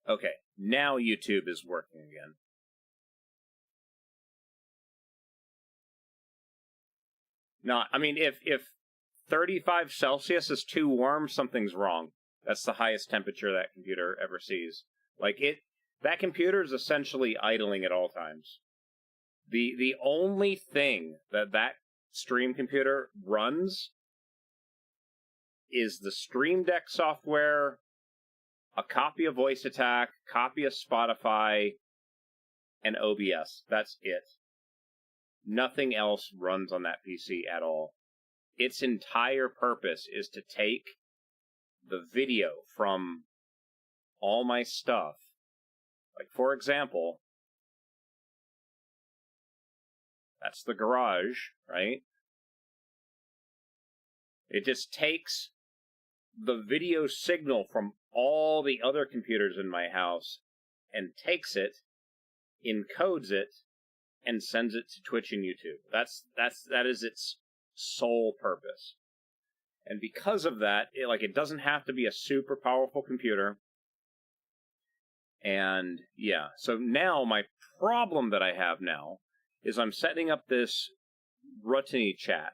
Okay, now YouTube is working again. Not, I mean, if 35 Celsius is too warm, something's wrong. That's the highest temperature that computer ever sees. Like, that computer is essentially idling at all times. The only thing that stream computer runs is the Stream Deck software, a copy of Voice Attack, copy of Spotify, and OBS. That's it. Nothing else runs on that PC at all. Its entire purpose is to take the video from all my stuff. Like, for example, that's the garage, right? It just takes the video signal from all the other computers in my house and takes it, encodes it, and sends it to Twitch and YouTube. That is its sole purpose. And because of that, it doesn't have to be a super powerful computer. And yeah, so now my problem that I have now is I'm setting up this Rutony chat.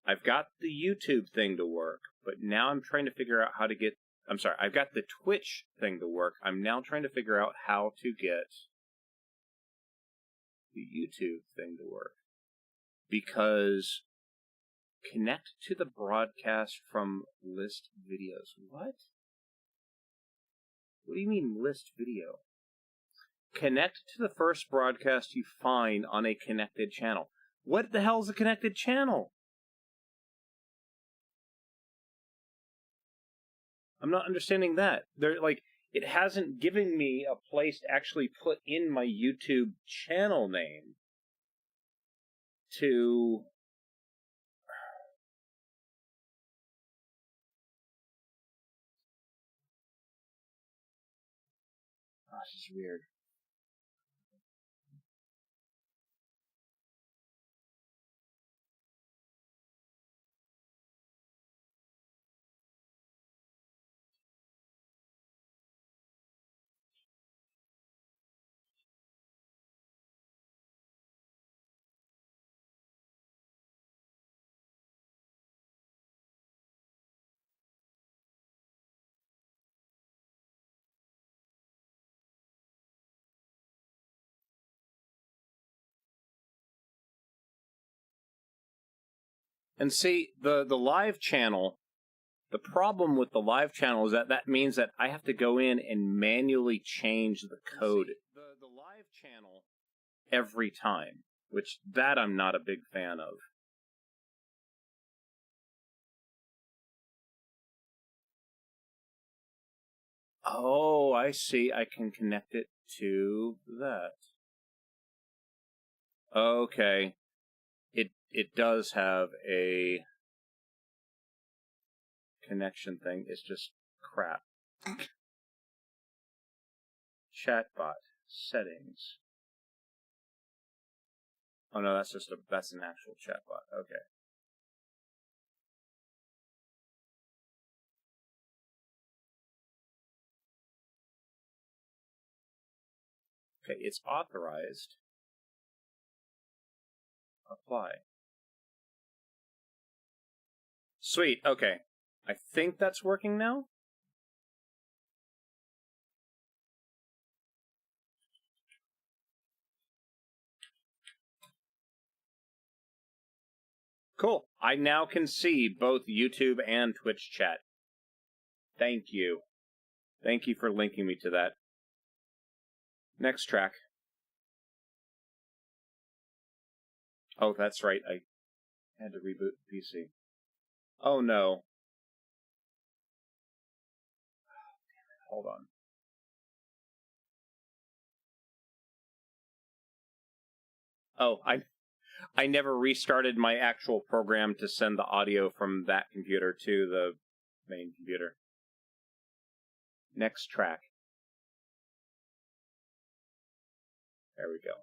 I've got the YouTube thing to work, but now I'm trying to figure out how to get... I've got the Twitch thing to work. I'm now trying to figure out how to get the YouTube thing to work. Because connect to the broadcast from list videos. What? What do you mean list video? Connect to the first broadcast you find on a connected channel. What the hell is a connected channel? I'm not understanding that. It hasn't given me a place to actually put in my YouTube channel name to... Oh, this is weird. And see, the live channel, the problem with the live channel is that means that I have to go in and manually change the code. The live channel every time, which that I'm not a big fan of. Oh, I see. I can connect it to that. Okay. It does have a connection thing. It's just crap. Chatbot settings. Oh no, that's an actual chatbot. Okay. Okay, it's authorized. Apply. Sweet, okay. I think that's working now? Cool. I now can see both YouTube and Twitch chat. Thank you. Thank you for linking me to that. Next track. Oh, that's right. I had to reboot the PC. Oh, no. Hold on. Oh, I never restarted my actual program to send the audio from that computer to the main computer. Next track. There we go.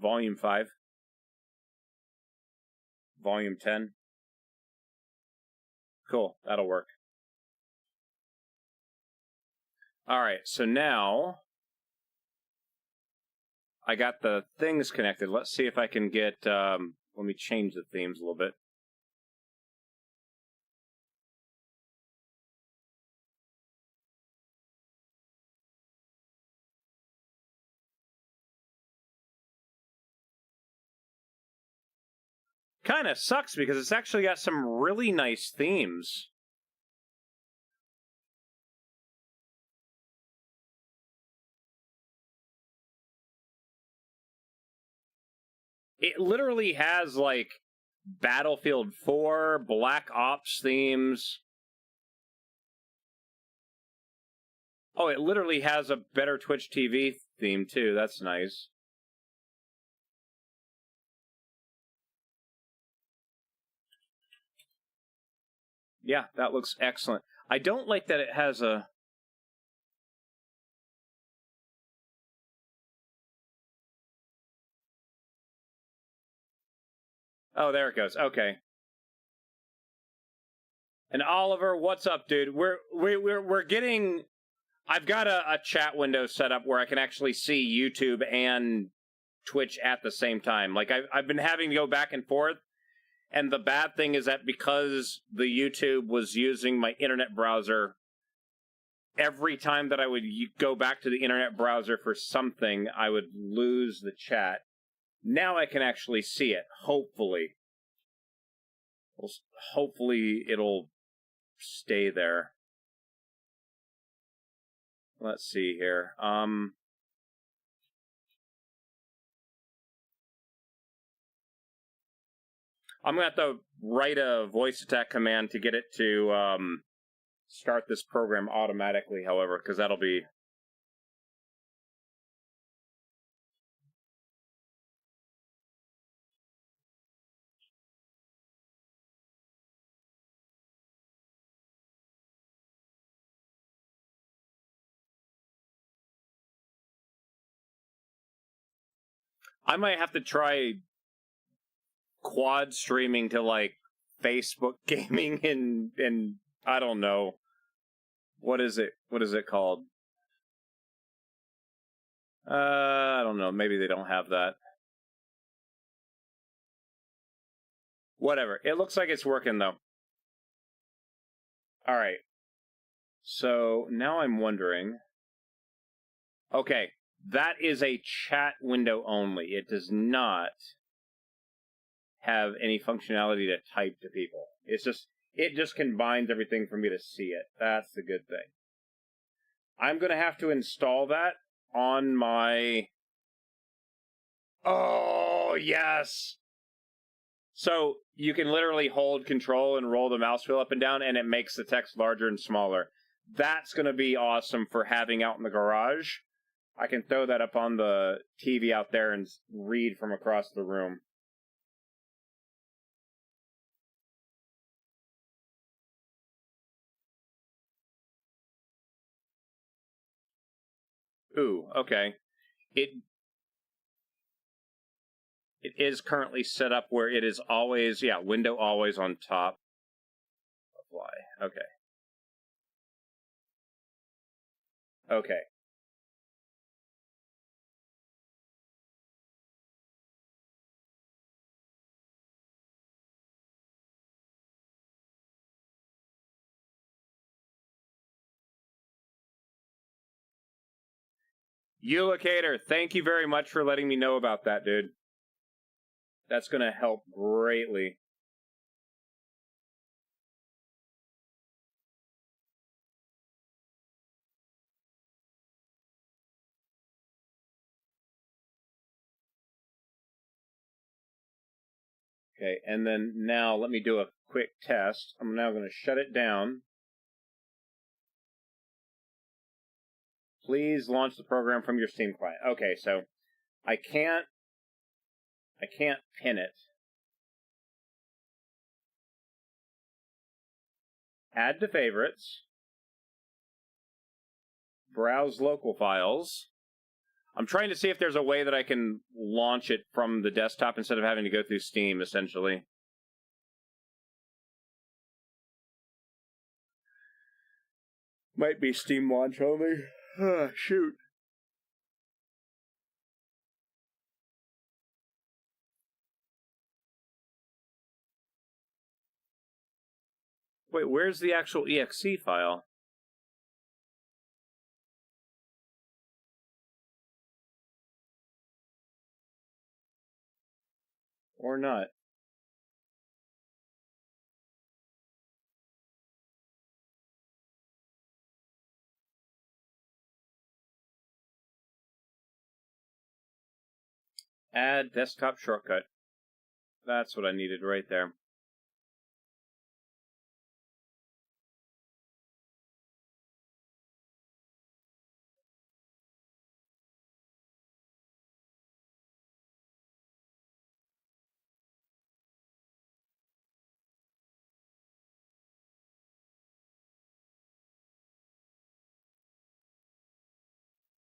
Volume 5. Volume 10. Cool, that'll work. All right, so now I got the things connected. Let's see if I can get, let me change the themes a little bit. Kind of sucks because it's actually got some really nice themes. It literally has, like, Battlefield 4, Black Ops themes. Oh, it literally has a better Twitch TV theme, too. That's nice. Yeah, that looks excellent. I don't like that it has a... Oh, there it goes. Okay. And Oliver, what's up, dude? We're getting... I've got a chat window set up where I can actually see YouTube and Twitch at the same time. Like, I've been having to go back and forth, and the bad thing is that because the YouTube was using my internet browser, every time that I would go back to the internet browser for something, I would lose the chat. Now I can actually see it, hopefully. Hopefully it'll stay there. Let's see here. I'm going to have to write a voice attack command to get it to start this program automatically, however, because that'll be... I might have to try quad streaming to, like, Facebook gaming and I don't know. What is it? What is it called? I don't know. Maybe they don't have that. Whatever. It looks like it's working, though. All right. So now I'm wondering... Okay. That is a chat window only. It does not have any functionality to type to people. It just combines everything for me to see it. That's the good thing. I'm going to have to install that on my... Oh, yes! So you can literally hold control and roll the mouse wheel up and down, and it makes the text larger and smaller. That's going to be awesome for having out in the garage. I can throw that up on the TV out there and read from across the room. Ooh, okay. It is currently set up where it is always, yeah, window always on top. Apply. Okay. Okay. Eulocator, thank you very much for letting me know about that, dude. That's going to help greatly. Okay, and then now let me do a quick test. I'm now going to shut it down. Please launch the program from your Steam client. Okay, so I can't pin it. Add to favorites. Browse local files. I'm trying to see if there's a way that I can launch it from the desktop instead of having to go through Steam, essentially. Might be Steam launch only. Shoot. Wait, where's the actual exe file? Or not? Add desktop shortcut. That's what I needed right there.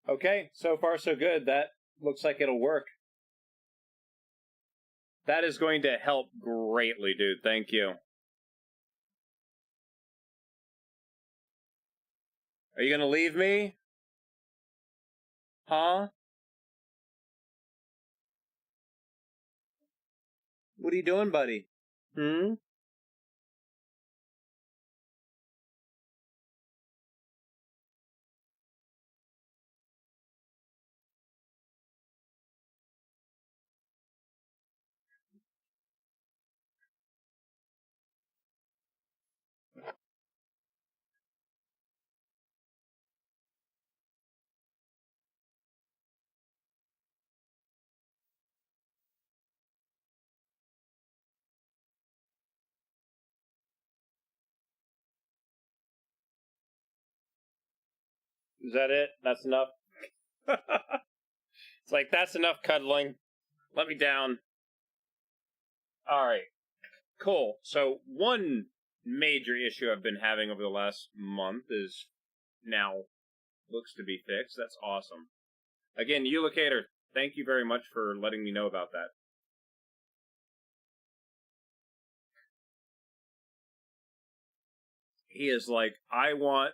Okay, so far so good. That looks like it'll work. That is going to help greatly, dude. Thank you. Are you gonna leave me? Huh? What are you doing, buddy? Hmm? Is that it? That's enough? It's like, that's enough cuddling. Let me down. Alright. Cool. So, one major issue I've been having over the last month is now looks to be fixed. That's awesome. Again, Ulocator, thank you very much for letting me know about that. He is like, I want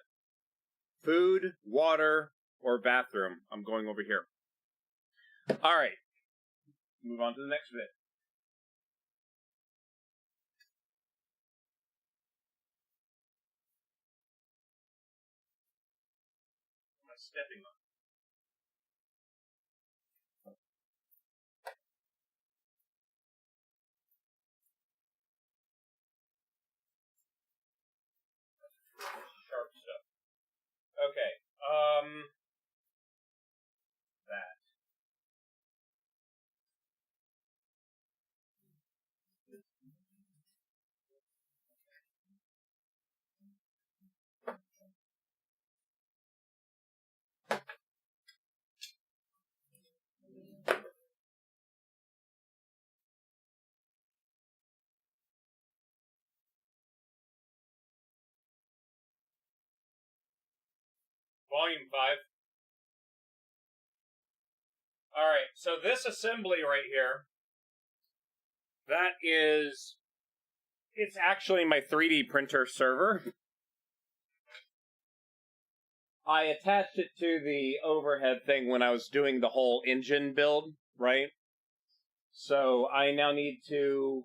food, water, or bathroom. I'm going over here. Alright. Move on to the next bit. What am I stepping on? Sharp stuff. Okay. That. Volume 5. Alright, so this assembly right here, that is, it's actually my 3D printer server. I attached it to the overhead thing when I was doing the whole engine build, right? So I now need to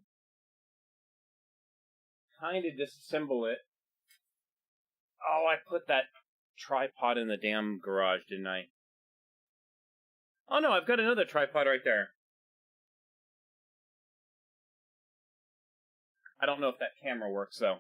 kind of disassemble it. Oh, I put that tripod in the damn garage, didn't I? Oh no, I've got another tripod right there. I don't know if that camera works, though.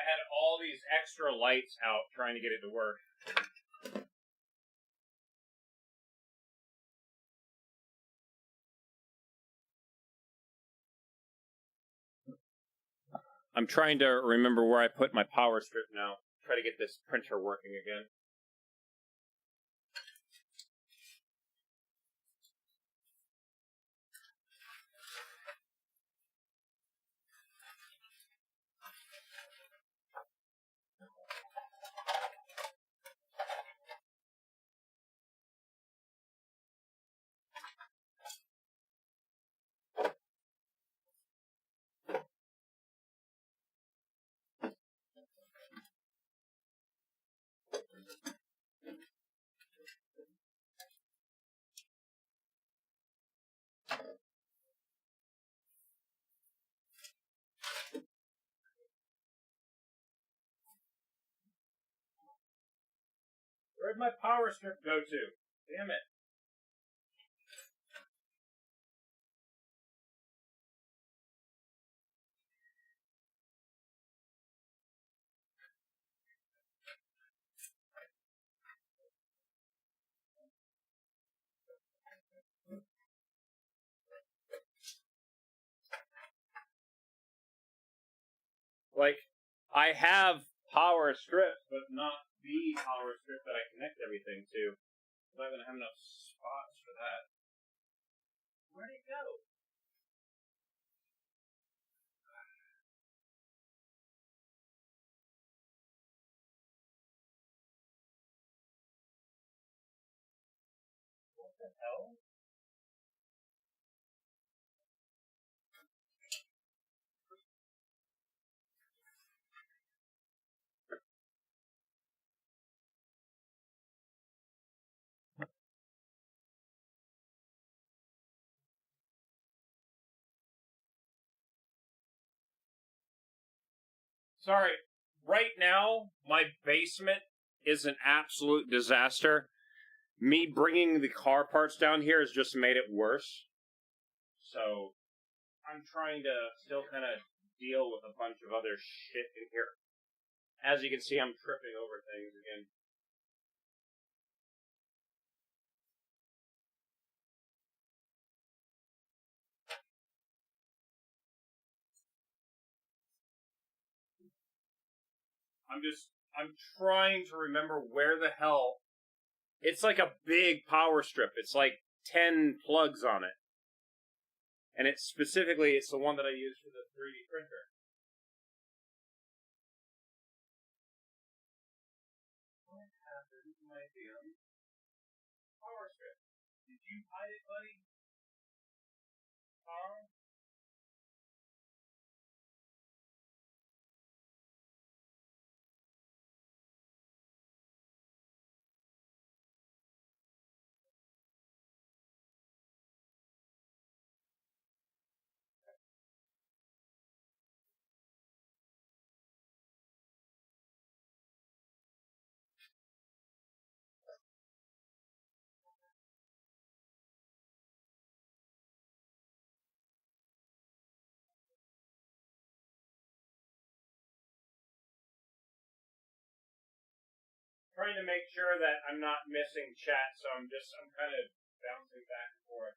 I had all these extra lights out trying to get it to work. I'm trying to remember where I put my power strip now. Try to get this printer working again. Where'd my power strip go to? Damn it. Like, I have power strips, but not the power strip that I connect everything to. I'm not going to have enough spots for that. Where'd it go? What the hell? Sorry. Right now, my basement is an absolute disaster. Me bringing the car parts down here has just made it worse. So, I'm trying to still kind of deal with a bunch of other shit in here. As you can see, I'm tripping over things again. I'm trying to remember where the hell. It's like a big power strip. It's like 10 plugs on it. And it's the one that I use for the 3D printer. What happened to my damn power strip? Did you hide it, buddy? Huh? Trying to make sure that I'm not missing chat, so I'm kind of bouncing back and forth.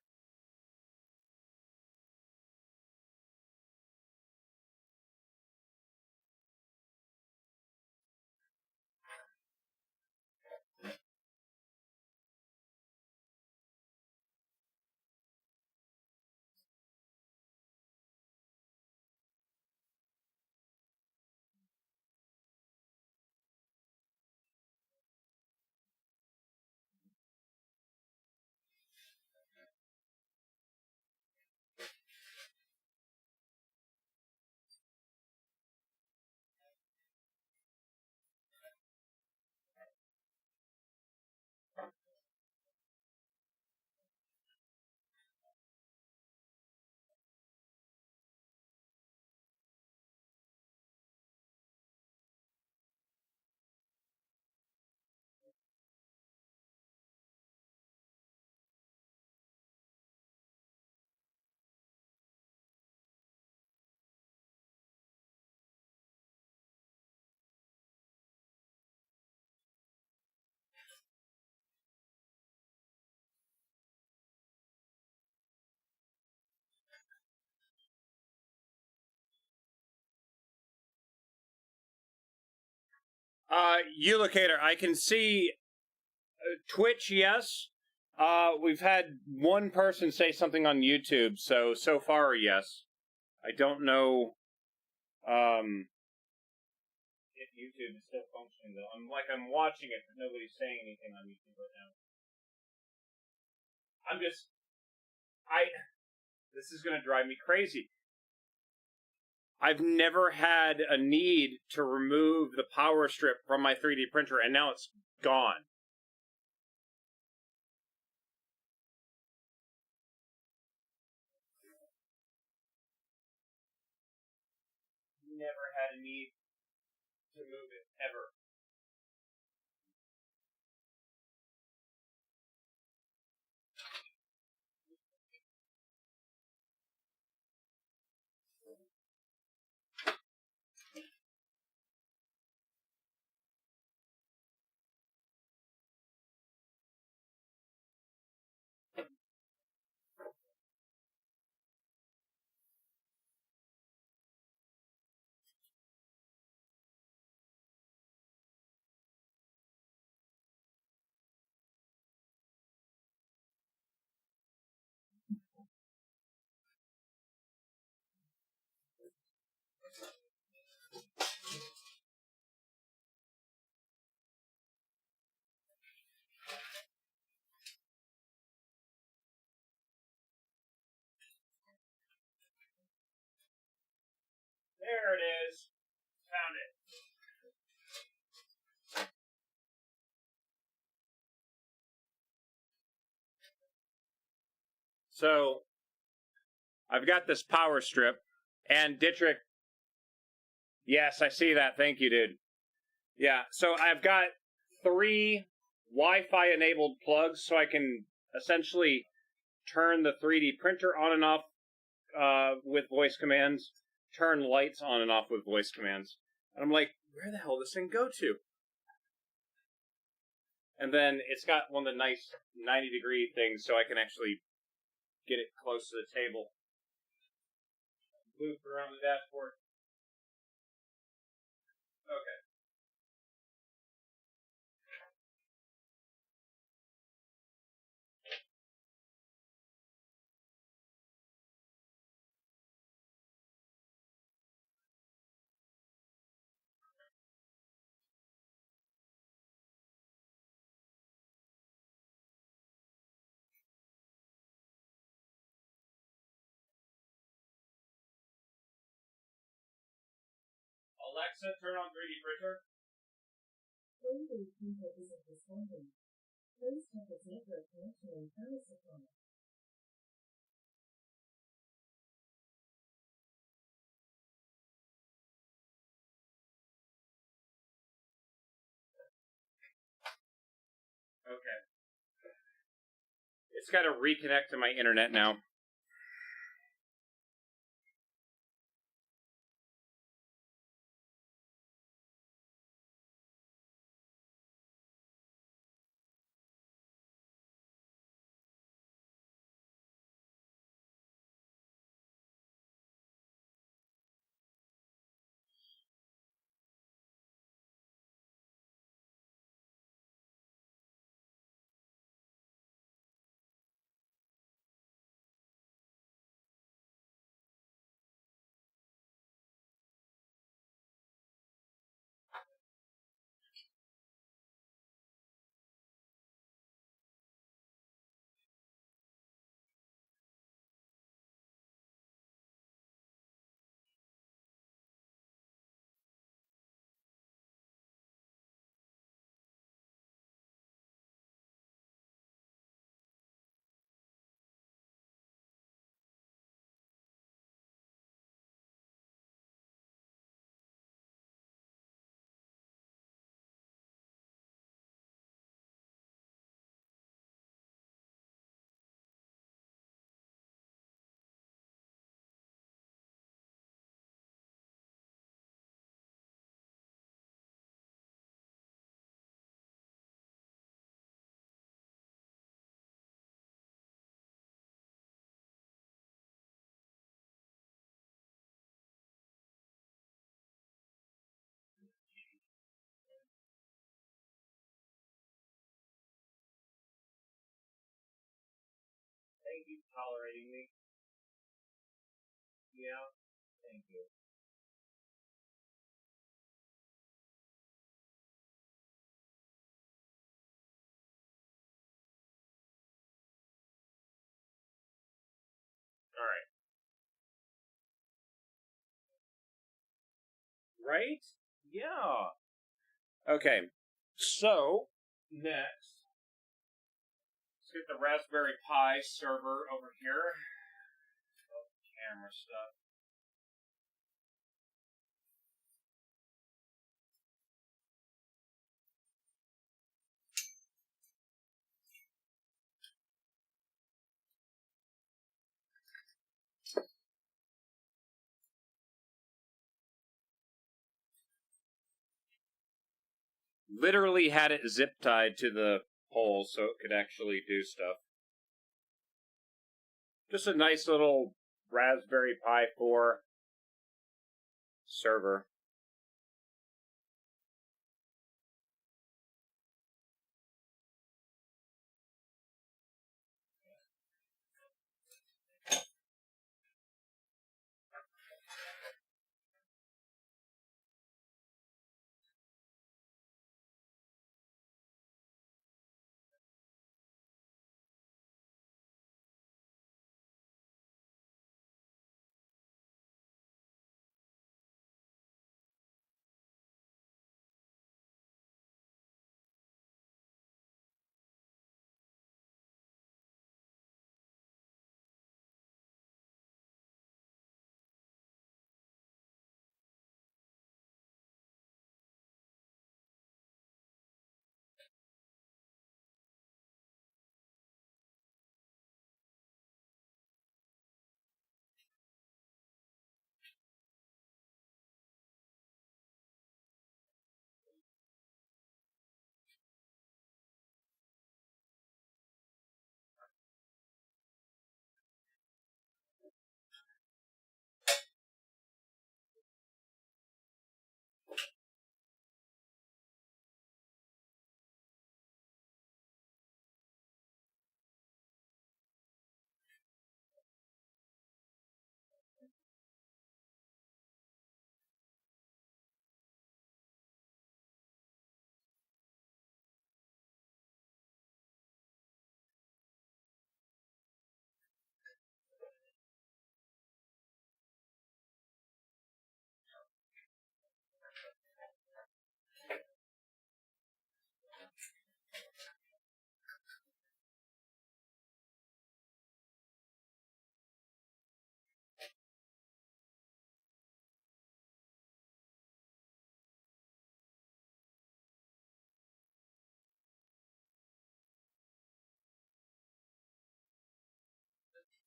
Ulocator, I can see Twitch, yes. We've had one person say something on YouTube, so far, yes. I don't know if YouTube is still functioning, though. I'm watching it, but nobody's saying anything on YouTube right now. This is going to drive me crazy. I've never had a need to remove the power strip from my 3D printer, and now it's gone. Never had a need to move it, ever. There it is. Found it. So, I've got this power strip, and Dietrich, yes, I see that. Thank you, dude. Yeah, so I've got 3 Wi-Fi enabled plugs, so I can essentially turn the 3D printer on and off with voice commands, turn lights on and off with voice commands. And I'm like, where the hell does this thing go to? And then it's got one of the nice 90-degree things, so I can actually get it close to the table. Loop around the dashboard. Okay. Alexa, turn on 3D printer. 3D printer isn't responding. Please check its network connection and power supply. Okay. It's got to reconnect to my internet now. Thank you for tolerating me. Yeah, thank you. All right. Right? Yeah. Okay. So, next, let's get the Raspberry Pi server over here. Oh, camera stuff. Literally had it zip tied to the pole so it could actually do stuff. Just a nice little Raspberry Pi 4 server.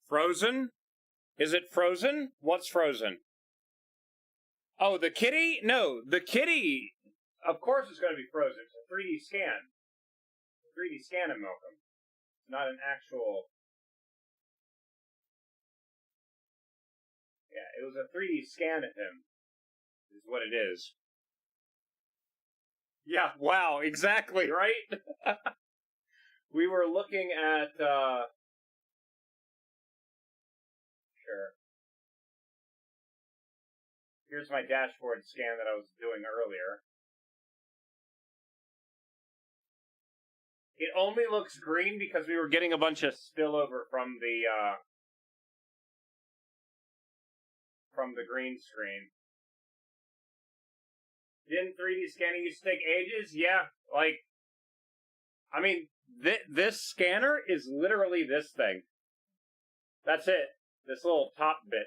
Frozen? Is it frozen? What's frozen? Oh, the kitty? No, the kitty. Of course it's going to be frozen. It's a 3D scan. 3D scan of Malcolm. It's not an actual. Yeah, it was a 3D scan of him. Is what it is. Yeah, wow, exactly, right? We were looking at, sure. Here's my dashboard scan that I was doing earlier. It only looks green because we were getting a bunch of spillover from the green screen. Didn't 3D scanning used to take ages? Yeah, like, I mean, this scanner is literally this thing. That's it. This little top bit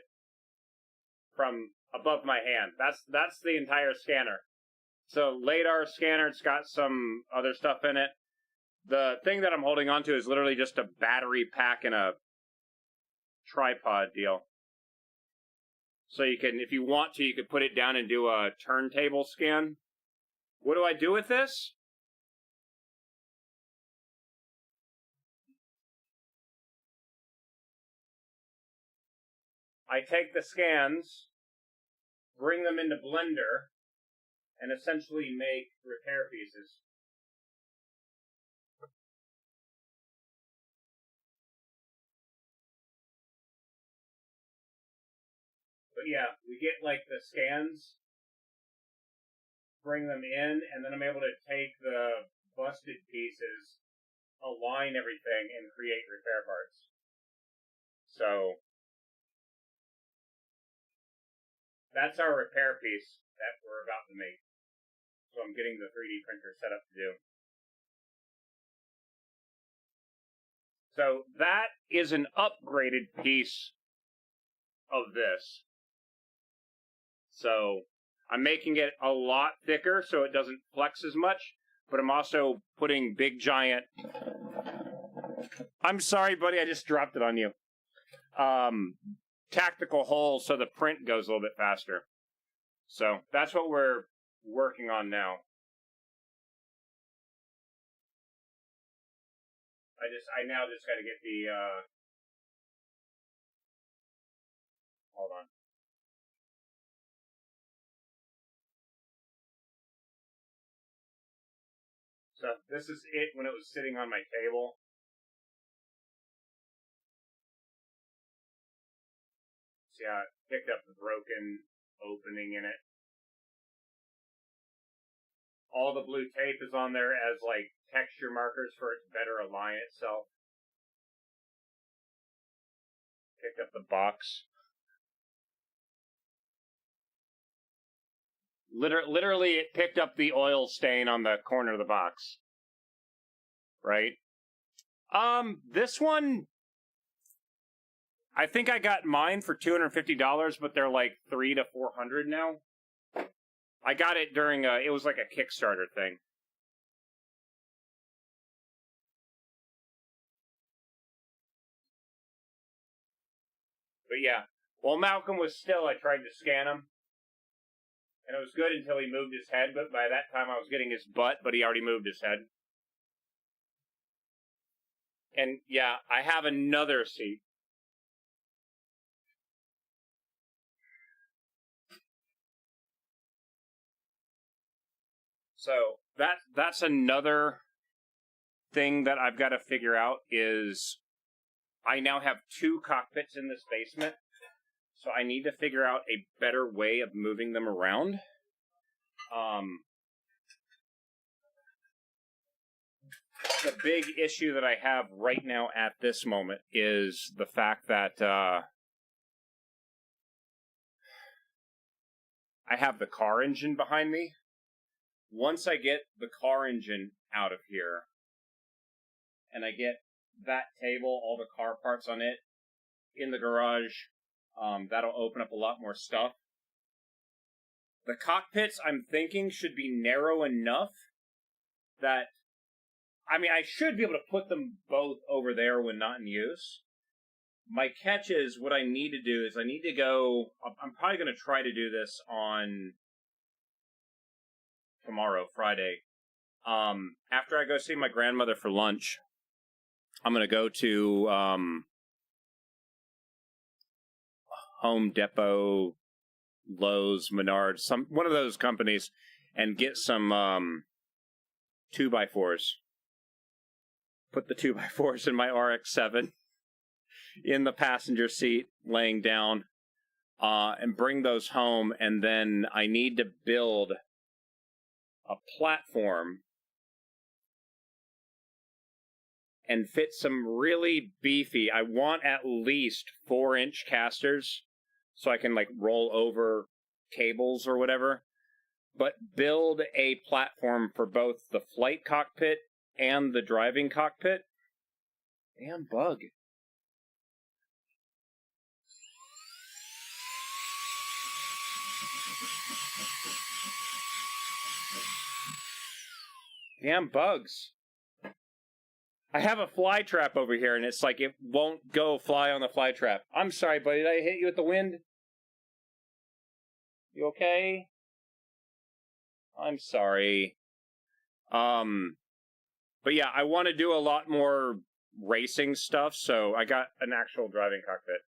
from above my hand. That's the entire scanner. So LiDAR scanner, it's got some other stuff in it. The thing that I'm holding onto is literally just a battery pack and a tripod deal. So you can, if you want to, you could put it down and do a turntable scan. What do I do with this? I take the scans, bring them into Blender, and essentially make repair pieces. But yeah, we get like the scans, bring them in, and then I'm able to take the busted pieces, align everything, and create repair parts. So that's our repair piece that we're about to make. So I'm getting the 3D printer set up to do. So that is an upgraded piece of this. So I'm making it a lot thicker so it doesn't flex as much, but I'm also putting big giant... I'm sorry, buddy, I just dropped it on you. Tactical holes so the print goes a little bit faster. So that's what we're working on now. I now just got to get the, hold on. So this is it when it was sitting on my table. See how it picked up the broken opening in it. All the blue tape is on there as like texture markers for it to better align itself. Picked up the box. Literally, it picked up the oil stain on the corner of the box. Right? This one, I think I got mine for $250, but they're like $300 to $400 now. I got it during it was like a Kickstarter thing. But yeah, while Malcolm was still, I tried to scan him. And it was good until he moved his head, but by that time I was getting his butt, but he already moved his head. And yeah, I have another seat. So that's another thing that I've got to figure out is I now have 2 cockpits in this basement. So I need to figure out a better way of moving them around. The big issue that I have right now at this moment is the fact that I have the car engine behind me. Once I get the car engine out of here, and I get that table, all the car parts on it, in the garage, that'll open up a lot more stuff. The cockpits, I'm thinking, should be narrow enough that, I mean, I should be able to put them both over there when not in use. My catch is, what I need to do is I need to go, I'm probably going to try to do this on tomorrow, Friday. After I go see my grandmother for lunch, I'm going to go to Home Depot, Lowe's, Menards, one of those companies, and get some 2x4s. Put the 2x4s in my RX7 in the passenger seat, laying down, and bring those home. And then I need to build a platform and fit some really beefy, I want at least 4-inch casters so I can like roll over cables or whatever, but build a platform for both the flight cockpit and the driving cockpit. Damn bug. Damn bugs. I have a fly trap over here, and it's like it won't go fly on the fly trap. I'm sorry, buddy. Did I hit you with the wind? You okay? I'm sorry. But yeah, I want to do a lot more racing stuff, so I got an actual driving cockpit.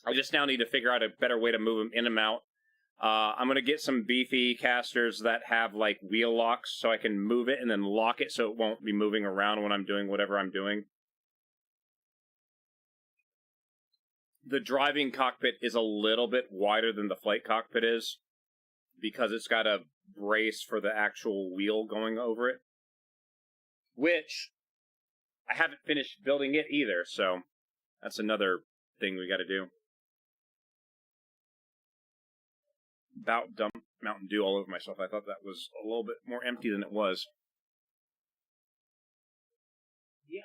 I just now need to figure out a better way to move them in and out. I'm going to get some beefy casters that have like wheel locks so I can move it and then lock it so it won't be moving around when I'm doing whatever I'm doing. the driving cockpit is a little bit wider than the flight cockpit is, because it's got a brace for the actual wheel going over it, which I haven't finished building it either, so that's another thing we got to do. About dumped Mountain Dew all over myself. I thought that was a little bit more empty than it was. Yeah.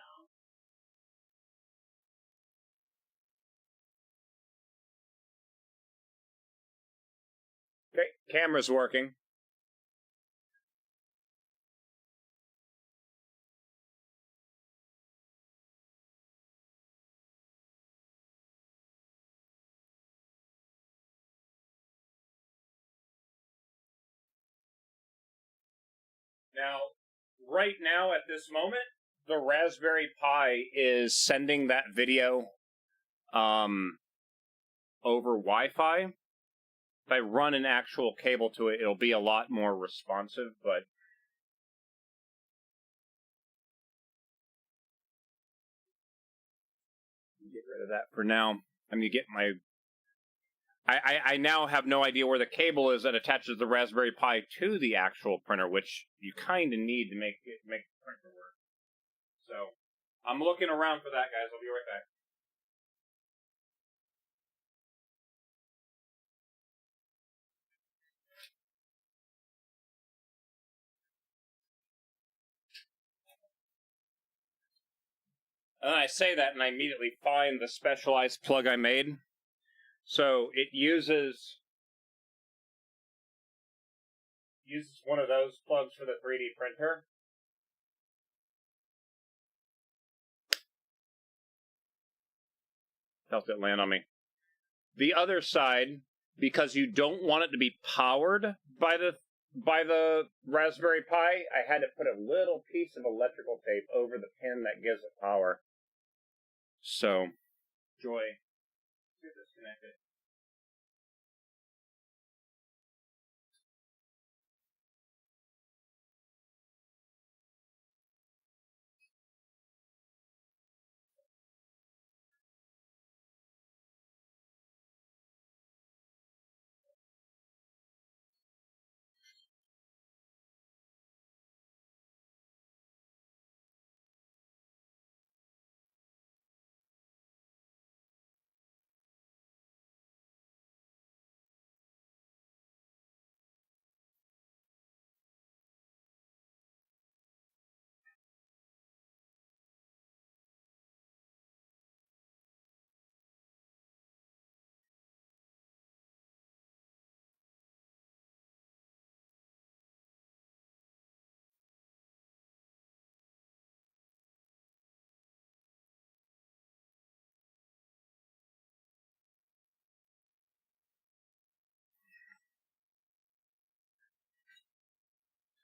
Okay, camera's working. Now, right now at this moment, the Raspberry Pi is sending that video over Wi-Fi. If I run an actual cable to it, it'll be a lot more responsive, but get rid of that for now. I'm gonna get my I now have no idea where the cable is that attaches the Raspberry Pi to the actual printer, which you kind of need to make the printer work. So, I'm looking around for that, guys. I'll be right back. And then I say that, and I immediately find the specialized plug I made. So, it uses one of those plugs for the 3D printer. Felt it land on me. The other side, because you don't want it to be powered by the Raspberry Pi, I had to put a little piece of electrical tape over the pin that gives it power. So, Joy, get disconnected.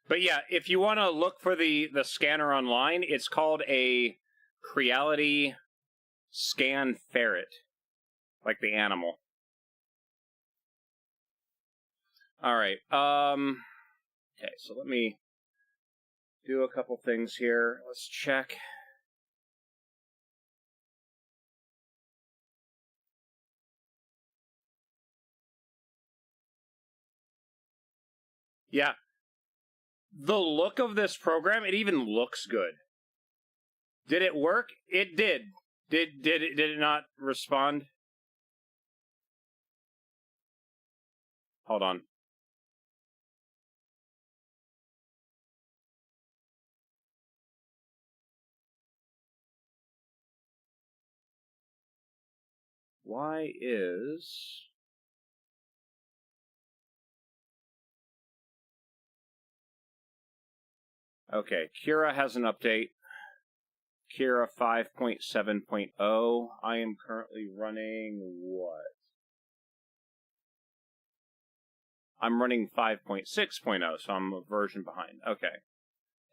But yeah, if you want to look for the scanner online, it's called a Creality Scan Ferret, like the animal. All right. Okay, so let me do a couple things here. Let's check. Yeah. The look of this program, it even looks good. Did it work? It did. Did it not respond? Hold on. Why is... Okay, Kira has an update. Kira 5.7.0. I am currently running what? I'm running 5.6.0, so I'm a version behind. Okay.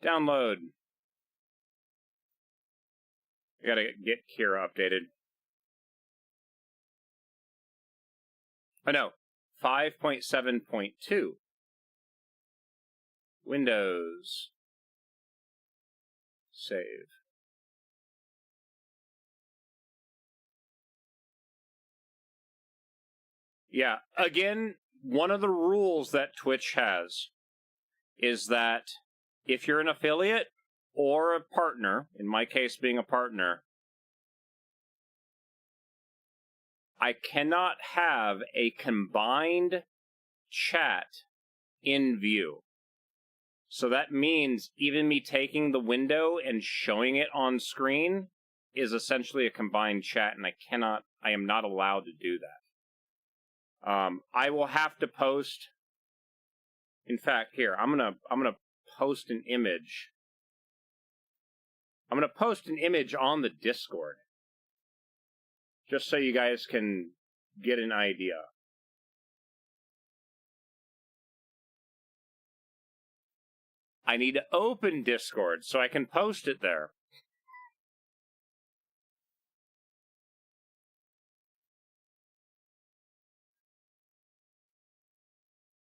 Download. I gotta get Kira updated. Oh no, 5.7.2. Windows. Save. Yeah. Again, one of the rules that Twitch has is that if you're an affiliate or a partner, in my case being a partner, I cannot have a combined chat in view. So that means even me taking the window and showing it on screen is essentially a combined chat, and I am not allowed to do that. I will have to post. In fact, here I'm gonna post an image. I'm gonna post an image on the Discord, just so you guys can get an idea. I need to open Discord so I can post it there.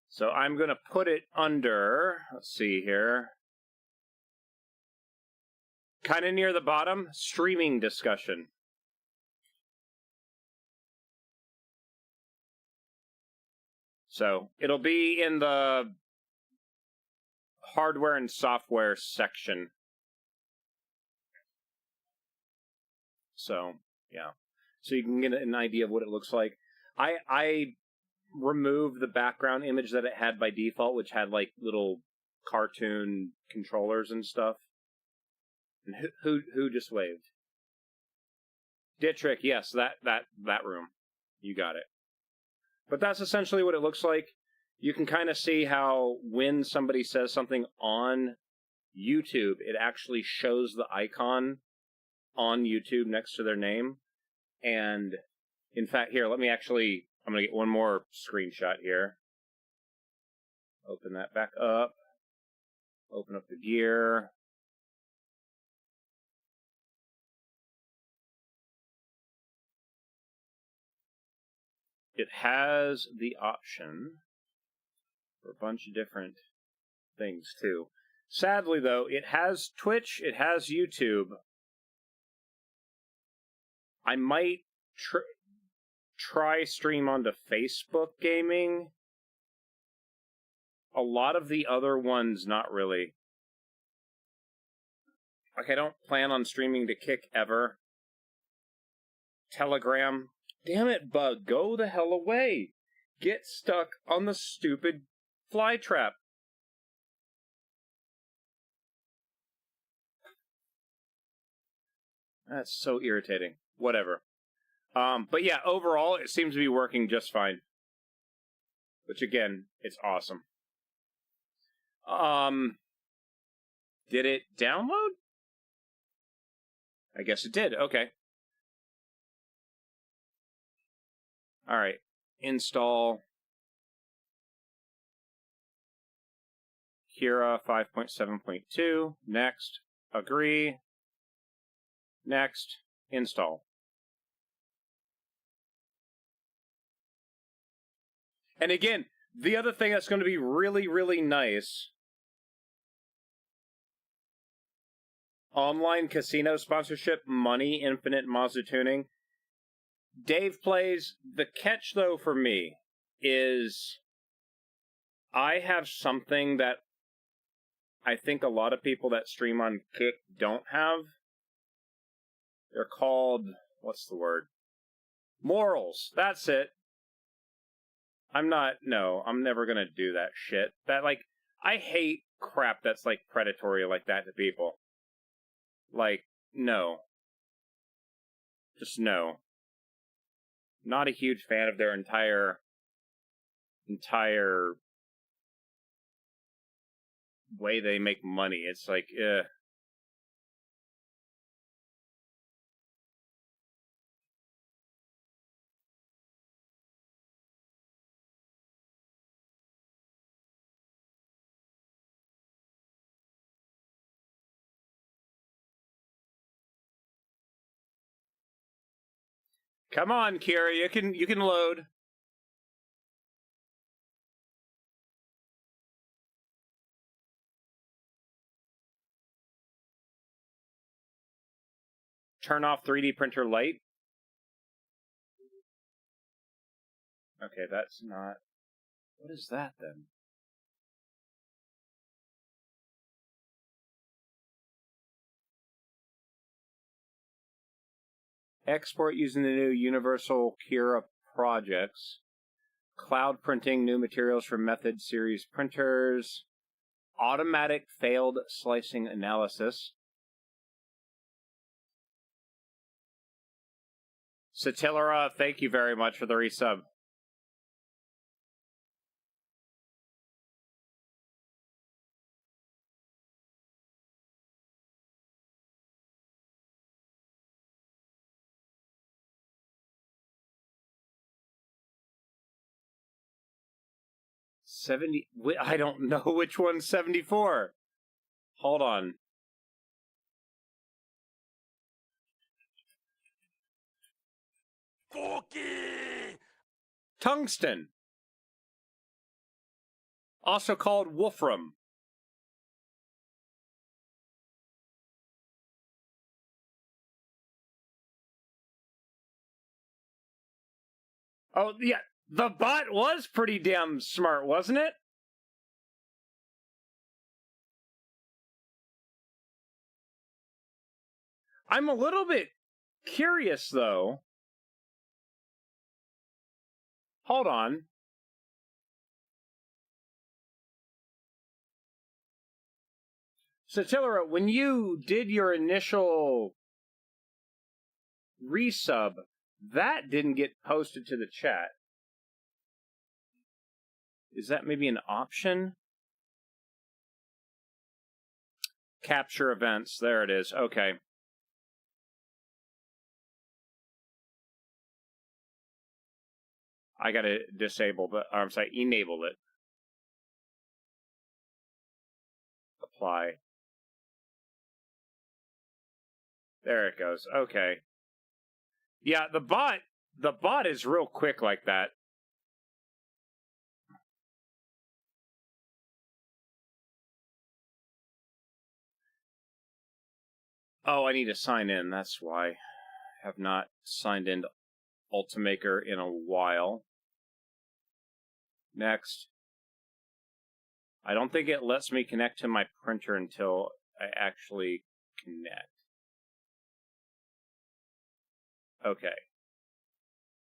So I'm going to put it under, let's see here, kind of near the bottom, streaming discussion. So it'll be in the hardware and software section. So, yeah. So you can get an idea of what it looks like. I removed the background image that it had by default, which had like little cartoon controllers and stuff. And who just waved? Dietrich, yes, that room. You got it. But that's essentially what it looks like. You can kind of see how when somebody says something on YouTube, it actually shows the icon on YouTube next to their name. And in fact, here, I'm going to get one more screenshot here. Open that back up. Open up the gear. It has the option for a bunch of different things, too. Sadly, though, it has Twitch, it has YouTube. I might try stream onto Facebook Gaming. A lot of the other ones, not really. Like, I don't plan on streaming to Kick ever. Telegram. Damn it, bug, go the hell away. Get stuck on the stupid fly trap. That's so irritating. Whatever. But yeah, overall, it seems to be working just fine. Which, again, it's awesome. Did it download? I guess it did. Okay. All right. Install Kira 5.7.2. Next. Agree. Next. Install. And again, the other thing that's going to be really, really nice, online casino sponsorship, money, infinite Mazda tuning. Dave plays. The catch, though, for me is I have something that I think a lot of people that stream on Kick don't have. They're called, what's the word? Morals. That's it. I'm never gonna do that shit. I hate crap that's, like, predatory like that to people. Like, no. Just no. Not a huge fan of their entire way they make money. It's like, Come on, Kira, you can load. Turn off 3D printer light. Okay, that's not... What is that, then? Export using the new Universal Kira projects. Cloud printing, new materials for Method series printers. Automatic failed slicing analysis. Satillera, thank you very much for the resub. I don't know which one's 74. Hold on. Tungsten. Also called wolfram. Oh, yeah. The bot was pretty damn smart, wasn't it? I'm a little bit curious, though. Hold on. Satillera, when you did your initial resub, that didn't get posted to the chat. Is that maybe an option? Capture events. There it is. Okay. I gotta disable the... I'm sorry, enable it. Apply. There it goes. Okay. Yeah, the bot is real quick like that. Oh, I need to sign in. That's why. I have not signed into Ultimaker in a while. Next. I don't think it lets me connect to my printer until I actually connect. Okay.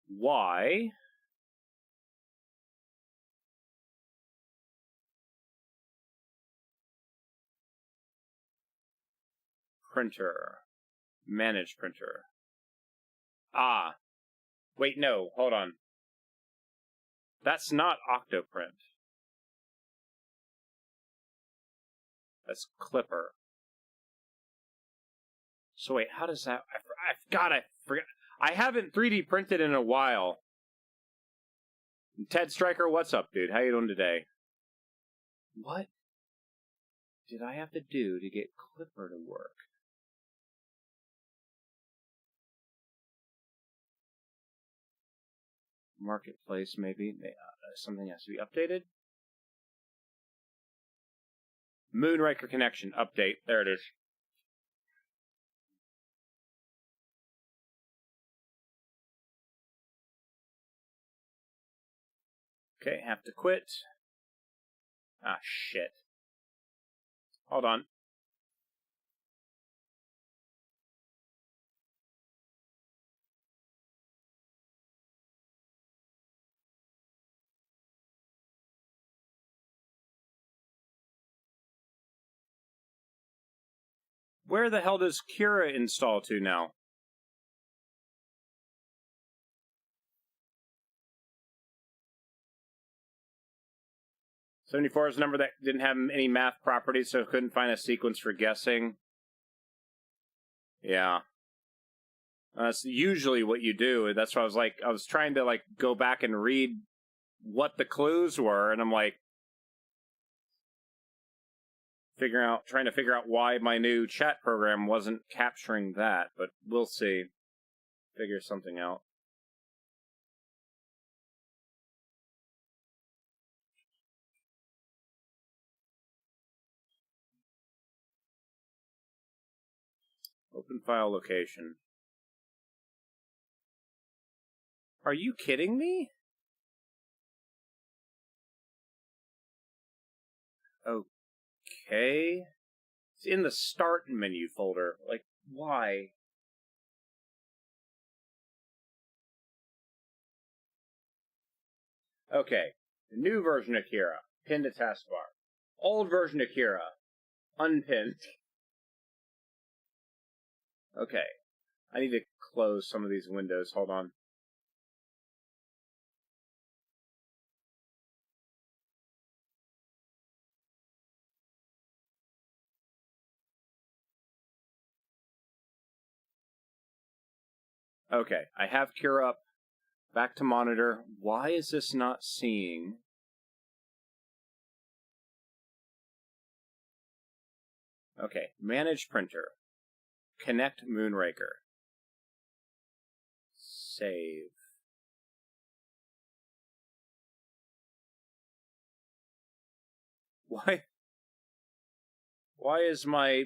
Why? Printer. Manage printer. Ah. Wait, no. Hold on. That's not Octoprint. That's Clipper. So wait, how does that... I forgot. I haven't 3D printed in a while. Ted Stryker, what's up, dude? How you doing today? What did I have to do to get Clipper to work? Marketplace, maybe. Something has to be updated. Moonraker connection update. There it is. Okay, have to quit. Ah, shit. Hold on. Where the hell does Cura install to now? '74 is a number that didn't have any math properties, so couldn't find a sequence for guessing. Yeah. That's usually what you do. That's why I was trying to go back and read what the clues were, and I'm like, trying to figure out why my new chat program wasn't capturing that, but we'll see. Figure something out. Open file location. Are you kidding me? Okay. It's in the Start menu folder. Like, why? Okay. The new version of Kira. Pinned to taskbar. Old version of Kira. Unpinned. Okay. I need to close some of these windows. Hold on. Okay. I have Kira up. Back to monitor. Why is this not seeing? Okay. Manage printer. Connect Moonraker. Save. Why? Why is my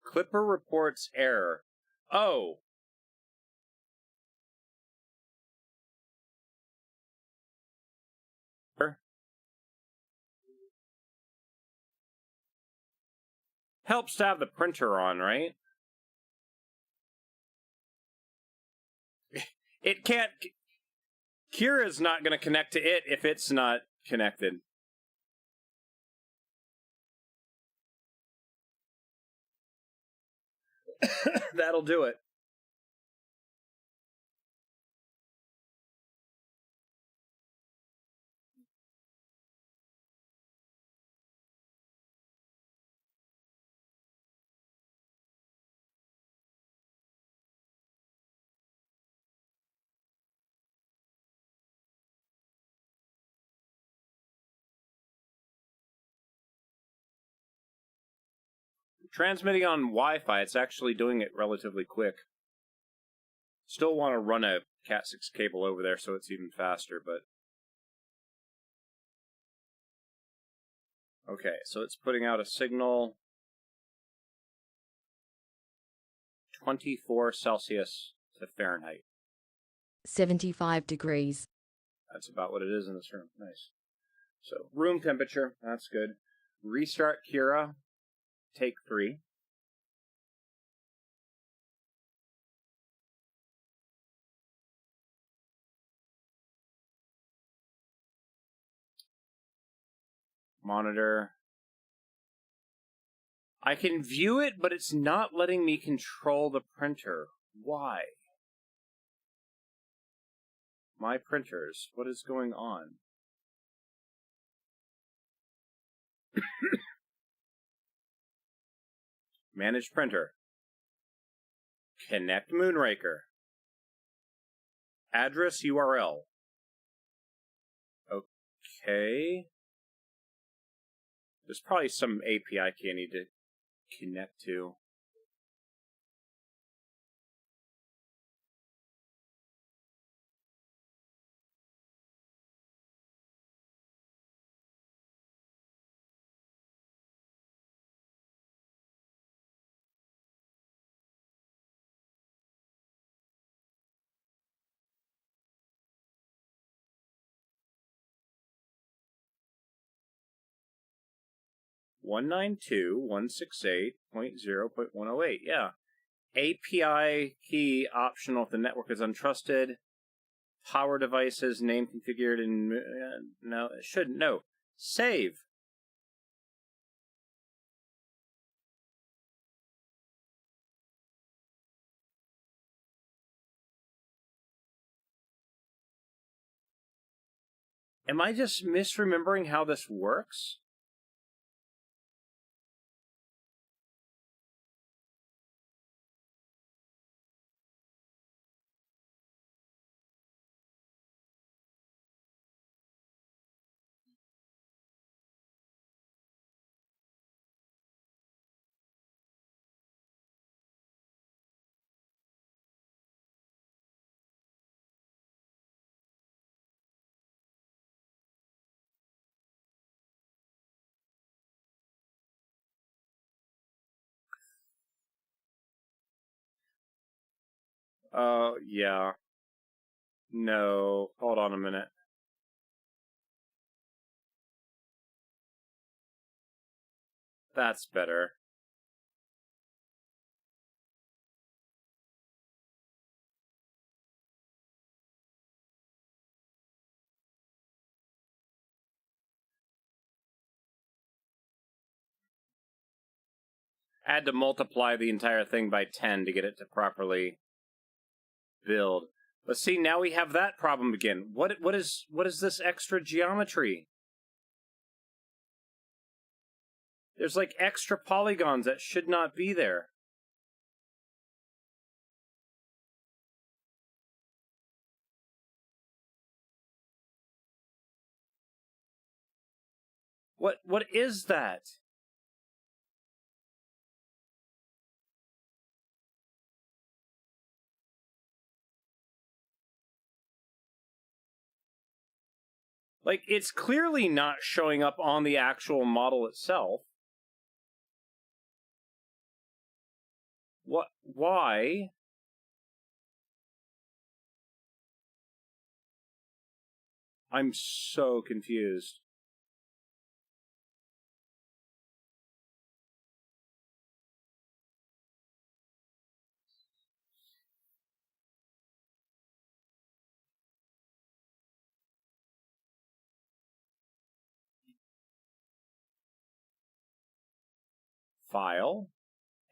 Clipper reports error? Oh. Helps to have the printer on, right? It can't... Kira's not going to connect to it if it's not connected. That'll do it. Transmitting on Wi-Fi, it's actually doing it relatively quick. Still want to run a Cat6 cable over there so it's even faster, but... Okay, so it's putting out a signal 24 Celsius to Fahrenheit. 75 degrees. That's about what it is in this room. Nice. So, room temperature, that's good. Restart Kira, take 3. Monitor. I can view it, but it's not letting me control the printer. Why? My printers. What is going on? Manage printer. Connect Moonraker. Address URL. Okay. There's probably some API key I need to connect to. One 192.168.0.108. Yeah. API key optional if the network is untrusted. Power devices, name configured in... no, it shouldn't. No. Save. Am I just misremembering how this works? Yeah. No. Hold on a minute. That's better. I had to multiply the entire thing by 10 to get it to properly build. But see, now we have that problem again. What is this extra geometry? There's like extra polygons that should not be there. What is that? Like, it's clearly not showing up on the actual model itself. What? Why? I'm so confused. File.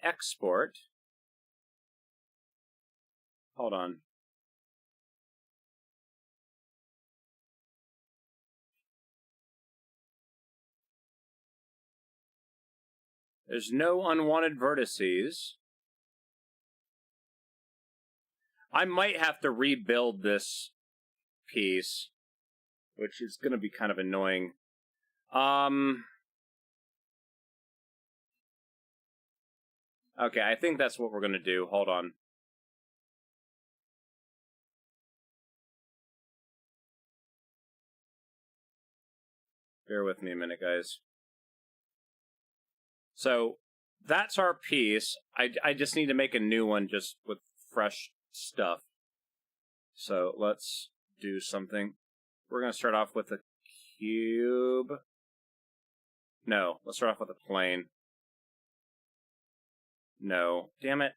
Export. Hold on. There's no unwanted vertices. I might have to rebuild this piece, which is going to be kind of annoying. Okay, I think that's what we're going to do. Hold on. Bear with me a minute, guys. So, that's our piece. I just need to make a new one just with fresh stuff. So, let's do something. We're going to start off with a cube. No, let's start off with a plane. No. Damn it.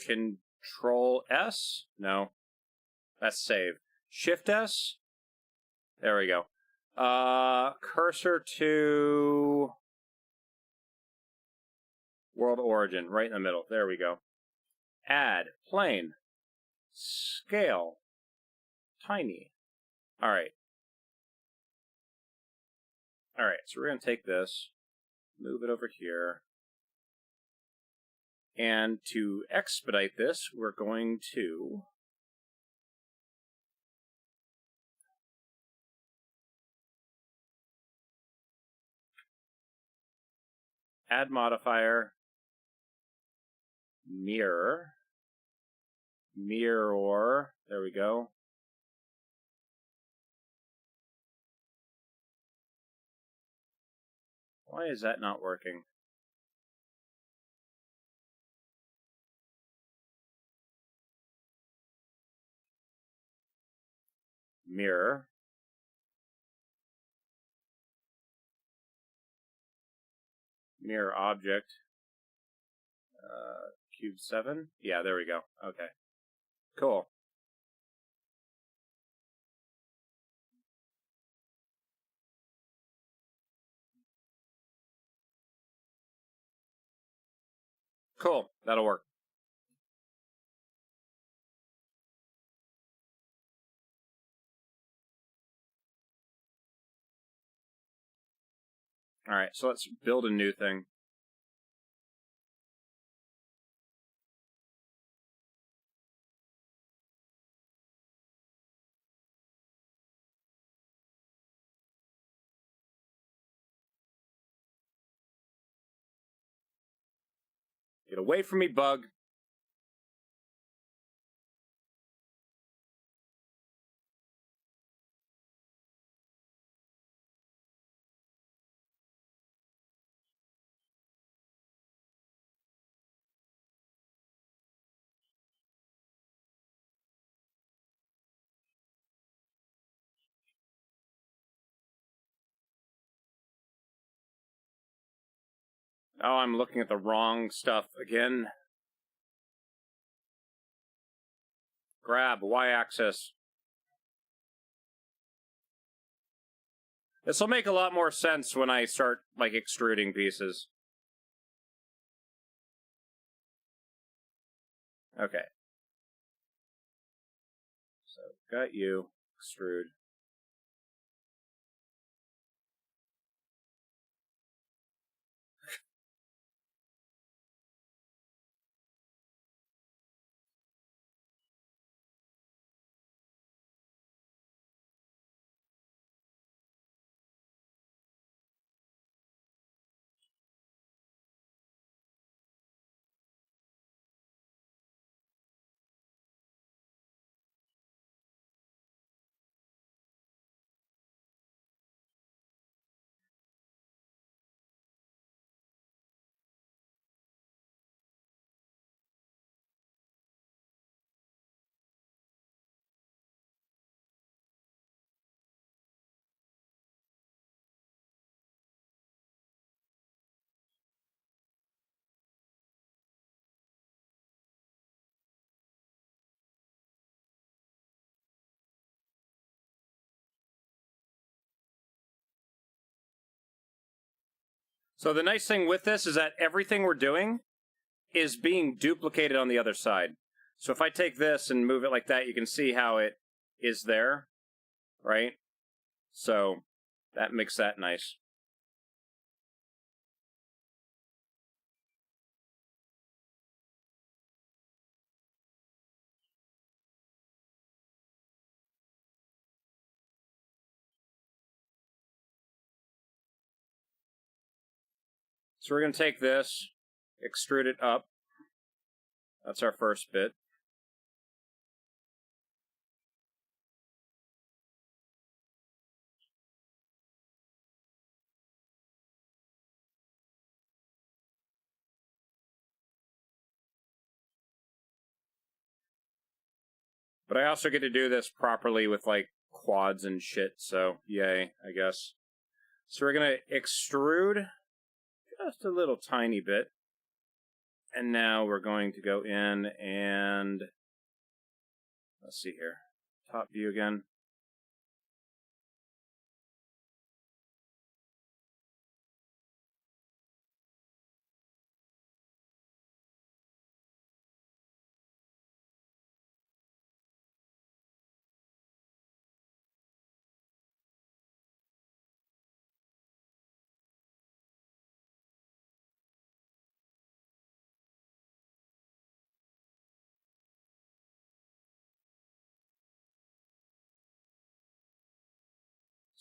Control S? No. That's save. Shift S? There we go. Cursor to world origin, right in the middle. There we go. Add, plane, scale, tiny. All right. All right, so we're going to take this, move it over here. And to expedite this, we're going to add modifier, mirror, mirror, there we go. Why is that not working? Mirror. Mirror object. Cube 7? Yeah, there we go. Okay. Cool. Cool. That'll work. All right, so let's build a new thing. Get away from me, bug. Oh, I'm looking at the wrong stuff again. Grab, Y-axis. This will make a lot more sense when I start, like, extruding pieces. Okay. So, got you. Extrude. So the nice thing with this is that everything we're doing is being duplicated on the other side. So if I take this and move it like that, you can see how it is there, right? So that makes that nice. So we're going to take this, extrude it up. That's our first bit. But I also get to do this properly with, like, quads and shit, so yay, I guess. So we're going to extrude just a little tiny bit. And now we're going to go in and, let's see here, top view again.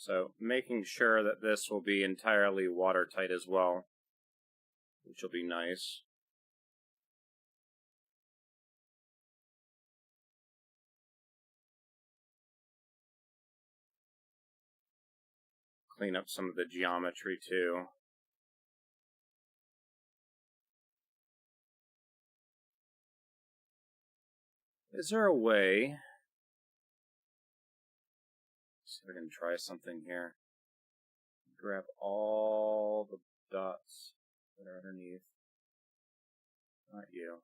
So making sure that this will be entirely watertight as well, which will be nice. Clean up some of the geometry too. Is there a way? Let's see if I can try something here. Grab all the dots that are underneath. Not you.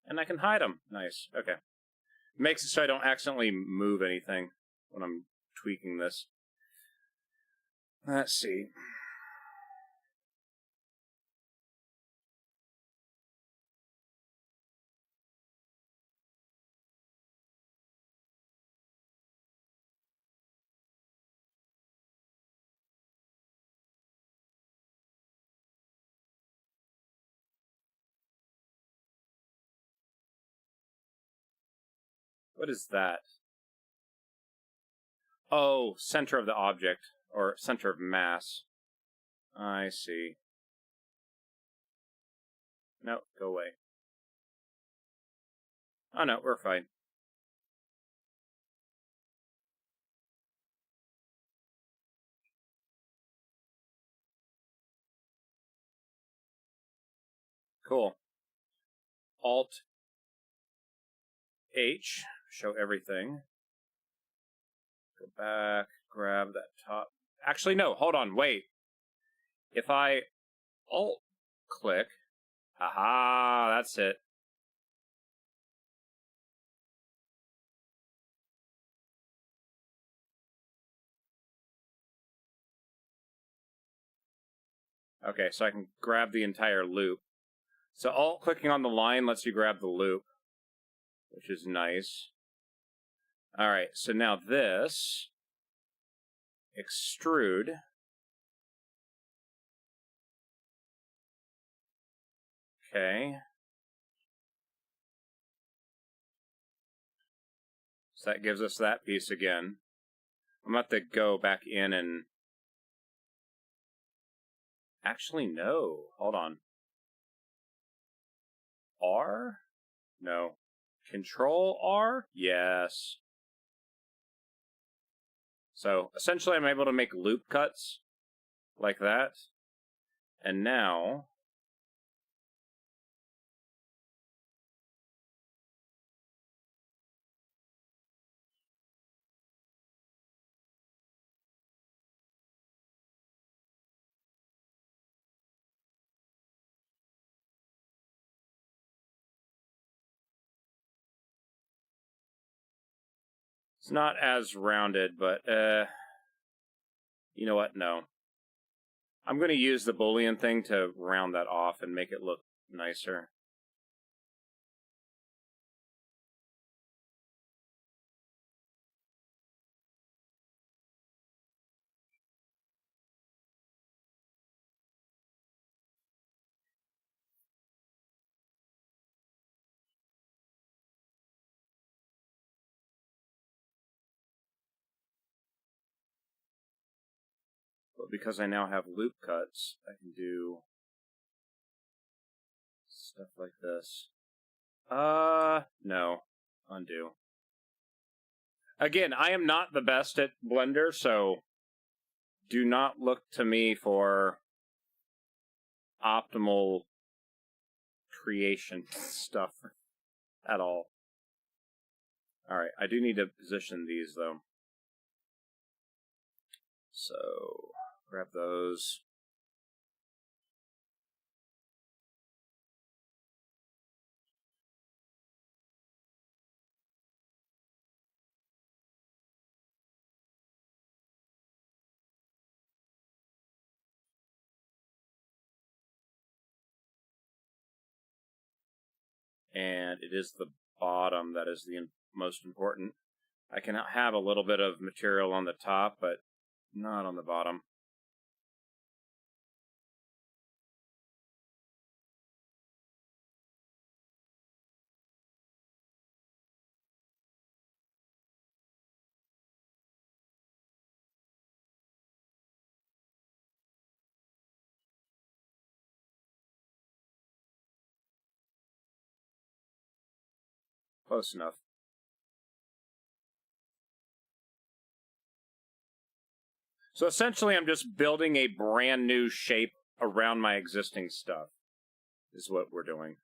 And I can hide them. Nice. Okay. Makes it so I don't accidentally move anything when I'm tweaking this. Let's see. What is that? Oh, center of the object, or center of mass. I see. No, go away. Oh no, we're fine. Cool. Alt H, show everything. Go back, grab that top. Actually, no, hold on, wait. If I alt-click, aha, that's it. Okay, so I can grab the entire loop. So alt-clicking on the line lets you grab the loop, which is nice. Alright, so now this, extrude. Okay. So that gives us that piece again. I'm going to have to go back in and... Actually, no. Hold on. R? No. Control R? Yes. So, essentially I'm able to make loop cuts like that. And now... It's not as rounded, but, you know what? No. I'm going to use the Boolean thing to round that off and make it look nicer. But because I now have loop cuts, I can do stuff like this. No. Undo. Again, I am not the best at Blender, so do not look to me for optimal creation stuff at all. Alright, I do need to position these, though. So, grab those. And it is the bottom that is the most important. I can have a little bit of material on the top, but not on the bottom. Close enough. So essentially I'm just building a brand new shape around my existing stuff, is what we're doing.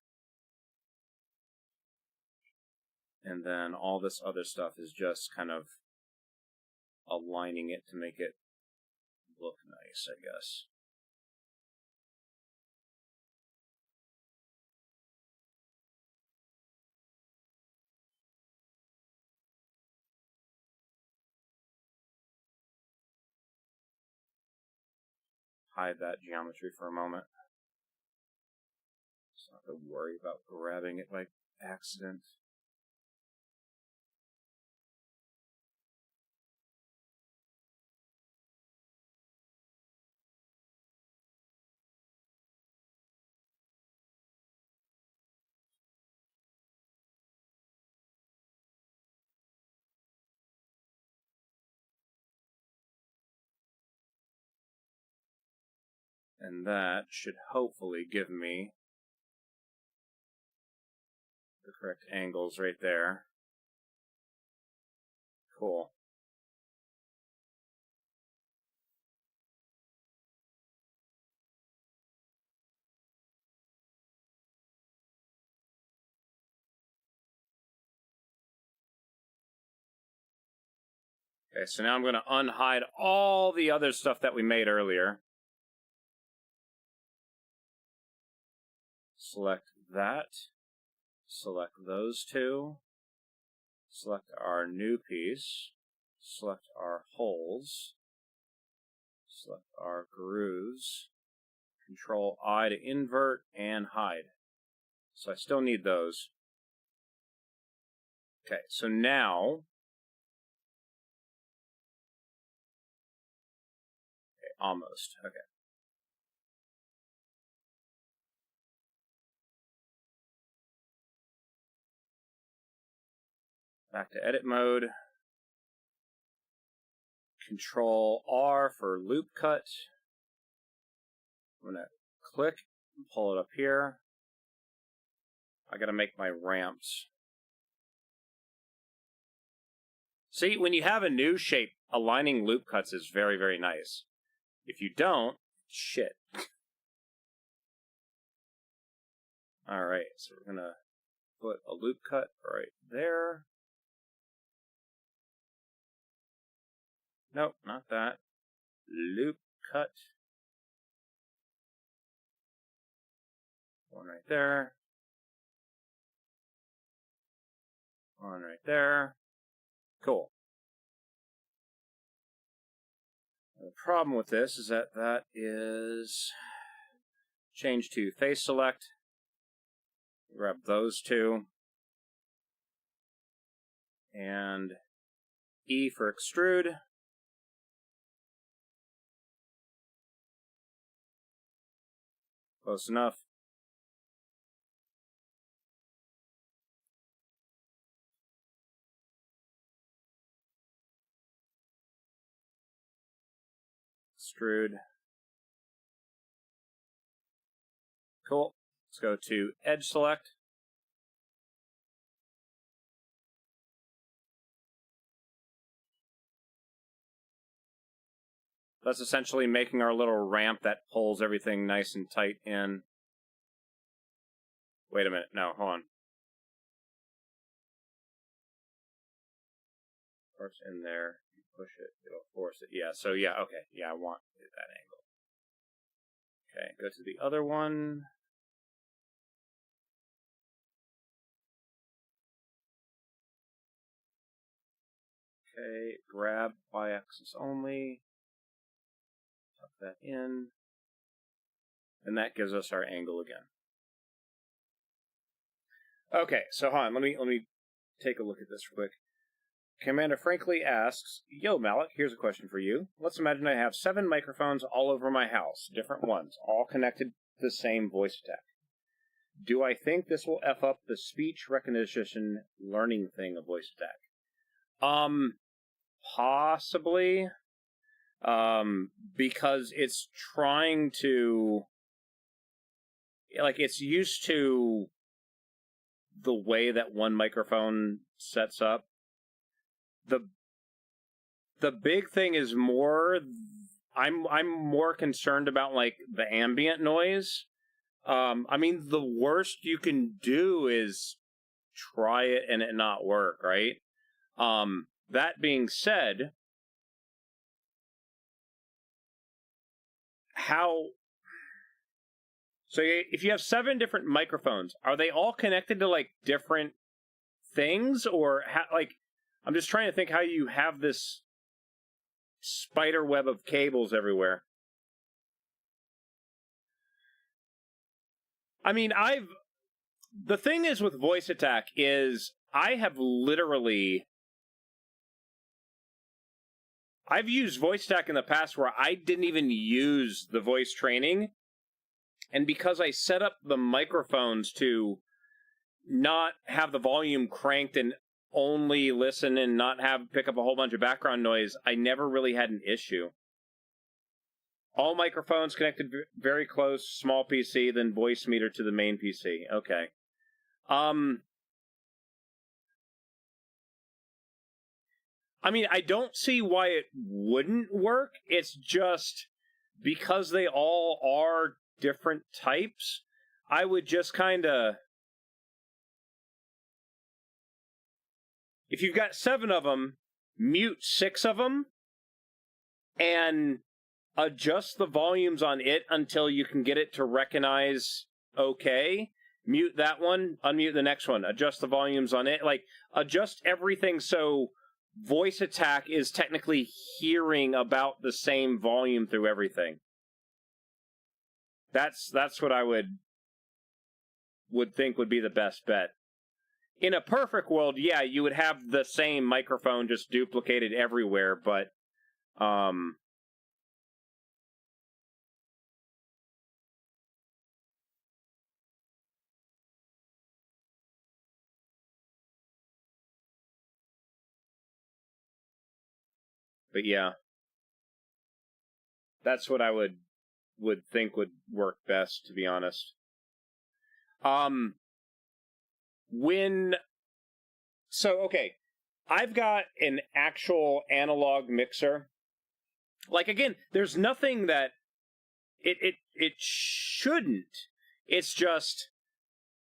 And then all this other stuff is just kind of aligning it to make it look nice, I guess. Hide that geometry for a moment. So I don't have to worry about grabbing it by accident. And that should hopefully give me the correct angles right there. Cool. Okay, so now I'm going to unhide all the other stuff that we made earlier. Select that. Select those two. Select our new piece. Select our holes. Select our grooves. Control I to invert and hide. So I still need those. Okay, so now... Okay, almost. Okay. Back to edit mode. Control R for loop cut. I'm going to click and pull it up here. I got to make my ramps. See, when you have a new shape, aligning loop cuts is very, very nice. If you don't, shit. Alright, so we're going to put a loop cut right there. Nope, not that. Loop cut. One right there. One right there. Cool. The problem with this is that that is change to face select. Grab those two. And E for extrude. Close enough. Extrude. Cool. Let's go to edge select. That's essentially making our little ramp that pulls everything nice and tight in. Wait a minute. No, hold on. Parts in there. You push it, it'll force it. Yeah, so yeah, okay. Yeah, I want that angle. Okay, go to the other one. Okay, grab y-axis only. Tuck that in. And that gives us our angle again. Okay, so hold on, let me take a look at this real quick. Commander Frankly asks, Yo, Malic, here's a question for you. Let's imagine I have 7 microphones all over my house, different ones, all connected to the same voice attack. Do I think this will F up the speech recognition learning thing of voice attack? Possibly. Because it's trying to... Like, it's used to the way that one microphone sets up. The big thing is more... I'm more concerned about, like, the ambient noise. I mean, the worst you can do is try it and it not work, right? That being said, so if you have 7 different microphones, are they all connected to, like, different things? Or, like, I'm just trying to think how you have this spider web of cables everywhere. I mean, the thing is with voice attack is I've used voice attack in the past where I didn't even use the voice training. And because I set up the microphones to not have the volume cranked and only listen and not pick up a whole bunch of background noise, I never really had an issue. All microphones connected very close, small PC, then voice meter to the main PC. Okay. I mean, I don't see why it wouldn't work. It's just because they all are different types, I would just kind of... If you've got 7 of them, mute 6 of them, and adjust the volumes on it until you can get it to recognize okay. Mute that one, unmute the next one, adjust the volumes on it. Like, adjust everything so voice attack is technically hearing about the same volume through everything. That's what I would think would be the best bet. In a perfect world, yeah, you would have the same microphone just duplicated everywhere, but yeah, that's what I would think would work best, to be honest. Okay, I've got an actual analog mixer. Like, again, there's nothing that it shouldn't. It's just,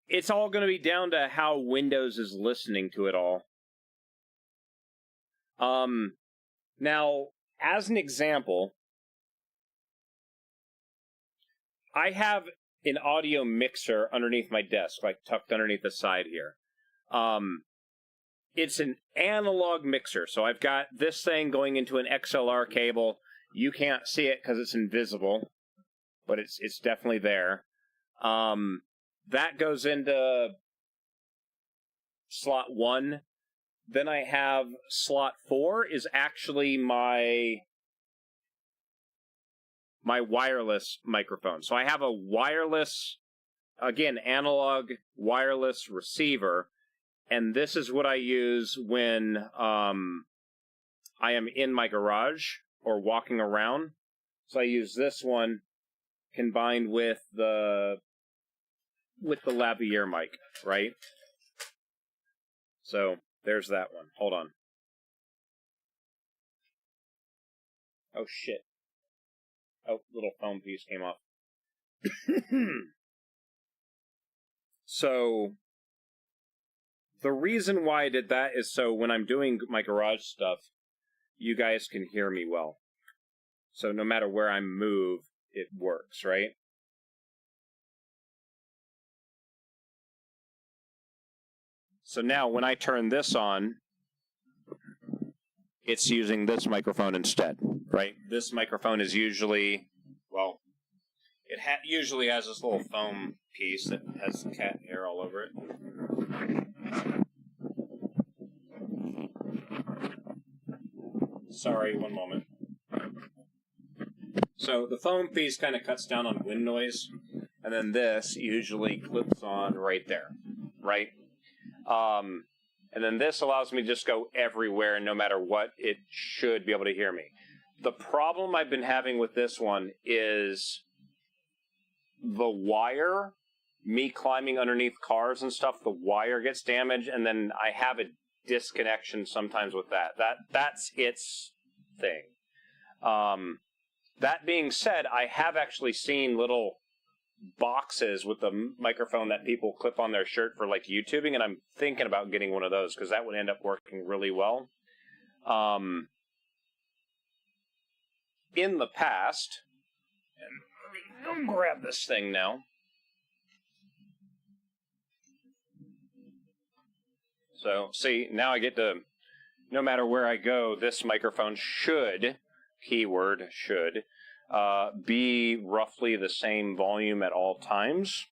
it's all going to be down to how Windows is listening to it all. Now, as an example, I have an audio mixer underneath my desk, like tucked underneath the side here. It's an analog mixer, so I've got this thing going into an XLR cable. You can't see it because it's invisible, but it's definitely there. That goes into slot 1. Then I have slot 4 is actually my wireless microphone. So I have a wireless, again, analog wireless receiver, and this is what I use when I am in my garage or walking around. So I use this one combined with the lavalier mic, right? So there's that one. Hold on. Oh shit. Oh, little foam piece came off. So the reason why I did that is so when I'm doing my garage stuff, you guys can hear me well. So no matter where I move, it works, right? So now when I turn this on, it's using this microphone instead, right? This microphone is usually, well, it usually has this little foam piece that has cat hair all over it. Sorry, one moment. So the foam piece kind of cuts down on wind noise, and then this usually clips on right there, right? And then this allows me to just go everywhere, no matter what, it should be able to hear me. The problem I've been having with this one is the wire, me climbing underneath cars and stuff, the wire gets damaged, and then I have a disconnection sometimes with that. That's its thing. That being said, I have actually seen little boxes with the microphone that people clip on their shirt for like YouTubing, and I'm thinking about getting one of those because that would end up working really well. In the past, and let me grab this thing now. So, see, now I get to, no matter where I go, this microphone should, keyword should, be roughly the same volume at all times.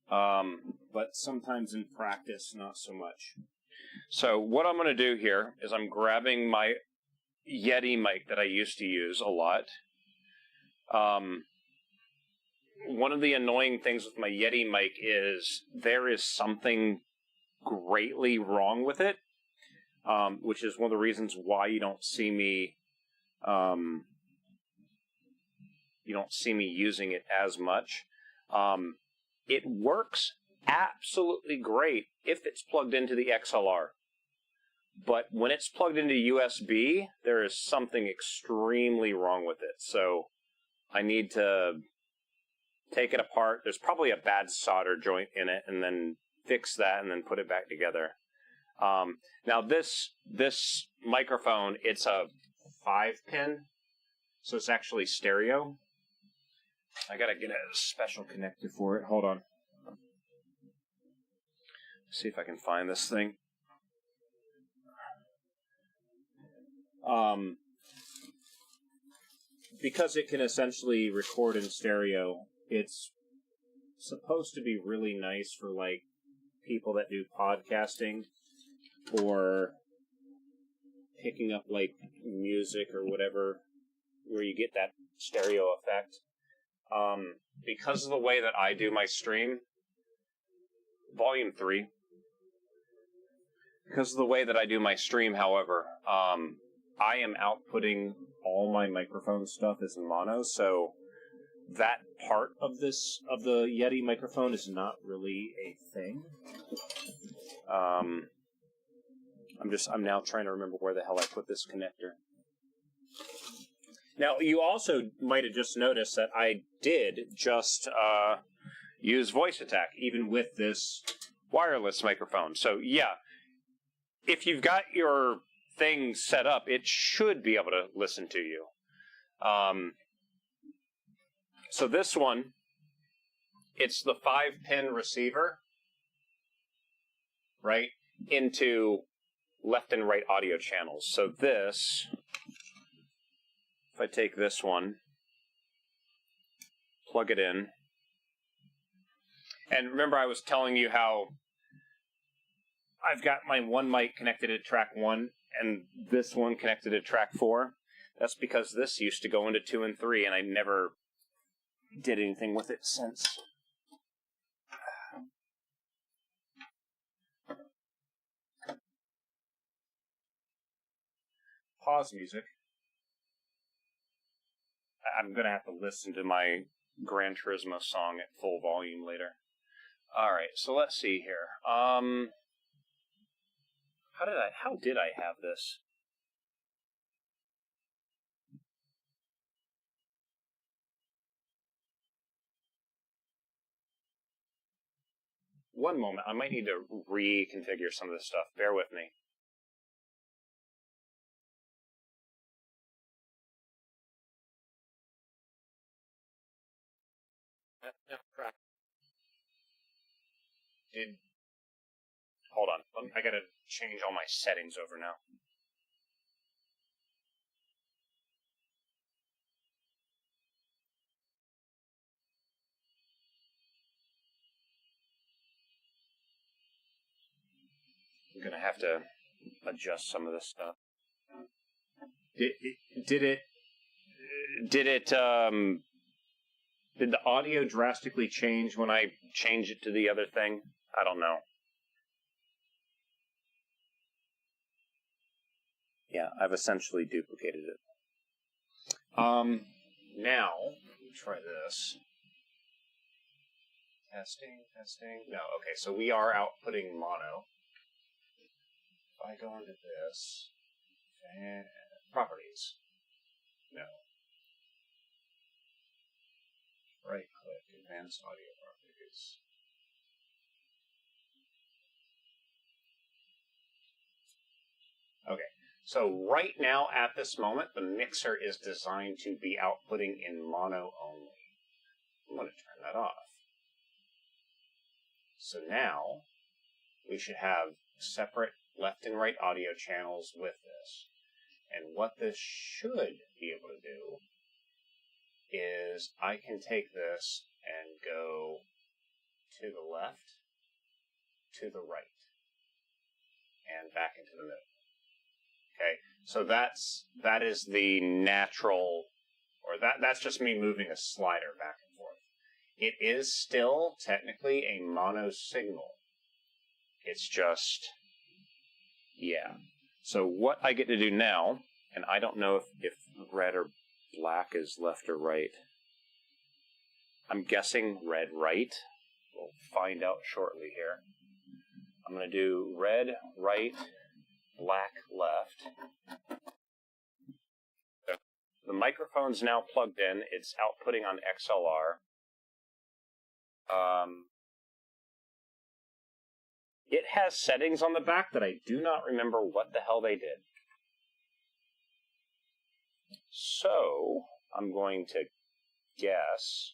But sometimes in practice, not so much. So what I'm going to do here is I'm grabbing my Yeti mic that I used to use a lot. One of the annoying things with my Yeti mic is there is something greatly wrong with it, which is one of the reasons why you don't see me using it as much. It works absolutely great if it's plugged into the XLR. But when it's plugged into USB, there is something extremely wrong with it. So I need to take it apart. There's probably a bad solder joint in it, and then fix that and then put it back together. Now this microphone, it's a 5-pin, so it's actually stereo. I gotta get a special connector for it. Hold on. See if I can find this thing. Because it can essentially record in stereo, it's supposed to be really nice for like people that do podcasting or picking up like music or whatever, where you get that stereo effect. Because of the way that I do my stream, volume 3. Because of the way that I do my stream, however, I am outputting all my microphone stuff as mono, so that part of the Yeti microphone is not really a thing. I'm now trying to remember where the hell I put this connector. Now, you also might have just noticed that I did just use voice attack, even with this wireless microphone. So, yeah, if you've got your thing set up, it should be able to listen to you. So this one, it's the 5-pin receiver, right, into left and right audio channels. So this, if I take this one, plug it in, and remember I was telling you how I've got my one mic connected to track 1 and this one connected to track 4. That's because this used to go into 2 and 3, and I never did anything with it since. Pause music. I'm going to have to listen to my Gran Turismo song at full volume later. Alright, so let's see here. How did I have this? One moment, I might need to reconfigure some of this stuff. Bear with me. Hold on, I gotta change all my settings over now. I'm gonna have to adjust some of this stuff. Did the audio drastically change when I changed it to the other thing? I don't know. Yeah, I've essentially duplicated it. Now, let me try this. Testing. No, okay, so we are outputting mono. If I go into this, and properties. No. Right click, advanced audio properties. Okay, so right now at this moment, the mixer is designed to be outputting in mono only. I'm going to turn that off. So now we should have separate left and right audio channels with this. And what this should be able to do is I can take this and go to the left, to the right, and back into the middle. Okay, so that is the natural, or that's just me moving a slider back and forth. It is still technically a mono signal. It's just, yeah. So what I get to do now, and I don't know if red or black is left or right. I'm guessing red right. We'll find out shortly here. I'm going to do red right, black left. The microphone's now plugged in. It's outputting on XLR. it has settings on the back that I do not remember what the hell they did. So, I'm going to guess.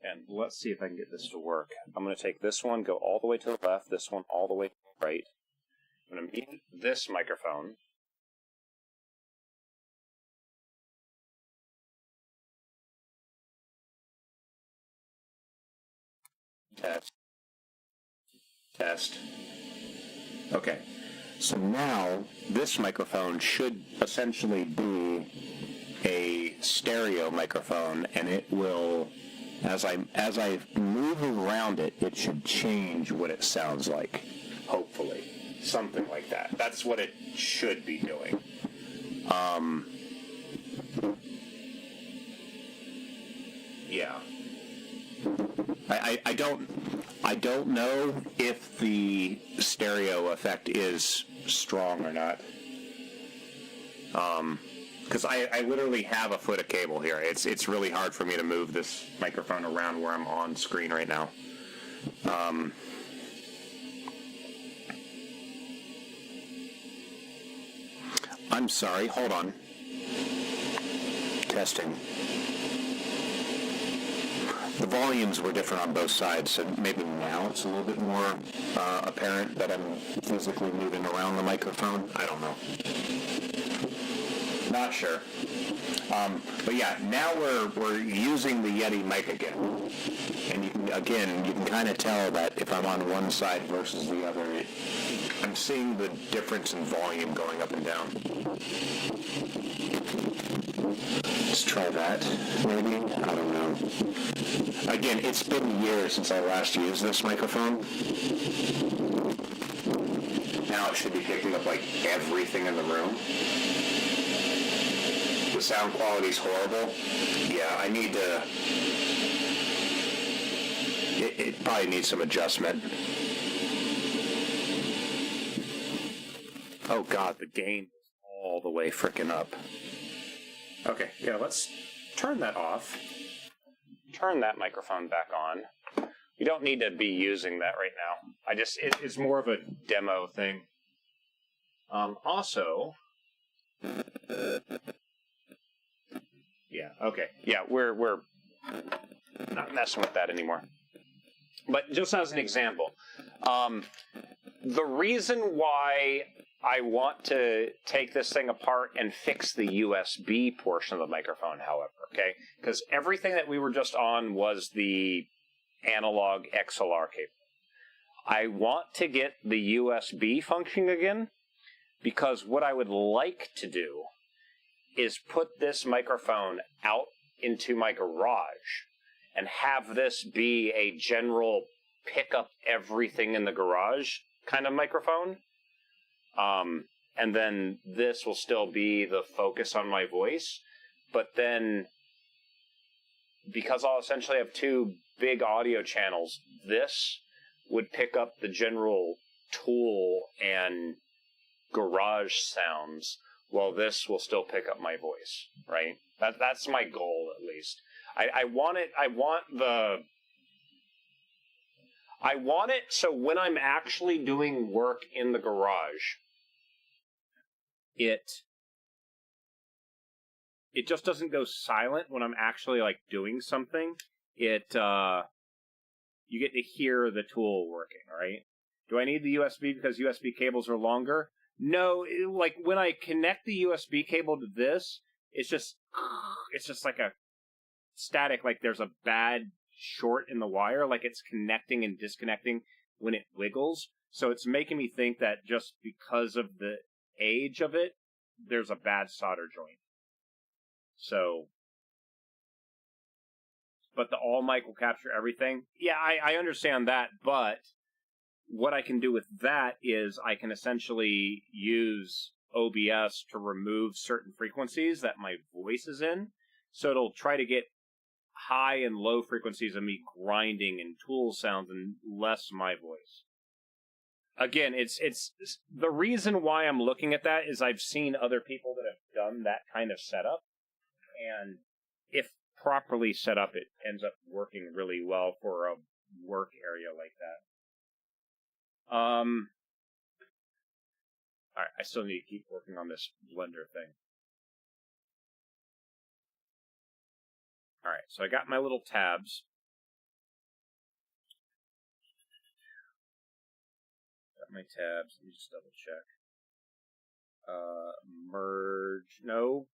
And let's see if I can get this to work. I'm going to take this one, go all the way to the left, this one all the way to the right. I'm going to mute this microphone. Test. Test. Okay. So now this microphone should essentially be a stereo microphone, and it will, as I move around it, it should change what it sounds like. Hopefully, something like that. That's what it should be doing. Yeah. I don't know if the stereo effect is strong or not. Because I literally have a foot of cable here. It's really hard for me to move this microphone around where I'm on screen right now. I'm sorry, hold on. Testing. The volumes were different on both sides, so maybe now it's a little bit more apparent that I'm physically moving around the microphone. I don't know. Not sure. But yeah, now we're using the Yeti mic again. And you can kind of tell that if I'm on one side versus the other, I'm seeing the difference in volume going up and down. Let's try that, maybe? I don't know. Again, it's been years since I last used this microphone. Now it should be picking up, like, everything in the room. The sound quality's horrible. Yeah, I need to... It probably needs some adjustment. Oh god, the gain is all the way frickin' up. Okay, yeah, let's turn that off. Turn that microphone back on. You don't need to be using that right now. It's more of a demo thing. Also... Yeah, okay. Yeah, we're not messing with that anymore. But just as an example, the reason why I want to take this thing apart and fix the USB portion of the microphone, however, okay? Because everything that we were just on was the analog XLR cable. I want to get the USB functioning again, because what I would like to do is put this microphone out into my garage and have this be a general pick up everything in the garage kind of microphone. And then this will still be the focus on my voice. But then, because I'll essentially have two big audio channels, this would pick up the general Tool and garage sounds, while this will still pick up my voice, right? That's my goal, at least. I want it so when I'm actually doing work in the garage, it just doesn't go silent when I'm actually, like, doing something. You get to hear the Tool working, right? Do I need the USB because USB cables are longer? No, like, when I connect the USB cable to this, it's just like a static, like there's a bad short in the wire, like it's connecting and disconnecting when it wiggles. So it's making me think that just because of the age of it, there's a bad solder joint. So, but the all mic will capture everything. Yeah, I understand that, but what I can do with that is I can essentially use OBS to remove certain frequencies that my voice is in. So it'll try to get high and low frequencies of me grinding and Tool sounds and less my voice. Again, it's the reason why I'm looking at that is I've seen other people that have done that kind of setup, and if properly set up, it ends up working really well for a work area like that. Alright, I still need to keep working on this blender thing. Alright, so I got my little tabs. Got my tabs. Let me just double check. Merge. No.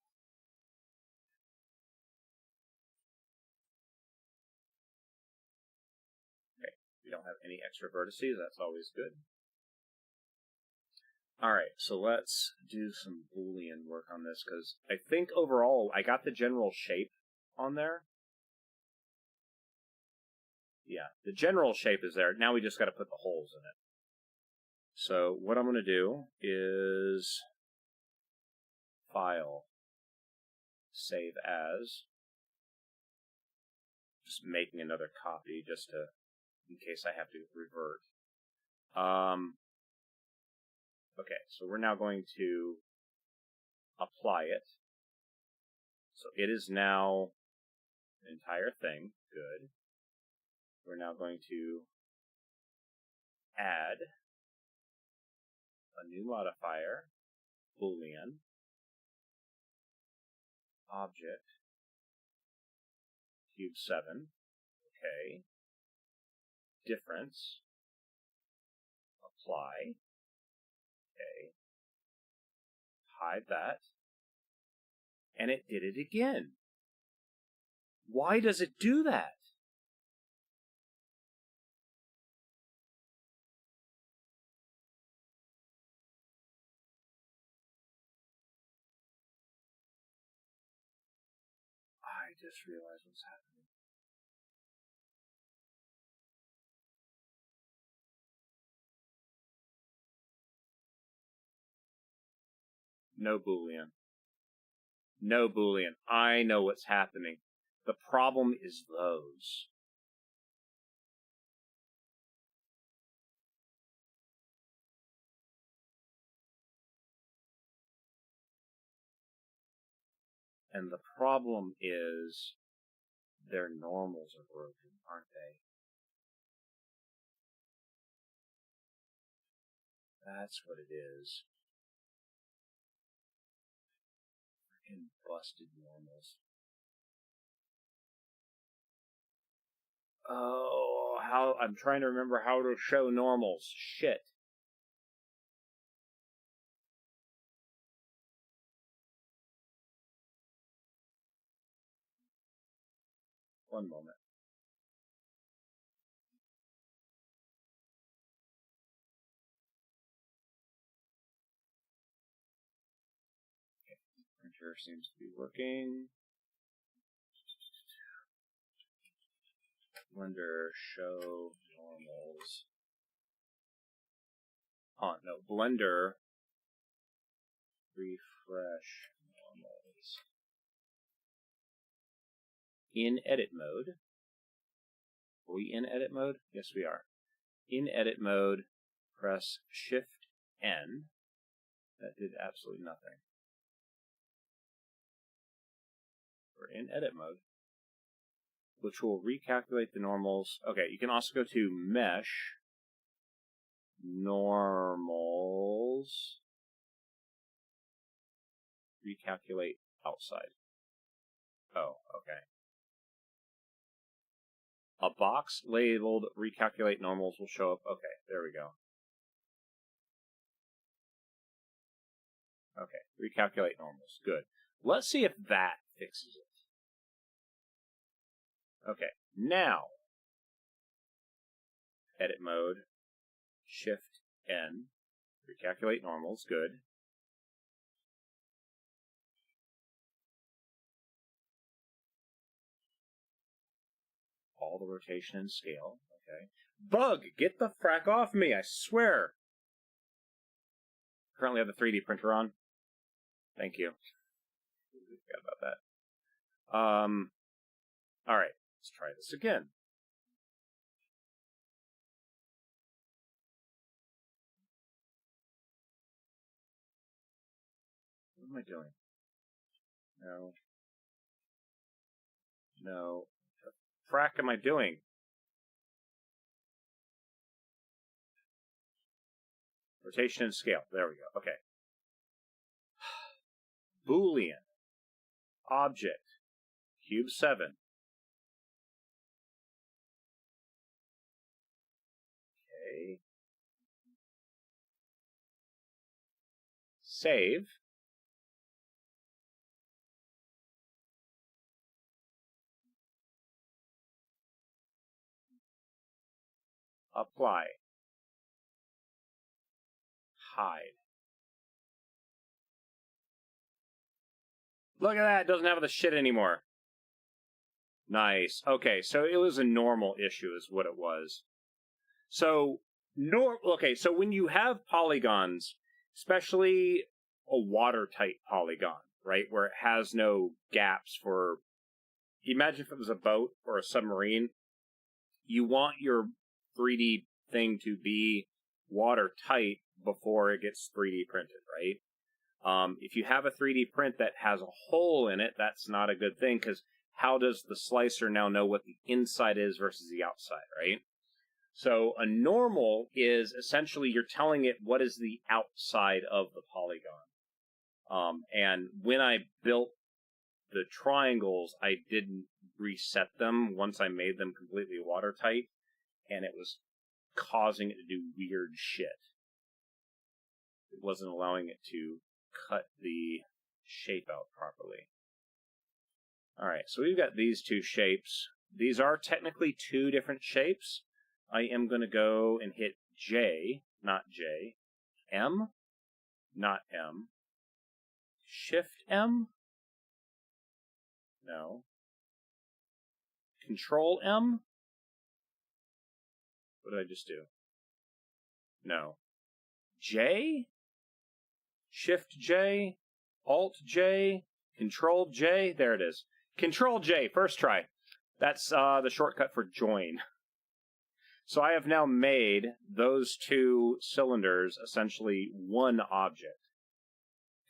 Okay, we don't have any extra vertices. That's always good. Alright, so let's do some Boolean work on this, because I think overall I got the general shape on there. Yeah, the general shape is there. Now we just got to put the holes in it. So what I'm going to do is File, Save As. Just making another copy just to, in case I have to revert. Okay, so we're now going to apply it. So it is now an entire thing. Good. We're now going to add a new modifier, Boolean, object, cube 7, okay, difference, apply, okay, hide that, and it did it again. Why does it do that? I just realized what's happening. No Boolean. No Boolean. I know what's happening. The problem is those. And the problem is their normals are broken, aren't they? That's what it is. Freaking busted normals. Oh, I'm trying to remember how to show normals. Shit. One moment. Okay. Printer seems to be working. Blender show normals. Oh, no. Blender refresh normals. In edit mode. Are we in edit mode? Yes, we are. In edit mode, press Shift N. That did absolutely nothing. We're in edit mode, which will recalculate the normals. Okay, you can also go to Mesh, Normals, recalculate outside. Oh, okay. A box labeled recalculate normals will show up. Okay, there we go. Okay, recalculate normals. Good. Let's see if that fixes it. Okay, now, edit mode, Shift N, recalculate normals. Good. All the rotation and scale. Okay. Bug, get the frack off me, I swear. Currently have the 3D printer on. Thank you. Forgot about that. Alright, let's try this again. What am I doing? No. No. What the frack am I doing? Rotation and scale. There we go. Okay. Boolean. Object. Cube 7. Okay. Save. Apply. Hide. Look at that. It doesn't have the shit anymore. Nice. Okay, so it was a normal issue is what it was. So, so when you have polygons, especially a watertight polygon, right, where it has no gaps for, imagine if it was a boat or a submarine, you want your 3D thing to be watertight before it gets 3D printed, right? If you have a 3D print that has a hole in it, that's not a good thing, because how does the slicer now know what the inside is versus the outside, right? So a normal is essentially you're telling it what is the outside of the polygon. And when I built the triangles, I didn't reset them once I made them completely watertight, and it was causing it to do weird shit. It wasn't allowing it to cut the shape out properly. Alright, so we've got these two shapes. These are technically two different shapes. I am going to go and hit J, not J. M, not M. Shift M? No. Control M? What did I just do? No. J? Shift J? Alt J? Control J? There it is. Control J, first try. That's the shortcut for join. So I have now made those two cylinders essentially one object.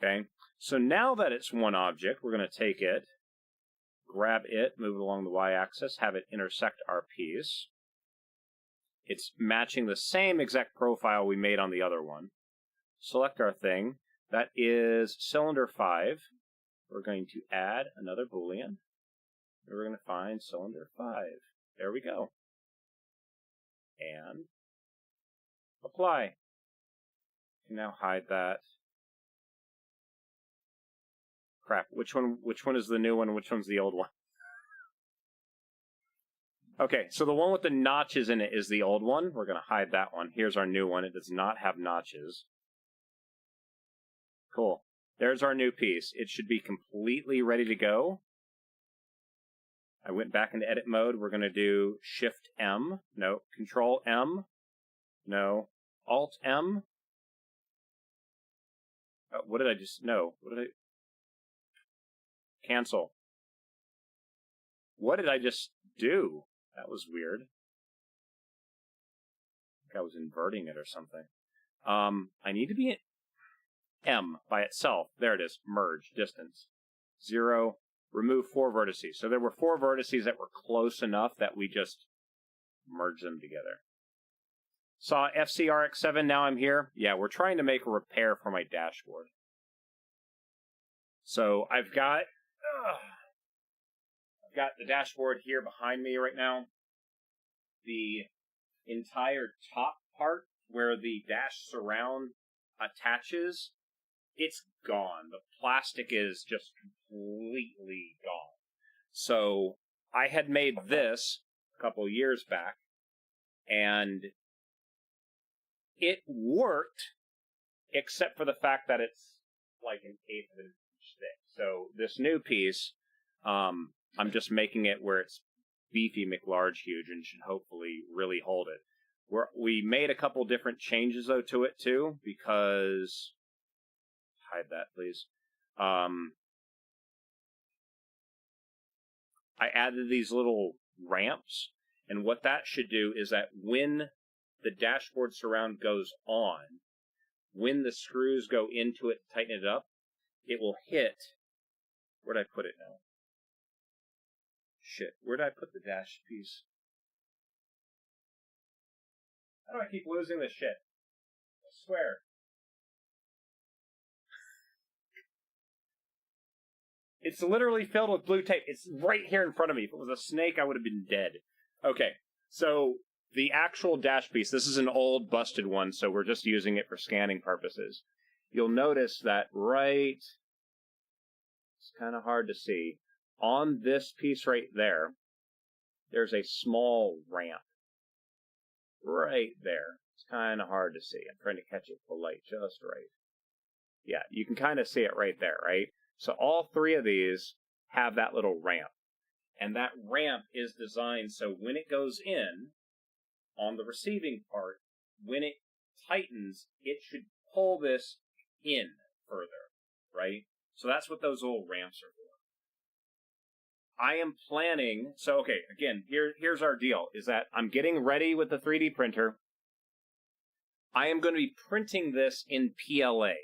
Okay? So now that it's one object, we're going to take it, grab it, move it along the y-axis, have it intersect our piece. It's matching the same exact profile we made on the other one. Select our thing. That is cylinder 5. We're going to add another Boolean. We're going to find cylinder 5. There we go. And apply. You can now hide that. Crap. Which one is the new one? Which one's the old one? Okay, so the one with the notches in it is the old one. We're going to hide that one. Here's our new one. It does not have notches. Cool. There's our new piece. It should be completely ready to go. I went back into edit mode. We're going to do Shift M. No. Control M. No. Alt M. What did I just... No. What did I... Cancel. What did I just do? That was weird. I think I was inverting it or something. I need to be at M by itself. There it is. Merge. Distance. 0. Remove 4 vertices. So there were 4 vertices that were close enough that we just merged them together. Saw FC RX7, now I'm here. Yeah, we're trying to make a repair for my dashboard. So I've got the dashboard here behind me right now. The entire top part where the dash surround attaches, it's gone. The plastic is just completely gone. So I had made this a couple years back, and it worked, except for the fact that it's like an 1/8 of an inch thick. So this new piece, I'm just making it where it's beefy McLarge huge and should hopefully really hold it. We made a couple different changes, though, to it, too, because... Hide that, please. I added these little ramps, and what that should do is that when the dashboard surround goes on, when the screws go into it, tighten it up, it will hit... Where'd I put it now? Shit, where'd I put the dash piece? How do I keep losing this shit? I swear. It's literally filled with blue tape. It's right here in front of me. If it was a snake, I would have been dead. Okay, so the actual dash piece, this is an old busted one, so we're just using it for scanning purposes. You'll notice that it's kind of hard to see, on this piece right there, there's a small ramp. Right there. It's kind of hard to see. I'm trying to catch it with the light just right. Yeah, you can kind of see it right there, right? So all three of these have that little ramp. And that ramp is designed so when it goes in, on the receiving part, when it tightens, it should pull this in further, right? So that's what those little ramps are for. I am planning, so okay, again, here's our deal, is that I'm getting ready with the 3D printer. I am going to be printing this in PLA.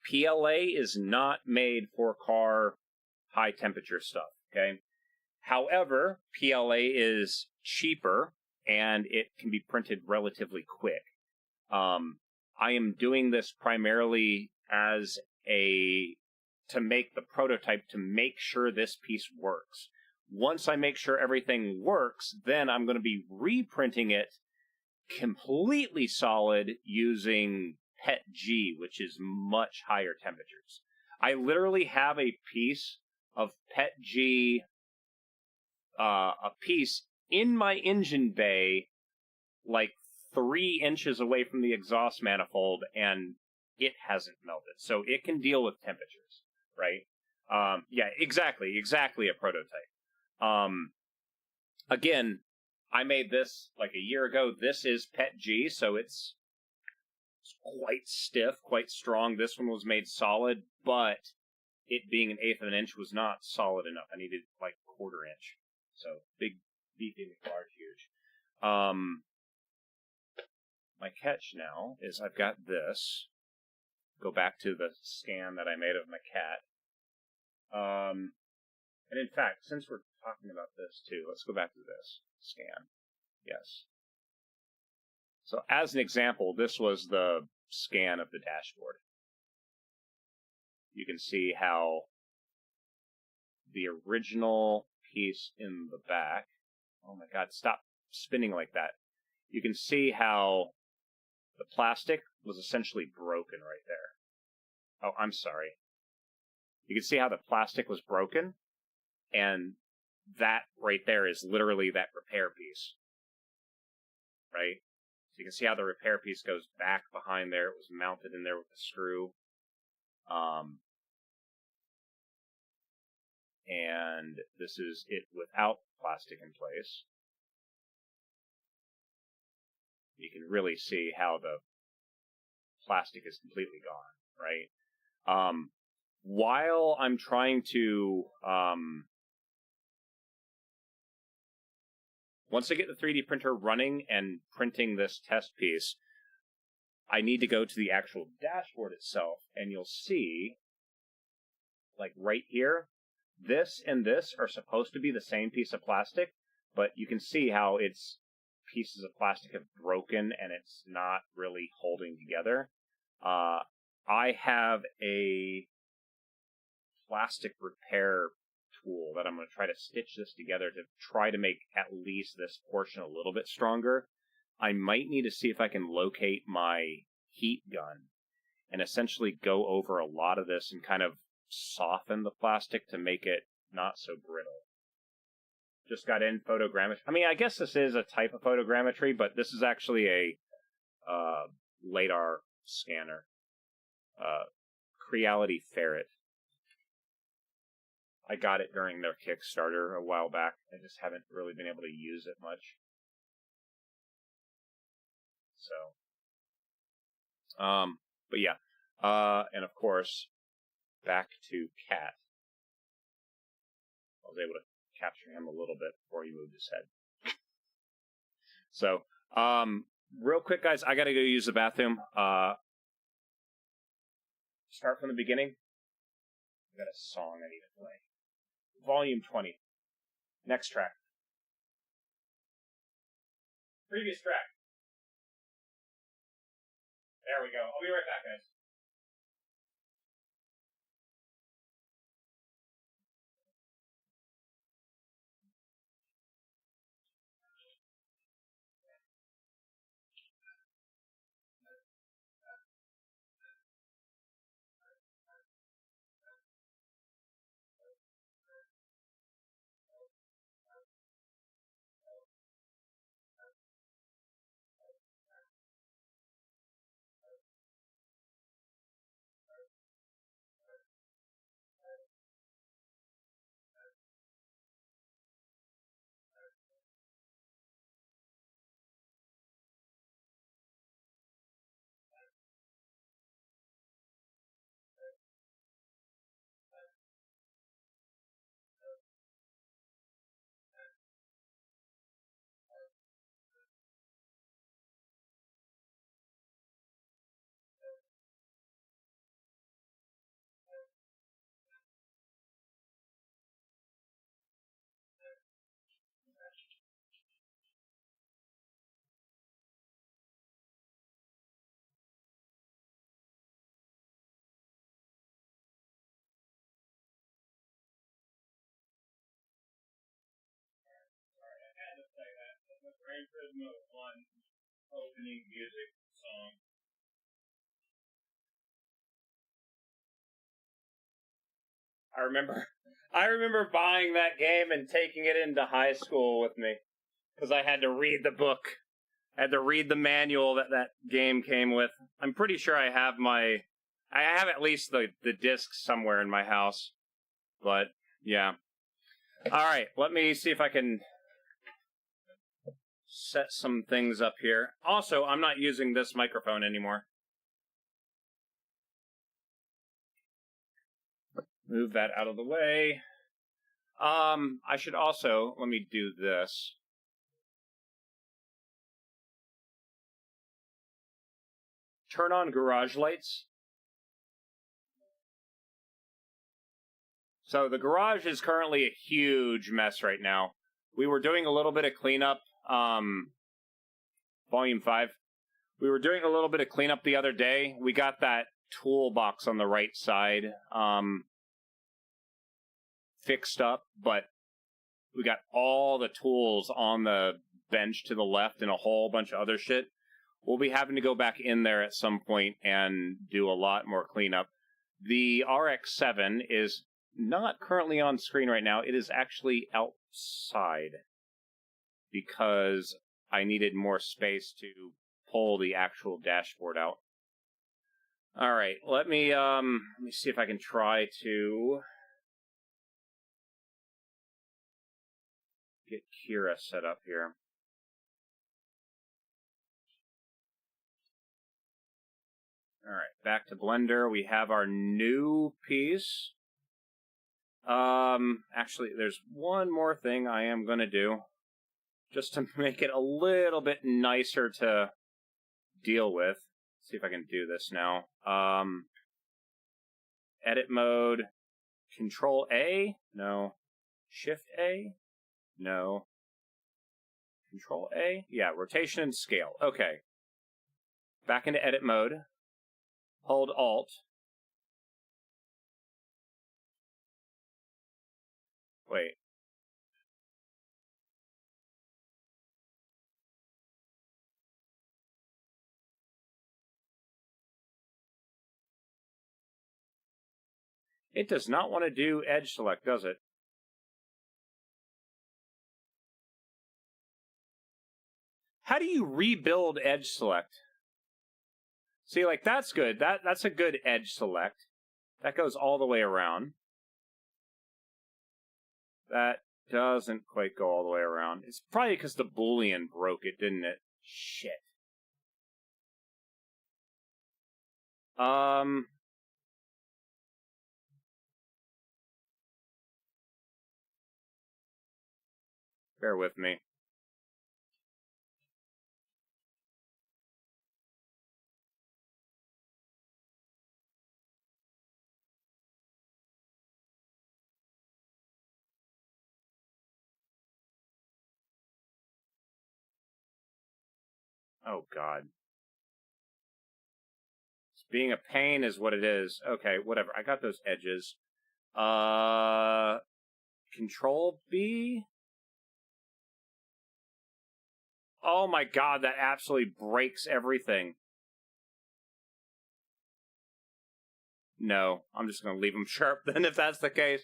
PLA is not made for car high temperature stuff, okay? However, PLA is cheaper and it can be printed relatively quick. I am doing this primarily to make the prototype to make sure this piece works. Once I make sure everything works, then I'm going to be reprinting it completely solid using PETG, which is much higher temperatures. I literally have a piece of PETG, a piece in my engine bay, like 3 inches away from the exhaust manifold, and it hasn't melted. So it can deal with temperatures, right? Yeah, exactly a prototype. Again, I made this like a year ago. This is PETG, so it's quite stiff, quite strong. This one was made solid, but it being 1/8 of an inch was not solid enough. I needed like 1/4 inch. So big, beefy, large, huge. My catch now is I've got this. Go back to the scan that I made of my cat. And in fact, since we're talking about this too, let's go back to this scan. Yes. So as an example, this was the scan of the dashboard. You can see how the original piece in the back, oh my God, stop spinning like that. You can see how the plastic was essentially broken right there. Oh, I'm sorry. You can see how the plastic was broken, and that right there is literally that repair piece, right? So you can see how the repair piece goes back behind there. It was mounted in there with a screw. And this is it without plastic in place. You can really see how the plastic is completely gone, right? While I'm trying to, once I get the 3D printer running and printing this test piece, I need to go to the actual dashboard itself, and you'll see, like right here, this and this are supposed to be the same piece of plastic, but you can see how its pieces of plastic have broken and it's not really holding together. I have a plastic repair tool that I'm going to try to stitch this together to try to make at least this portion a little bit stronger. I might need to see if I can locate my heat gun and essentially go over a lot of this and kind of soften the plastic to make it not so brittle. Just got in photogrammetry. I mean, I guess this is a type of photogrammetry, but this is actually a LiDAR scanner. Creality Ferret. I got it during their Kickstarter a while back. I just haven't really been able to use it much. So, but yeah. And of course, back to Cat. I was able to capture him a little bit before he moved his head. So, real quick, guys, I gotta go use the bathroom. Start from the beginning. I've got a song I need to play. Volume 20. Next track. Previous track. There we go. I'll be right back, guys. Gran Turismo 1 opening music song. I remember buying that game and taking it into high school with me because I had to read the book. I had to read the manual that game came with. I'm pretty sure I have at least the disc somewhere in my house. But yeah. All right, let me see if I can set some things up here. Also, I'm not using this microphone anymore. Move that out of the way. I should also, let me do this. Turn on garage lights. So the garage is currently a huge mess right now. We were doing a little bit of cleanup, volume 5. We were doing a little bit of cleanup the other day. We got that toolbox on the right side, fixed up, but we got all the tools on the bench to the left and a whole bunch of other shit. We'll be having to go back in there at some point and do a lot more cleanup. The RX7 is not currently on screen right now. It is actually outside because I needed more space to pull the actual dashboard out. All right, let me see if I can try to get Kira set up here. All right, back to Blender. We have our new piece. Actually, there's one more thing I am going to do just to make it a little bit nicer to deal with. Let's see if I can do this now. Edit mode. Control A? No. Shift A? No. Control A? Yeah, rotation and scale. Okay. Back into edit mode. Hold Alt. Wait. It does not want to do edge select, does it? How do you rebuild edge select? See, like, that's good. That's a good edge select. That goes all the way around. That doesn't quite go all the way around. It's probably because the Boolean broke it, didn't it? Shit. Bear with me. Oh, God. Being a pain is what it is. Okay, whatever. I got those edges. Control B? Oh my God, that absolutely breaks everything. No, I'm just going to leave them sharp then if that's the case.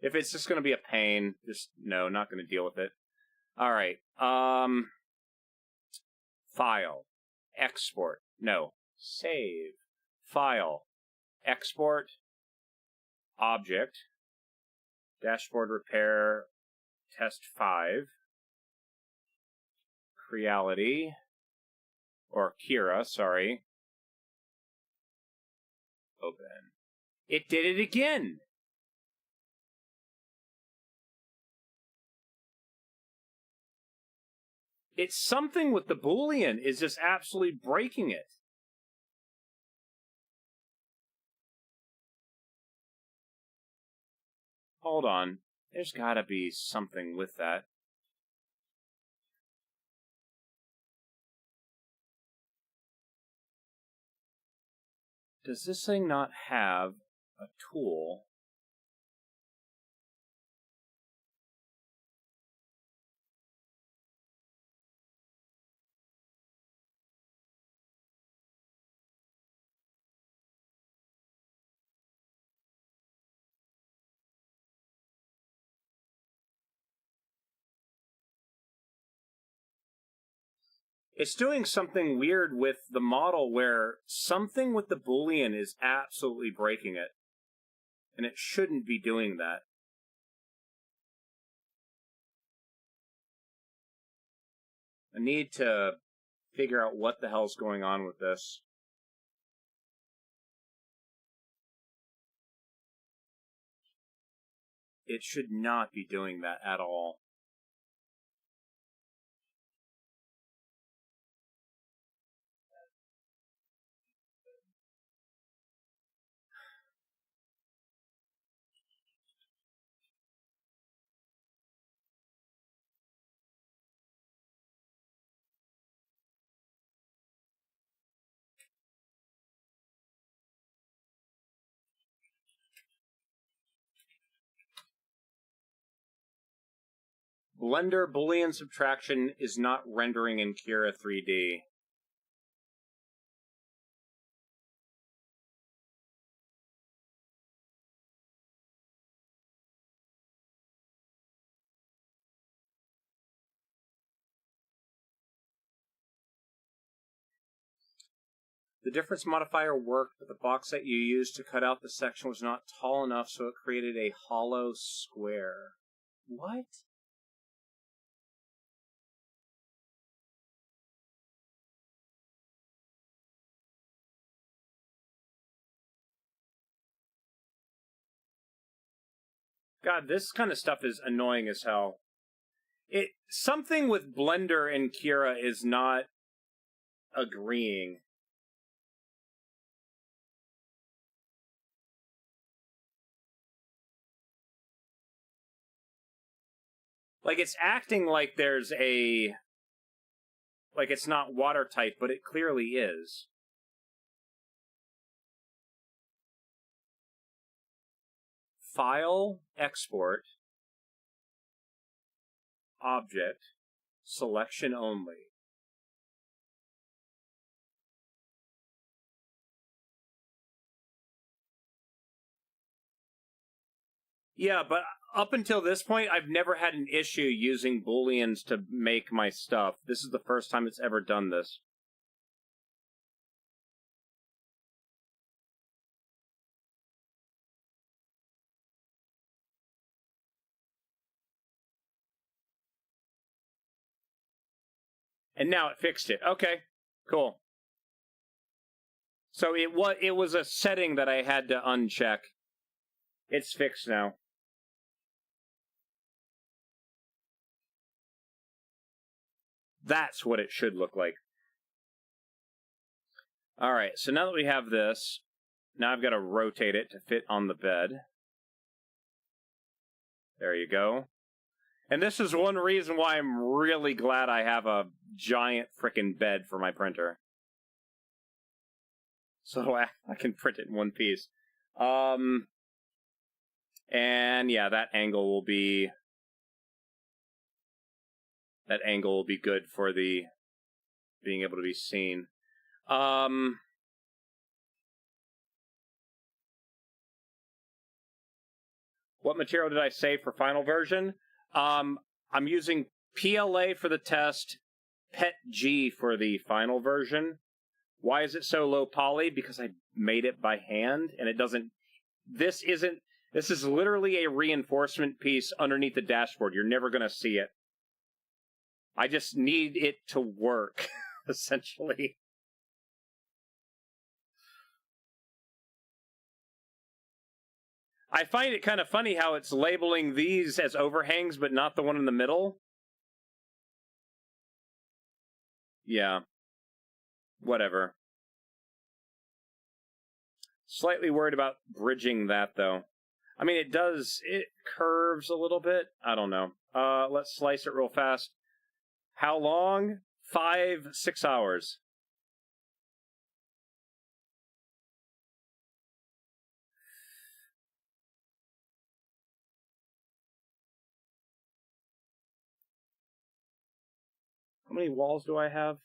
If it's just going to be a pain, just, no, not going to deal with it. All right. File. Export. No. Save. File. Export. Object. Dashboard repair. Test 5. Creality. Or Kira, sorry. Open. It did it again! It's something with the Boolean is just absolutely breaking it. Hold on. There's gotta be something with that. Does this thing not have a tool? It's doing something weird with the model where something with the Boolean is absolutely breaking it. And it shouldn't be doing that. I need to figure out what the hell's going on with this. It should not be doing that at all. Blender Boolean subtraction is not rendering in Cura 3D. The difference modifier worked, but the box that you used to cut out the section was not tall enough, so it created a hollow square. What? God, this kind of stuff is annoying as hell. Something with Blender and Cura is not agreeing. Like, it's acting like there's a... like it's not watertight, but it clearly is. File, export, object, selection only. Yeah, but up until this point, I've never had an issue using Booleans to make my stuff. This is the first time it's ever done this. And now it fixed it. Okay, cool. So it was a setting that I had to uncheck. It's fixed now. That's what it should look like. All right, so now that we have this, now I've got to rotate it to fit on the bed. There you go. And this is one reason why I'm really glad I have a giant frickin' bed for my printer. So I can print it in one piece. And yeah, that angle will be good for the being able to be seen. What material did I save for final version? I'm using PLA for the test, PETG for the final version. Why is it so low poly? Because I made it by hand, and it doesn't... This is literally a reinforcement piece underneath the dashboard. You're never going to see it. I just need it to work, essentially. I find it kind of funny how it's labeling these as overhangs, but not the one in the middle. Yeah. Whatever. Slightly worried about bridging that, though. I mean, it curves a little bit. I don't know. Let's slice it real fast. How long? 5-6 hours. How many walls do I have?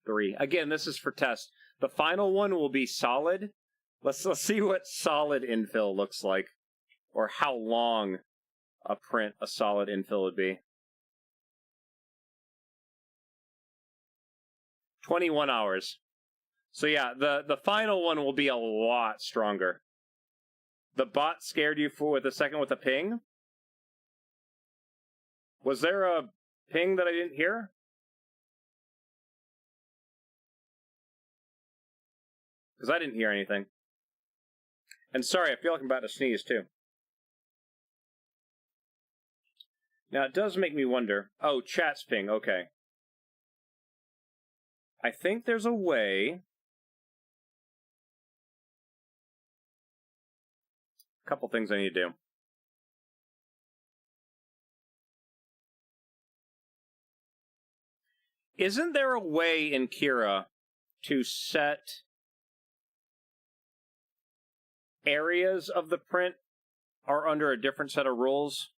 3. Again, this is for test. The final one will be solid. Let's see what solid infill looks like, or how long a solid infill would be. 21 hours. So yeah, the final one will be a lot stronger. The bot scared you for the second with a ping? Was there a ping that I didn't hear? Because I didn't hear anything. And sorry, I feel like I'm about to sneeze too. Now it does make me wonder. Oh, chat's ping, okay. I think there's a way. A couple things I need to do. Isn't there a way in Kira to set areas of the print are under a different set of rules?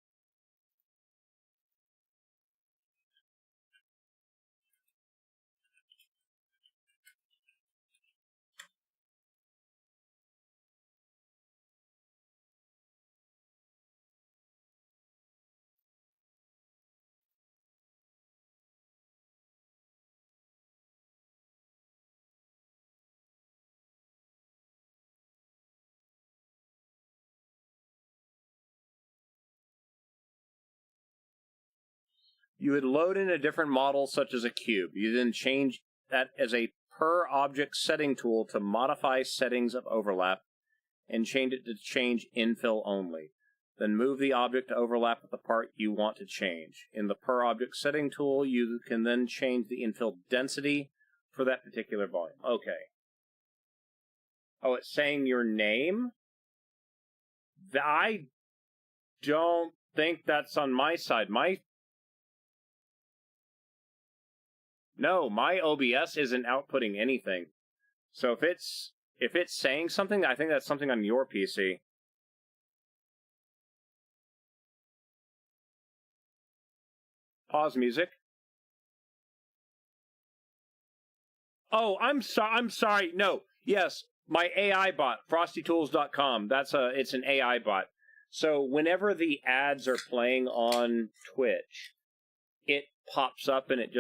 You would load in a different model, such as a cube. You then change that as a per object setting tool to modify settings of overlap and change it to change infill only. Then move the object to overlap with the part you want to change. In the per object setting tool, you can then change the infill density for that particular volume. Okay. Oh, it's saying your name? I don't think that's on my side. No, my OBS isn't outputting anything. So if it's saying something, I think that's something on your PC. Pause music. Oh, I'm sorry. No. Yes, my AI bot, frostytools.com. It's an AI bot. So whenever the ads are playing on Twitch, it pops up and it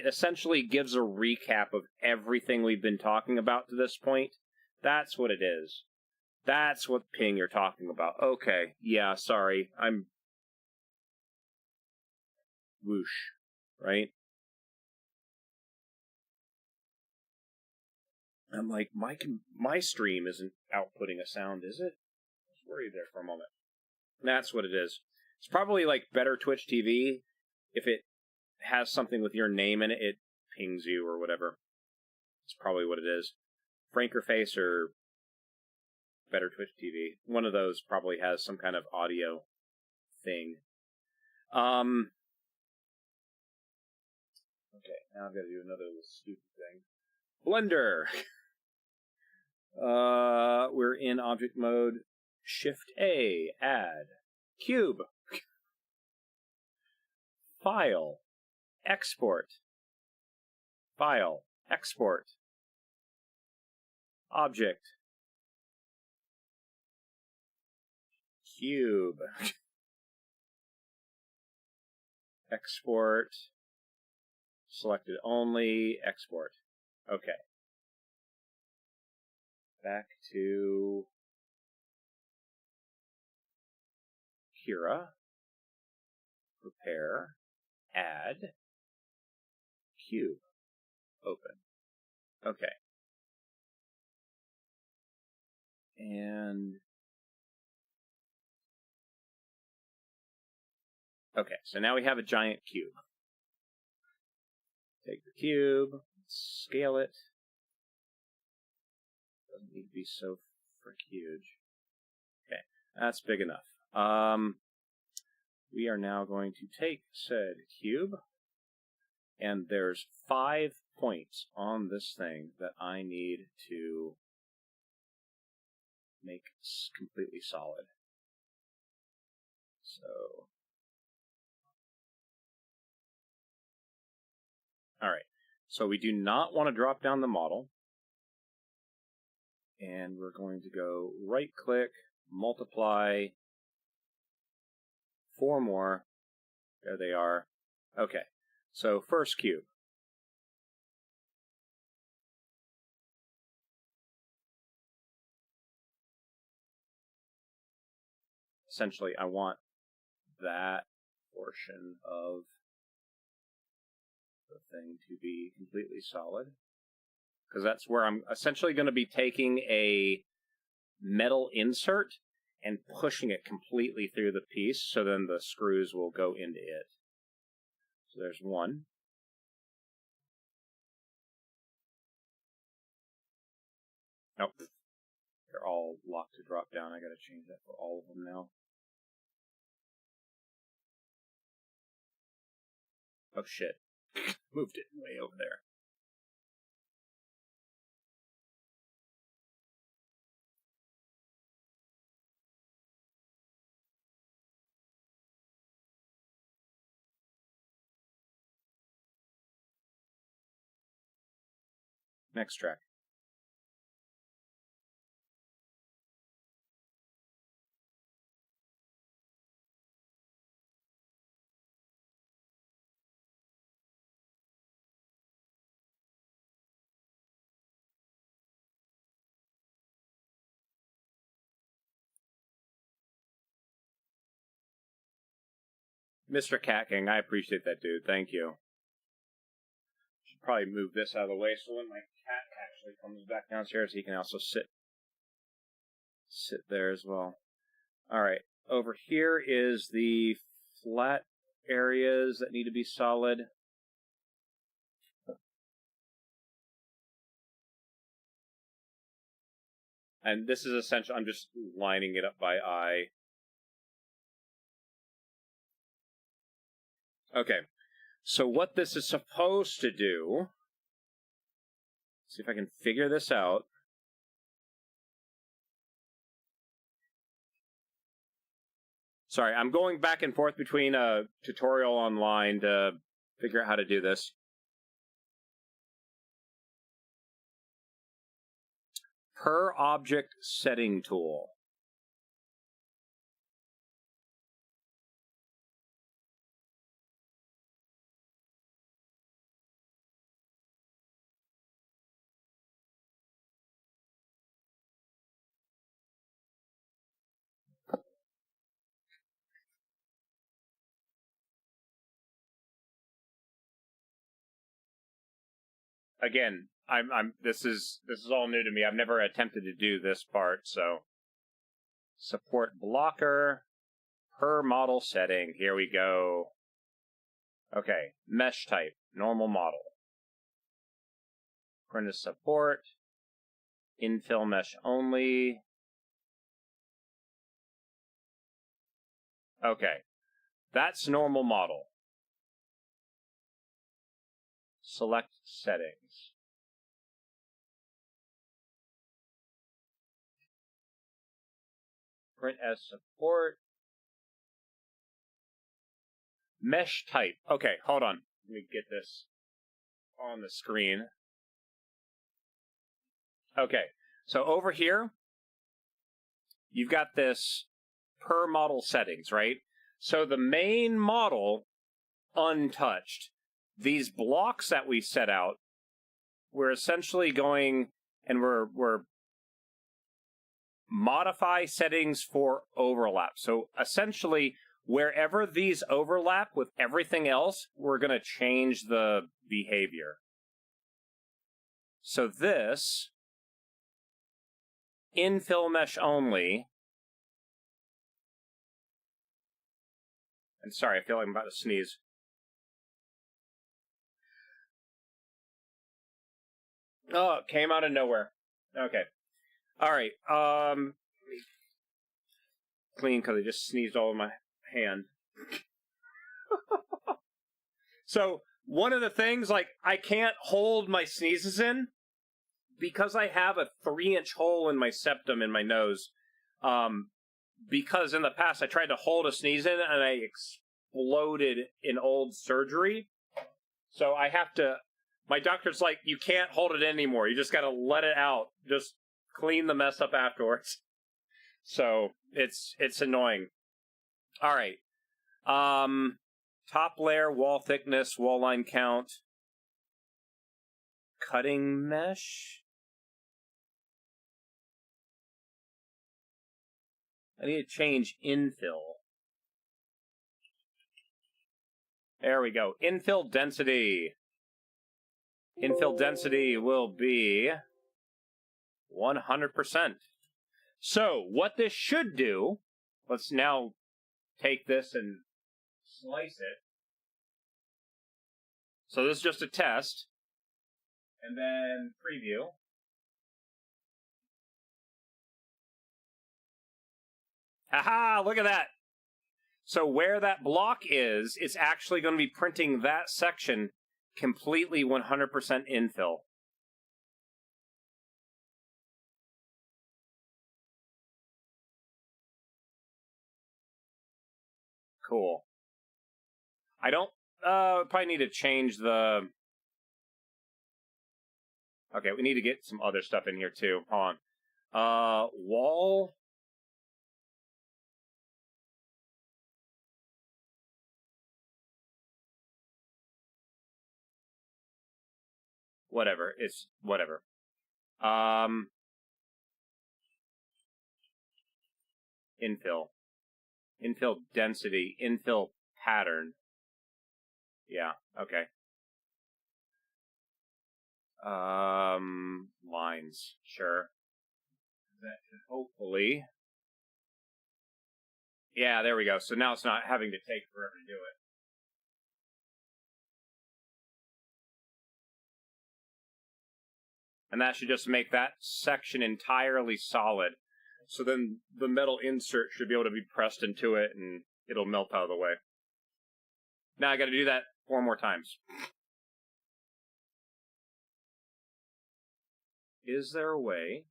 essentially gives a recap of everything we've been talking about to this point. That's what it is. That's what ping you're talking about. Okay. Yeah, sorry. I'm whoosh, right? I'm like, my stream isn't outputting a sound, is it? I was worried there for a moment. That's what it is. It's probably like better Twitch TV. If it has something with your name in it, it pings you or whatever. It's probably what it is. Franker Face or better Twitch TV. One of those probably has some kind of audio thing. Okay, now I've got to do another little stupid thing. Blender! We're in object mode. Shift A, add. Cube. File. Export. File. Export. Object. Cube. Export. Selected only. Export. Okay. Back to Kira. Prepare. Add. Cube. Open. Okay. And okay, so now we have a giant cube. Take the cube, scale it. Doesn't need to be so frick huge. Okay, that's big enough. We are now going to take said cube, and there's 5 points on this thing that I need to make completely solid. So, alright, so we do not want to drop down the model, and we're going to go right-click, multiply, 4 more, there they are. Okay, so first cube. essentially I want that portion of the thing to be completely solid, because that's where I'm essentially going to be taking a metal insert and pushing it completely through the piece, so then the screws will go into it. So there's one. Nope. They're all locked to drop down. I gotta change that for all of them now. Oh shit. Moved it way over there. Next track. Mr. Cat King, I appreciate that, dude. Thank you. Should probably move this out of the way so when my cat actually comes back downstairs, he can also sit there as well. Alright, over here is the flat areas that need to be solid. And this is essential. I'm just lining it up by eye. Okay, so what this is supposed to do, see if I can figure this out. Sorry, I'm going back and forth between a tutorial online to figure out how to do this. Per object setting tool. Again, this is all new to me. I've never attempted to do this part, so support blocker per model setting. Here we go. Okay, mesh type, normal model. Print support, infill mesh only. Okay, that's normal model. Select settings. Print as support. Mesh type. Okay, hold on. Let me get this on the screen. Okay, so over here, you've got this per model settings, right? So the main model, untouched. These blocks that we set out, we're essentially going and we're modify settings for overlap. So essentially, wherever these overlap with everything else, we're going to change the behavior. So this, infill mesh only, and sorry, I feel like I'm about to sneeze. Oh, it came out of nowhere. Okay. Alright, clean because I just sneezed all over my hand. So, one of the things, like, I can't hold my sneezes in because I have a 3-inch hole in my septum in my nose. Because in the past I tried to hold a sneeze in and I exploded in old surgery. So I have to, my doctor's like, you can't hold it anymore. You just got to let it out. Just clean the mess up afterwards. So it's annoying. All right. Top layer, wall thickness, wall line count, cutting mesh. I need to change infill. There we go. Infill density. Infill density will be 100%. So, what this should do, let's now take this and slice it. So this is just a test. And then preview. Haha, look at that. So where that block is, it's actually going to be printing that section completely 100% infill. Cool. I don't, probably need to change the... Okay, we need to get some other stuff in here too. Hold on. Wall... Whatever. It's whatever. Infill. Infill density. Infill pattern. Yeah, okay. Lines. Sure. That should hopefully... Yeah, there we go. So now it's not having to take forever to do it. And that should just make that section entirely solid. So then the metal insert should be able to be pressed into it and it'll melt out of the way. Now I gotta do that 4 more times. Is there a way?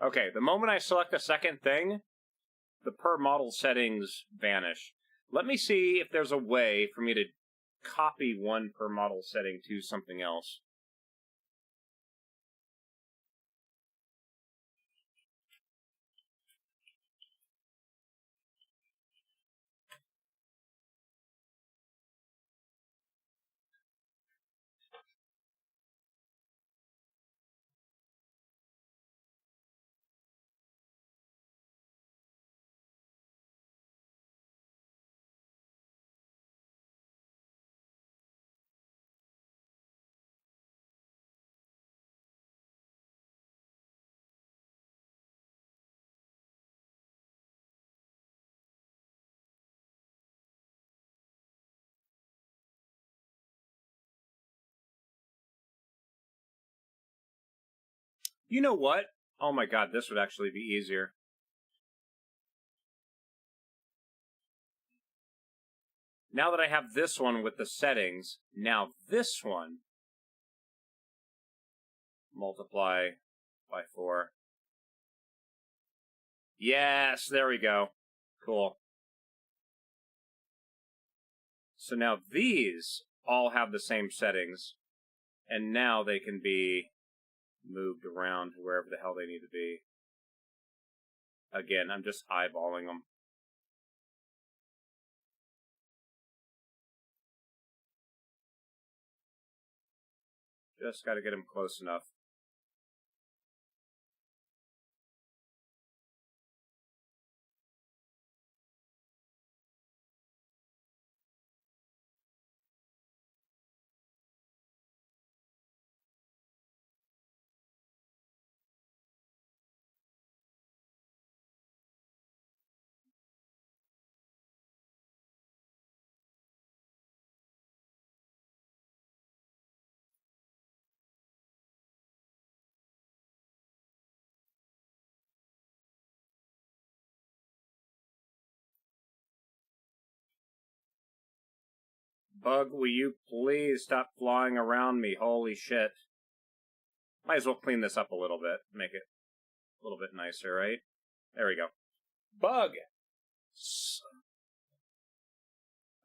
Okay, the moment I select a second thing, the per model settings vanish. Let me see if there's a way for me to copy one per model setting to something else. You know what? Oh my god, this would actually be easier. Now that I have this one with the settings, now this one, multiply by 4. Yes, there we go. Cool. So now these all have the same settings, and now they can be moved around to wherever the hell they need to be. Again, I'm just eyeballing them. Just gotta get them close enough. Bug, will you please stop flying around me? Holy shit. Might as well clean this up a little bit. Make it a little bit nicer, right? There we go. Bug!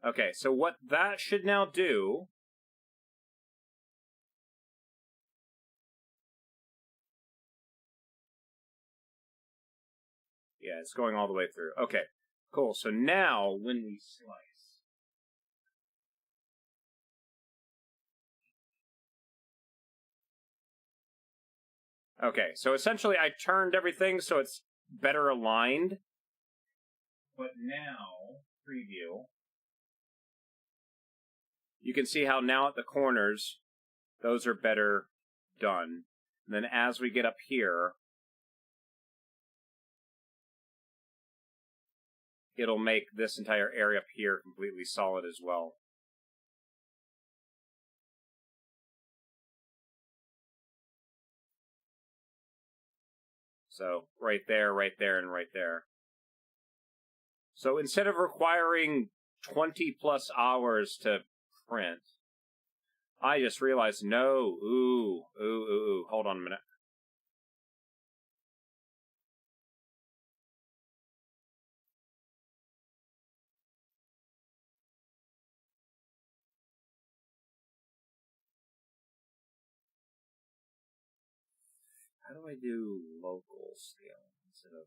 Okay, so what that should now do... Yeah, it's going all the way through. Okay, cool. So now, when we slice... Okay, so essentially I turned everything so it's better aligned. But now, preview, you can see how now at the corners, those are better done. And then as we get up here, it'll make this entire area up here completely solid as well. So right there, and right there. So instead of requiring 20 plus hours to print, I just realized, no, hold on a minute. How do I do local scale instead of...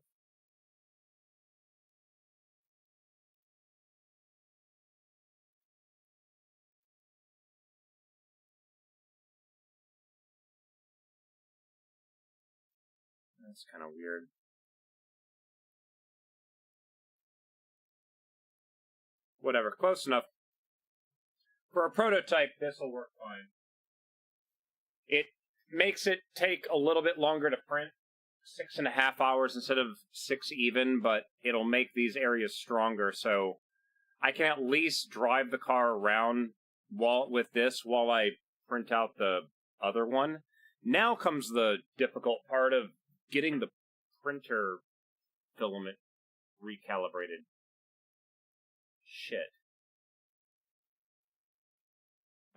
That's kind of weird. Whatever, close enough. For a prototype, this will work fine. It makes it take a little bit longer to print, 6.5 hours instead of 6 even, but it'll make these areas stronger, so I can at least drive the car around with this while I print out the other one. Now comes the difficult part of getting the printer filament recalibrated. Shit.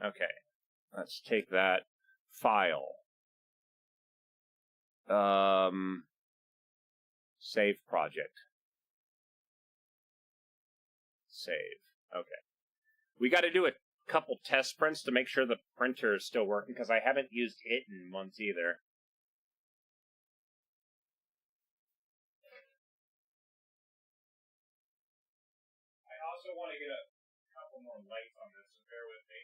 Okay, let's take that file. Save project. Save. Okay. We got to do a couple test prints to make sure the printer is still working, because I haven't used it in months either. I also want to get a couple more lights on this, so bear with me.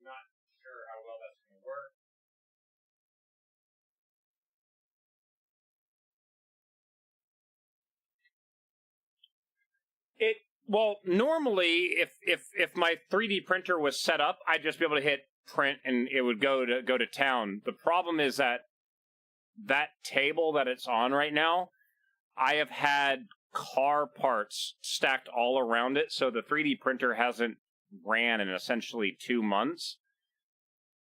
Not sure how well that's going to work. Well, normally, if my 3D printer was set up, I'd just be able to hit print and it would go to town. The problem is that table that it's on right now, I have had car parts stacked all around it, so the 3D printer hasn't ran in essentially 2 months.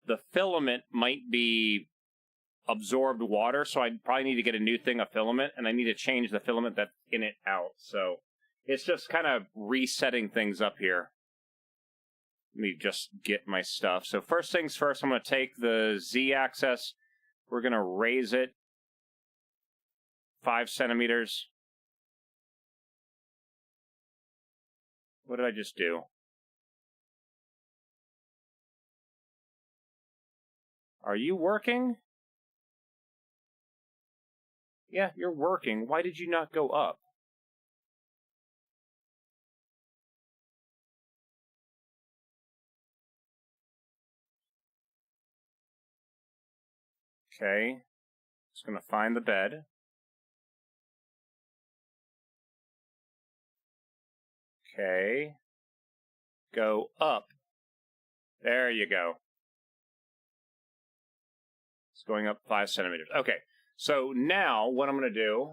The filament might be absorbed water, so I probably need to get a new thing of filament, and I need to change the filament that's in it out. So it's just kind of resetting things up here. Let me just get my stuff. So first things first, I'm going to take the Z-axis. We're going to raise it 5 centimeters. What did I just do? Are you working? Yeah, you're working. Why did you not go up? Okay. Just going to find the bed. Okay. Go up. There you go. It's going up 5 centimeters. Okay. So now what I'm going to do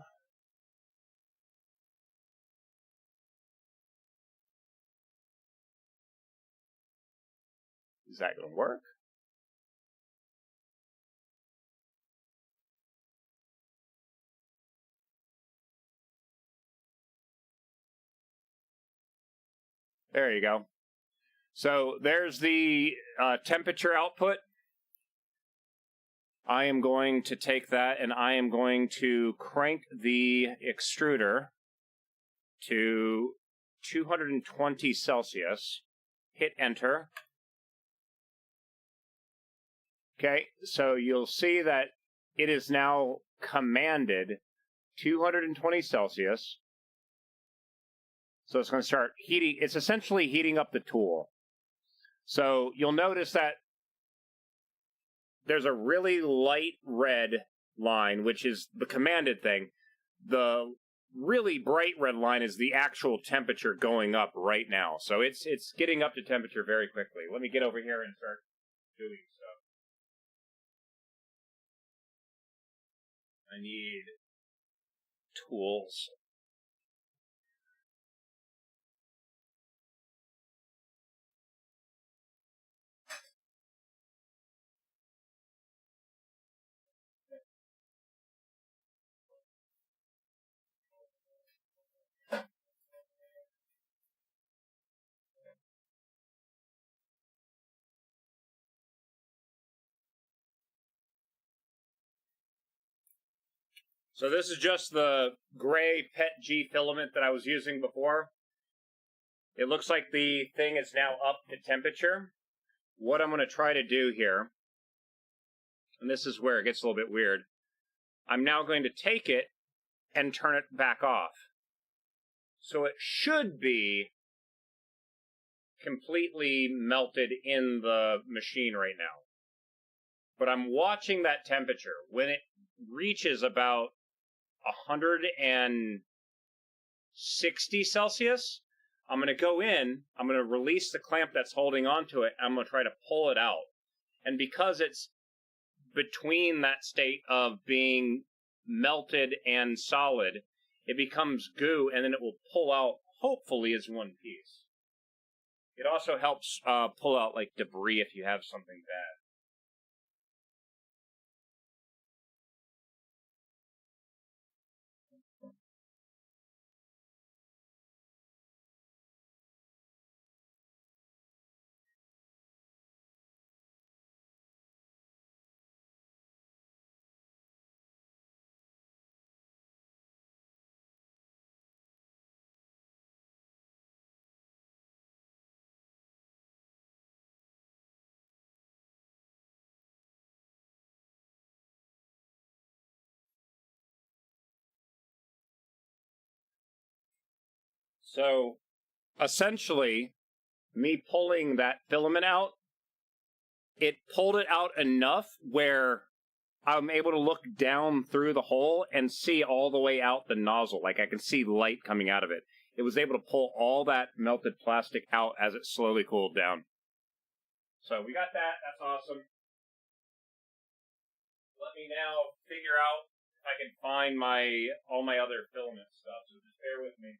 Is that going to work? There you go. So there's the temperature output. I am going to take that and I am going to crank the extruder to 220 Celsius. Hit enter. Okay, so you'll see that it is now commanded 220 Celsius. So it's going to start heating. It's essentially heating up the tool. So you'll notice that there's a really light red line, which is the commanded thing. The really bright red line is the actual temperature going up right now. So it's getting up to temperature very quickly. Let me get over here and start doing stuff. I need tools. So this is just the gray PET-G filament that I was using before. It looks like the thing is now up to temperature. What I'm going to try to do here, and this is where it gets a little bit weird, I'm now going to take it and turn it back off. So it should be completely melted in the machine right now. But I'm watching that temperature. When it reaches about 160 Celsius, I'm going to go in, I'm going to release the clamp that's holding onto it, and I'm going to try to pull it out. And because it's between that state of being melted and solid, it becomes goo, and then it will pull out, hopefully, as one piece. It also helps pull out, like, debris if you have something bad. So, essentially, me pulling that filament out, it pulled it out enough where I'm able to look down through the hole and see all the way out the nozzle. Like, I can see light coming out of it. It was able to pull all that melted plastic out as it slowly cooled down. So we got that. That's awesome. Let me now figure out if I can find all my other filament stuff. So just bear with me.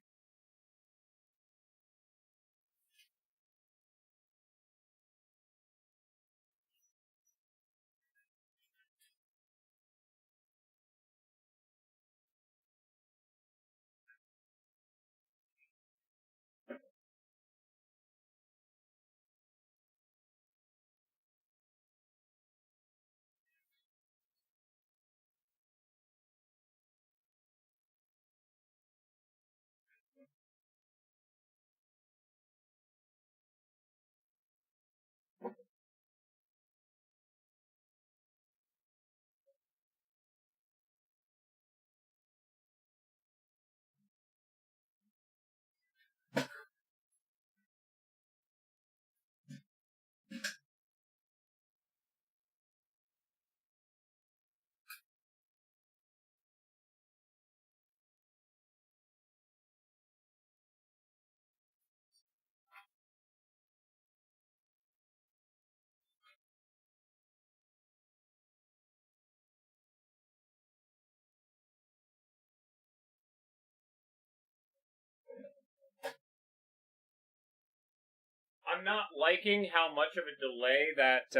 I'm not liking how much of a delay that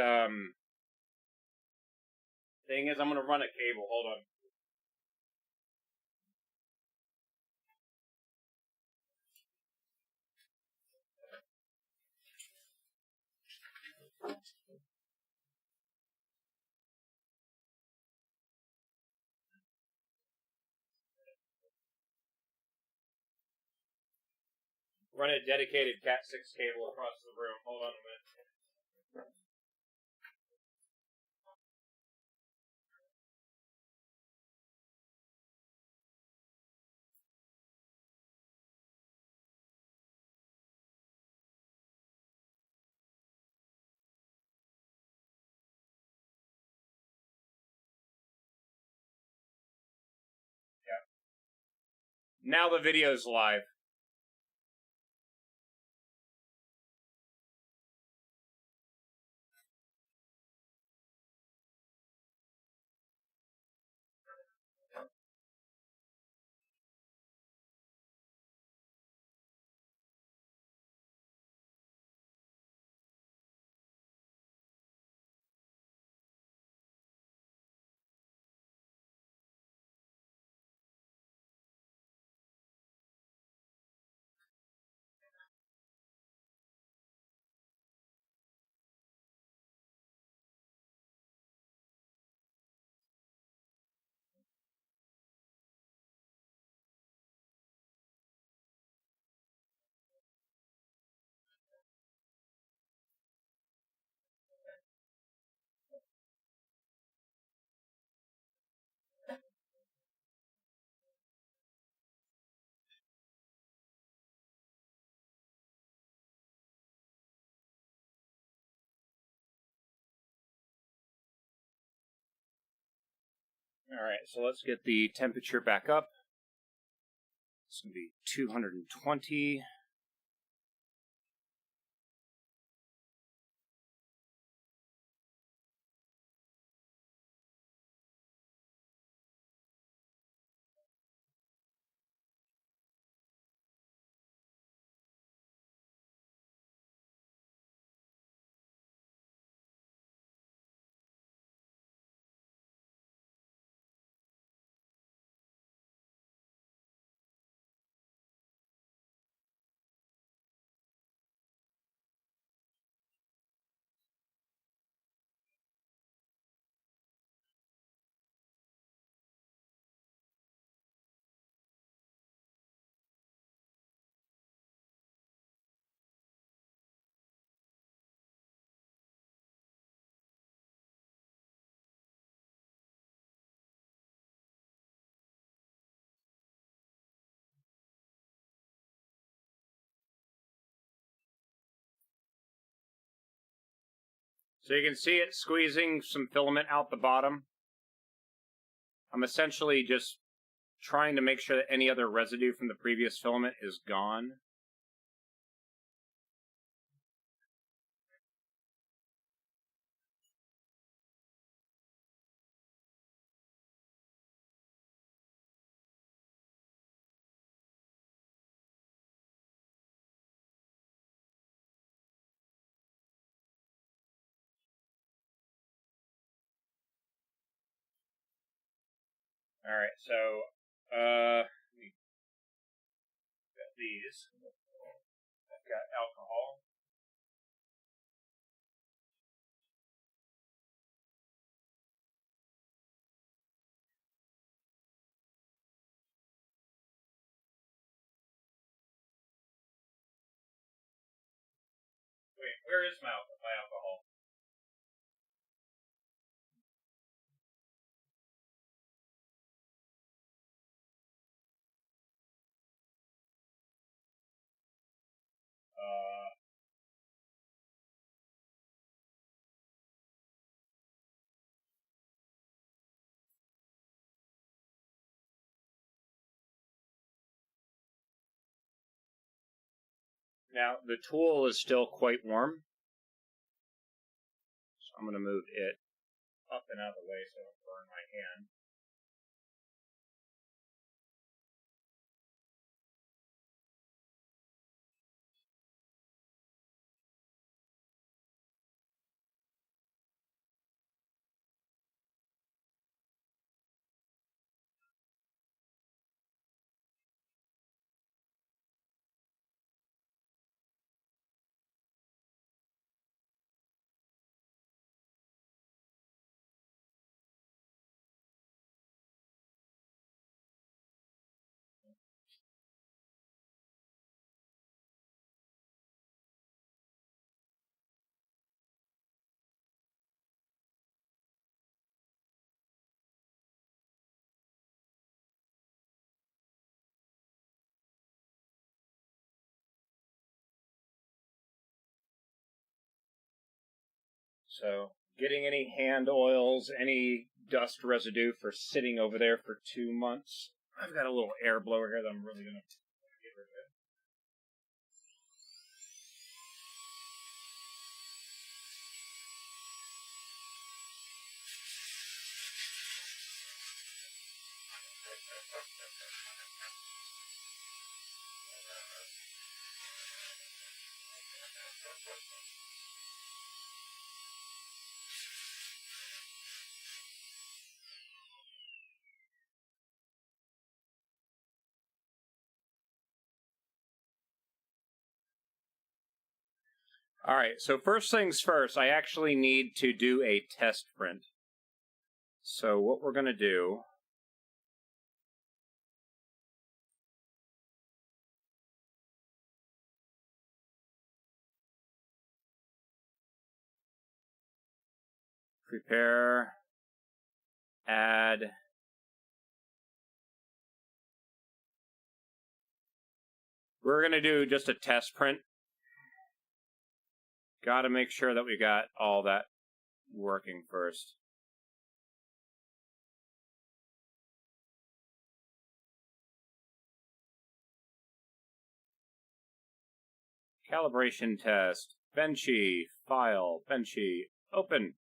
thing is. I'm gonna run a cable. Hold on. Run a dedicated Cat6 cable across the room. Hold on a minute. Now the video's live. Alright, so let's get the temperature back up. It's going to be 220. So you can see it squeezing some filament out the bottom. I'm essentially just trying to make sure that any other residue from the previous filament is gone. Alright, so, let me get these. I've got alcohol. Wait, where is my alcohol? Now, the tool is still quite warm. So I'm going to move it up and out of the way so I don't burn my hand. So, getting any hand oils, any dust residue for sitting over there for 2 months. I've got a little air blower here that I'm really going to get rid of it. Alright, so first things first, I actually need to do a test print. So what we're going to do... Prepare, add, we're going to do just a test print. Got to make sure that we got all that working first. Calibration test, Benchy, file, Benchy, open.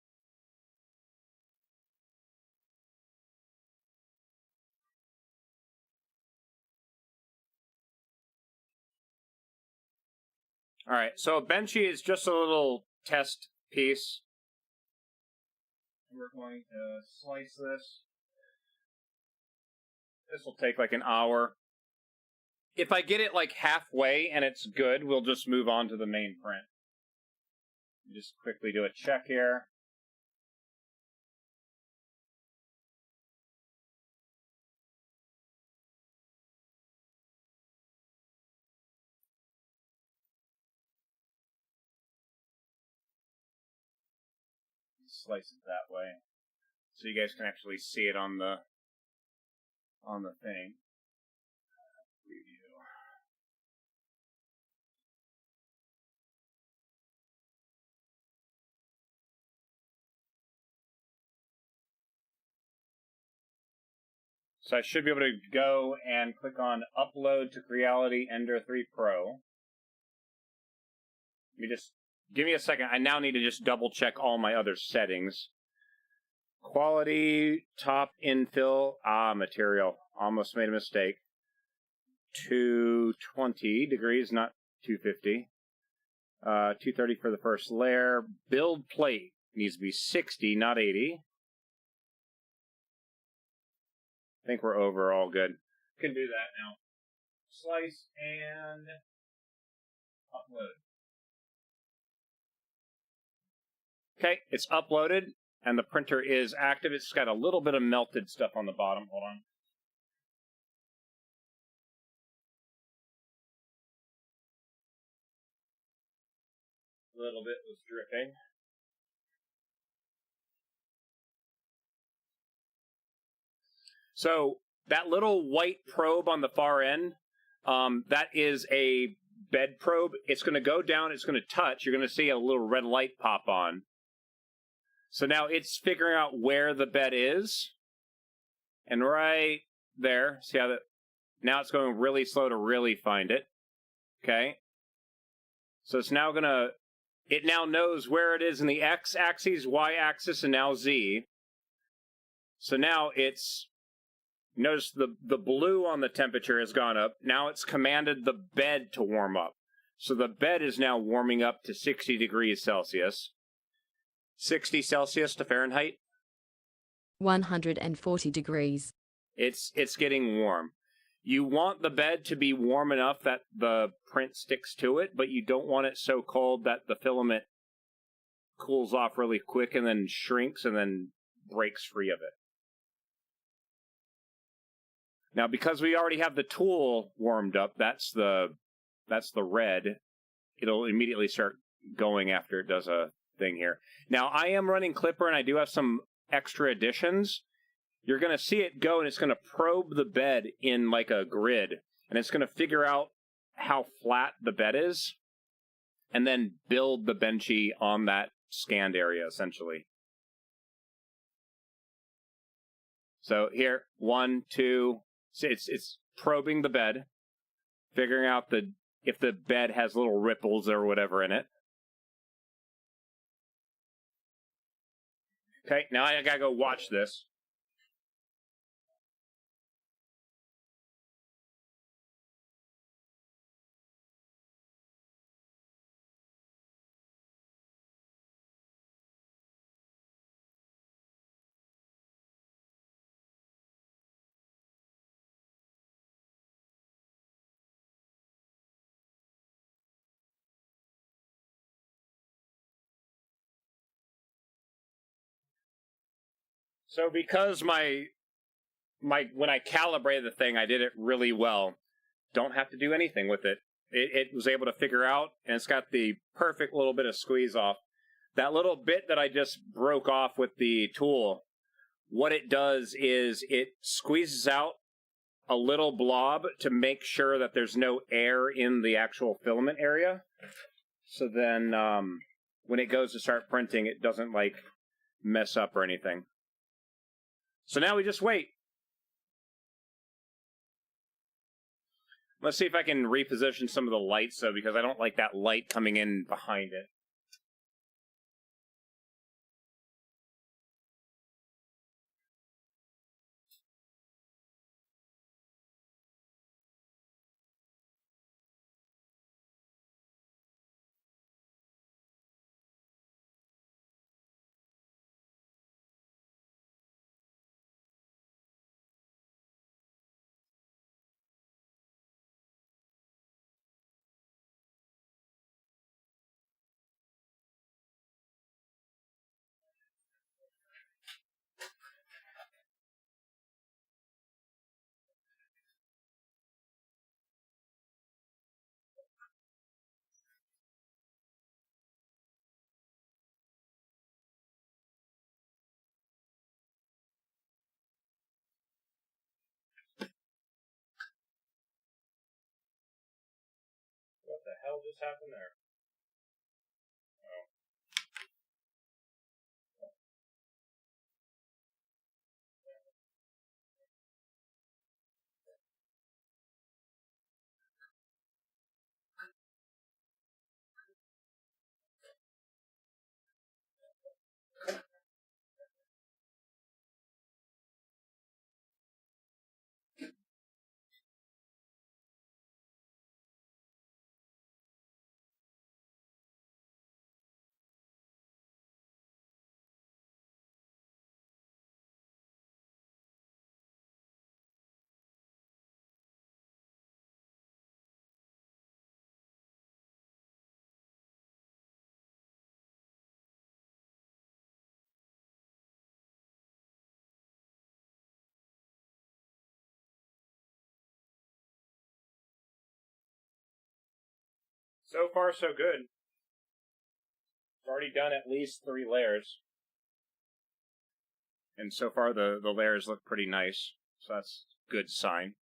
Alright, so Benchy is just a little test piece. We're going to slice this. This will take like an hour. If I get it like halfway and it's good, we'll just move on to the main print. Just quickly do a check here. Slice it that way, so you guys can actually see it on the thing. Preview. So I should be able to go and click on Upload to Creality Ender 3 Pro. Let me just give me a second. I now need to just double check all my other settings. Quality, top infill, material. Almost made a mistake. 220 degrees, not 250. 230 for the first layer. Build plate needs to be 60, not 80. I think we're overall good. Can do that now. Slice and upload. Okay, it's uploaded, and the printer is active. It's got a little bit of melted stuff on the bottom. Hold on. A little bit was dripping. So that little white probe on the far end, that is a bed probe. It's going to go down. It's going to touch. You're going to see a little red light pop on. So now it's figuring out where the bed is. And right there, see how that... Now it's going really slow to really find it. Okay? So it's now going to... It now knows where it is in the x-axis, y-axis, and now z. So now it's... Notice the blue on the temperature has gone up. Now it's commanded the bed to warm up. So the bed is now warming up to 60 degrees Celsius. 60 Celsius to Fahrenheit. 140 degrees. It's getting warm. You want the bed to be warm enough that the print sticks to it, but you don't want it so cold that the filament cools off really quick and then shrinks and then breaks free of it. Now, because we already have the tool warmed up, that's the red. It'll immediately start going after it does a thing here. Now, I am running Clipper, and I do have some extra additions. You're going to see it go, and it's going to probe the bed in like a grid, and it's going to figure out how flat the bed is, and then build the Benchy on that scanned area, essentially. So here, 1, 2, it's probing the bed, figuring out if the bed has little ripples or whatever in it. Okay, now I gotta go watch this. So because my when I calibrated the thing, I did it really well. Don't have to do anything with it. It was able to figure out, and it's got the perfect little bit of squeeze off. That little bit that I just broke off with the tool, what it does is it squeezes out a little blob to make sure that there's no air in the actual filament area. So then when it goes to start printing, it doesn't like mess up or anything. So now we just wait. Let's see if I can reposition some of the lights, though, because I don't like that light coming in behind it. What the hell just happened there? So far, so good. I've already done at least 3 layers. And so far, the layers look pretty nice. So that's a good sign.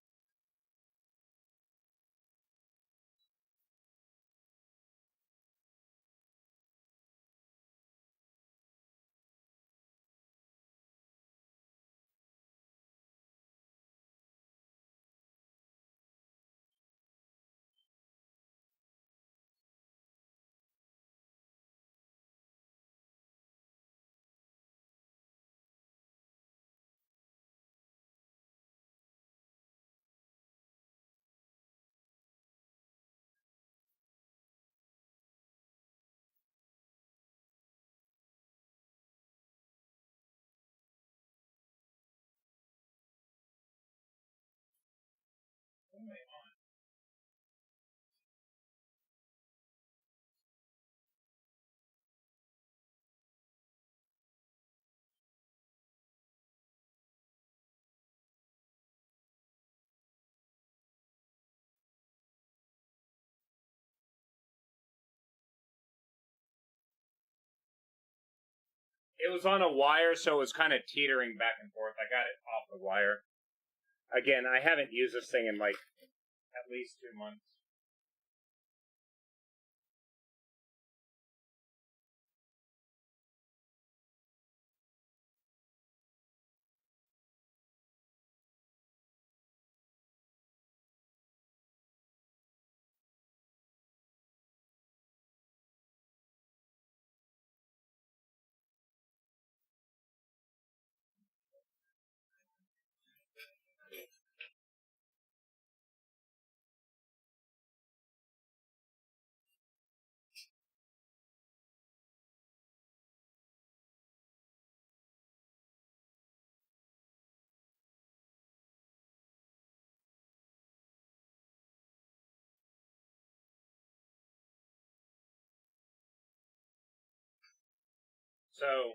It was on a wire, so it was kind of teetering back and forth. I got it off the wire. Again, I haven't used this thing in like at least 2 months. So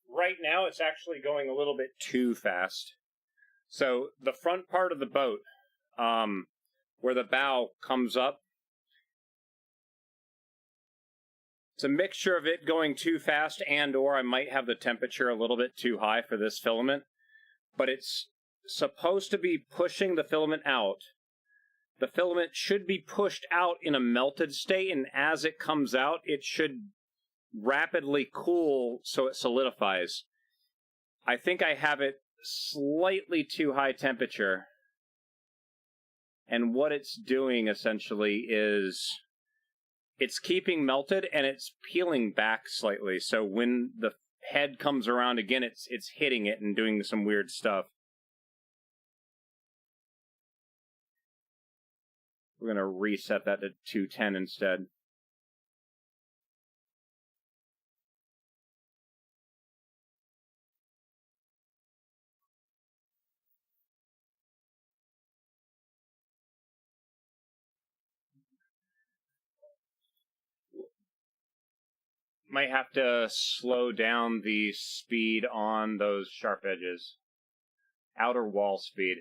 right now it's actually going a little bit too fast. So the front part of the boat, where the bow comes up, it's a mixture of it going too fast and or I might have the temperature a little bit too high for this filament, but it's supposed to be pushing the filament out. The filament should be pushed out in a melted state, and as it comes out, it should rapidly cool so it solidifies. I think I have it slightly too high temperature, and what it's doing essentially is it's keeping melted and it's peeling back slightly, so when the head comes around again, it's hitting it and doing some weird stuff. We're going to reset that to 210 instead. Might have to slow down the speed on those sharp edges. Outer wall speed.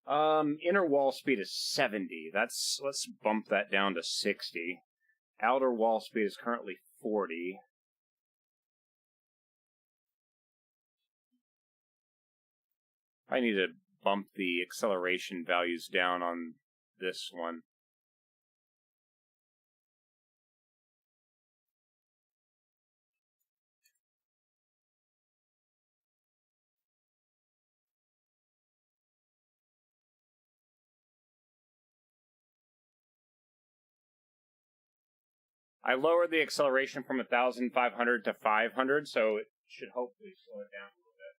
Inner wall speed is 70. Let's bump that down to 60. Outer wall speed is currently 40. I need to bump the acceleration values down on this one. I lowered the acceleration from 1,500 to 500, so it should hopefully slow it down a little bit.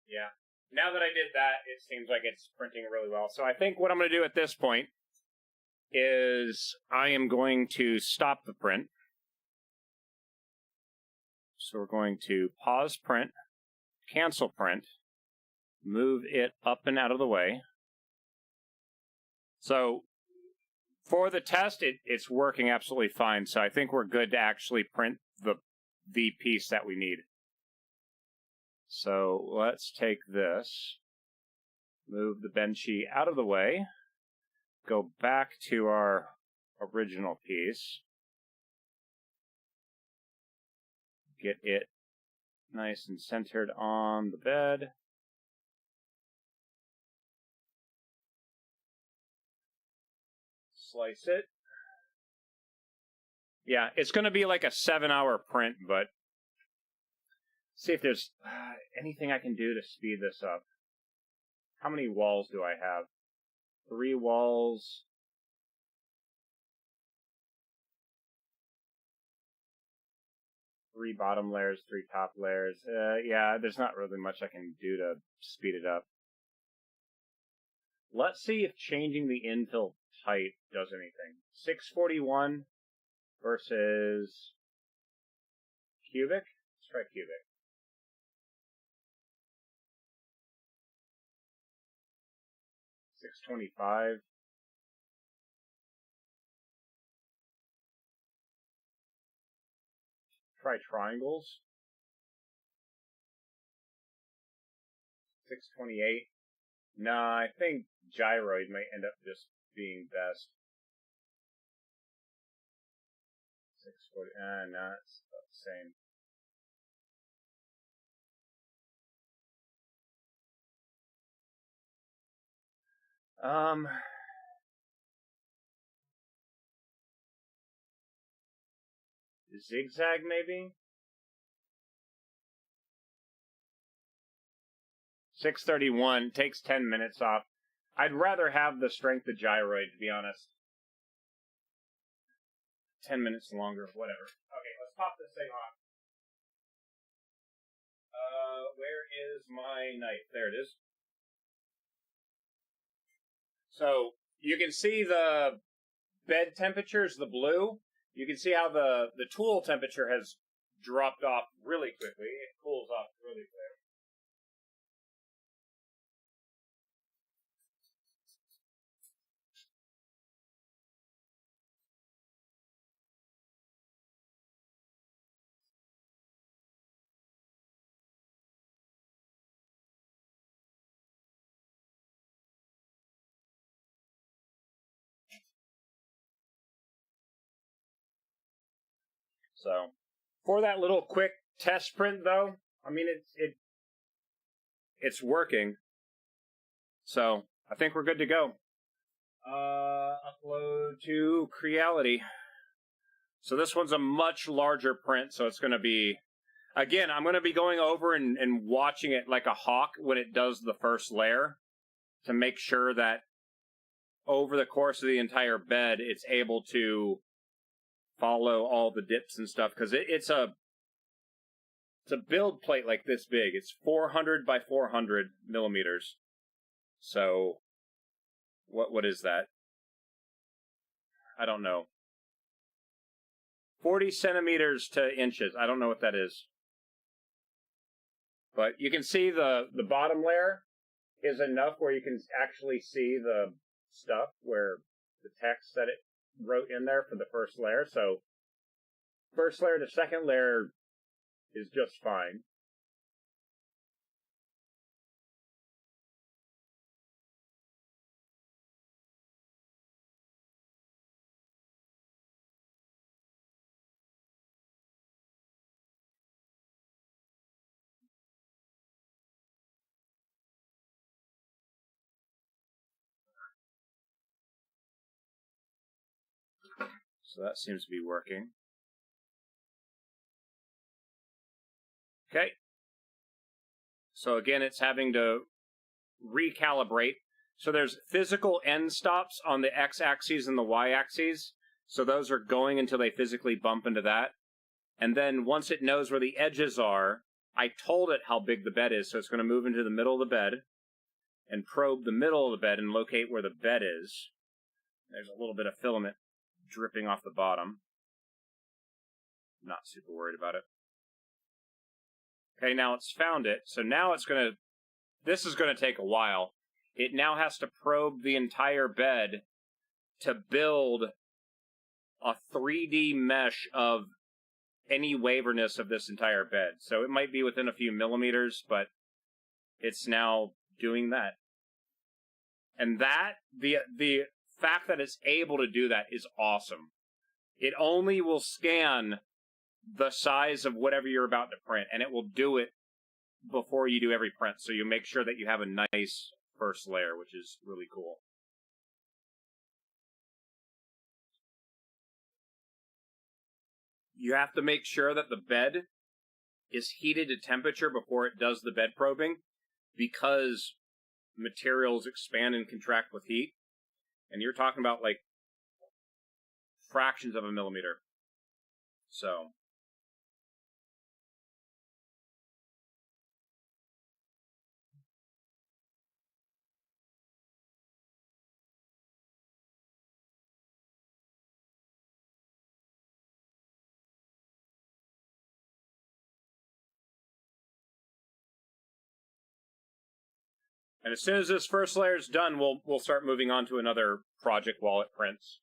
Yeah. Now that I did that, it seems like it's printing really well. So I think what I'm going to do at this point is I am going to stop the print. So we're going to pause print, cancel print, move it up and out of the way. So for the test, it's working absolutely fine. So I think we're good to actually print the piece that we need. So let's take this, move the benchy out of the way, go back to our original piece, get it nice and centered on the bed. Slice it. Yeah, it's going to be like a 7-hour print, but see if there's anything I can do to speed this up. How many walls do I have? 3 walls. 3 bottom layers, 3 top layers. Yeah, there's not really much I can do to speed it up. Let's see if changing the infill type does anything. 641 versus cubic. Let's try cubic. $625. Try triangles. $628. Nah, I think gyroid might end up just being best. 640. Nah, it's about the same. Zigzag maybe? 631 takes 10 minutes off. I'd rather have the strength of gyroid, to be honest. 10 minutes longer, whatever. Okay, let's pop this thing off. Where is my knife? There it is. So you can see the bed temperature is the blue. You can see how the tool temperature has dropped off really quickly. It cools off really quick. So for that little quick test print, though, I mean it's working. So I think we're good to go. Upload to Creality. So this one's a much larger print, so it's going to be... Again, I'm going to be going over and watching it like a hawk when it does the first layer to make sure that over the course of the entire bed, it's able to follow all the dips and stuff. Because it's a build plate like this big. It's 400 by 400 millimeters. So, what is that? I don't know. 40 centimeters to inches. I don't know what that is. But you can see the bottom layer is enough where you can actually see the stuff where the text that it wrote in there for the first layer. So first layer to second layer is just fine. So that seems to be working. Okay. So again, it's having to recalibrate. So there's physical end stops on the x-axis and the y-axis. So those are going until they physically bump into that. And then once it knows where the edges are, I told it how big the bed is, so it's going to move into the middle of the bed and probe the middle of the bed and locate where the bed is. There's a little bit of filament dripping off the bottom. Not super worried about it. Okay, now it's found it. So now it's going to... This is going to take a while. It now has to probe the entire bed to build a 3D mesh of any waverness of this entire bed. So it might be within a few millimeters, but it's now doing that. And that, the fact that it's able to do that is awesome. It only will scan the size of whatever you're about to print, and it will do it before you do every print, so you make sure that you have a nice first layer, which is really cool. You have to make sure that the bed is heated to temperature before it does the bed probing, because materials expand and contract with heat, and you're talking about like fractions of a millimeter. So and as soon as this first layer is done, we'll start moving on to another project while it prints.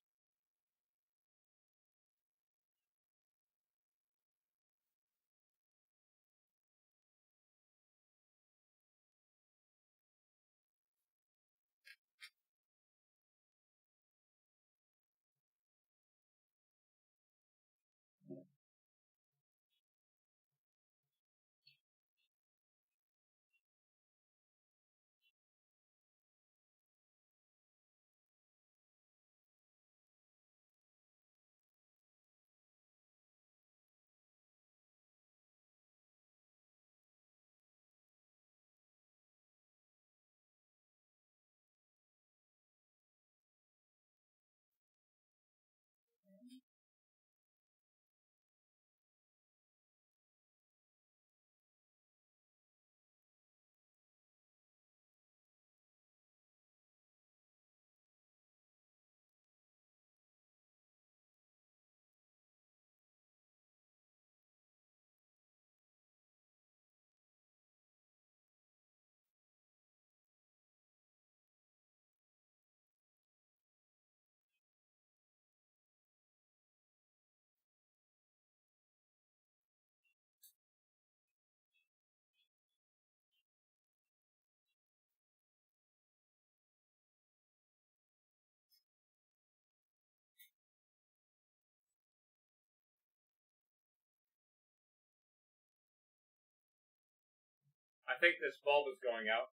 think this bulb is going out.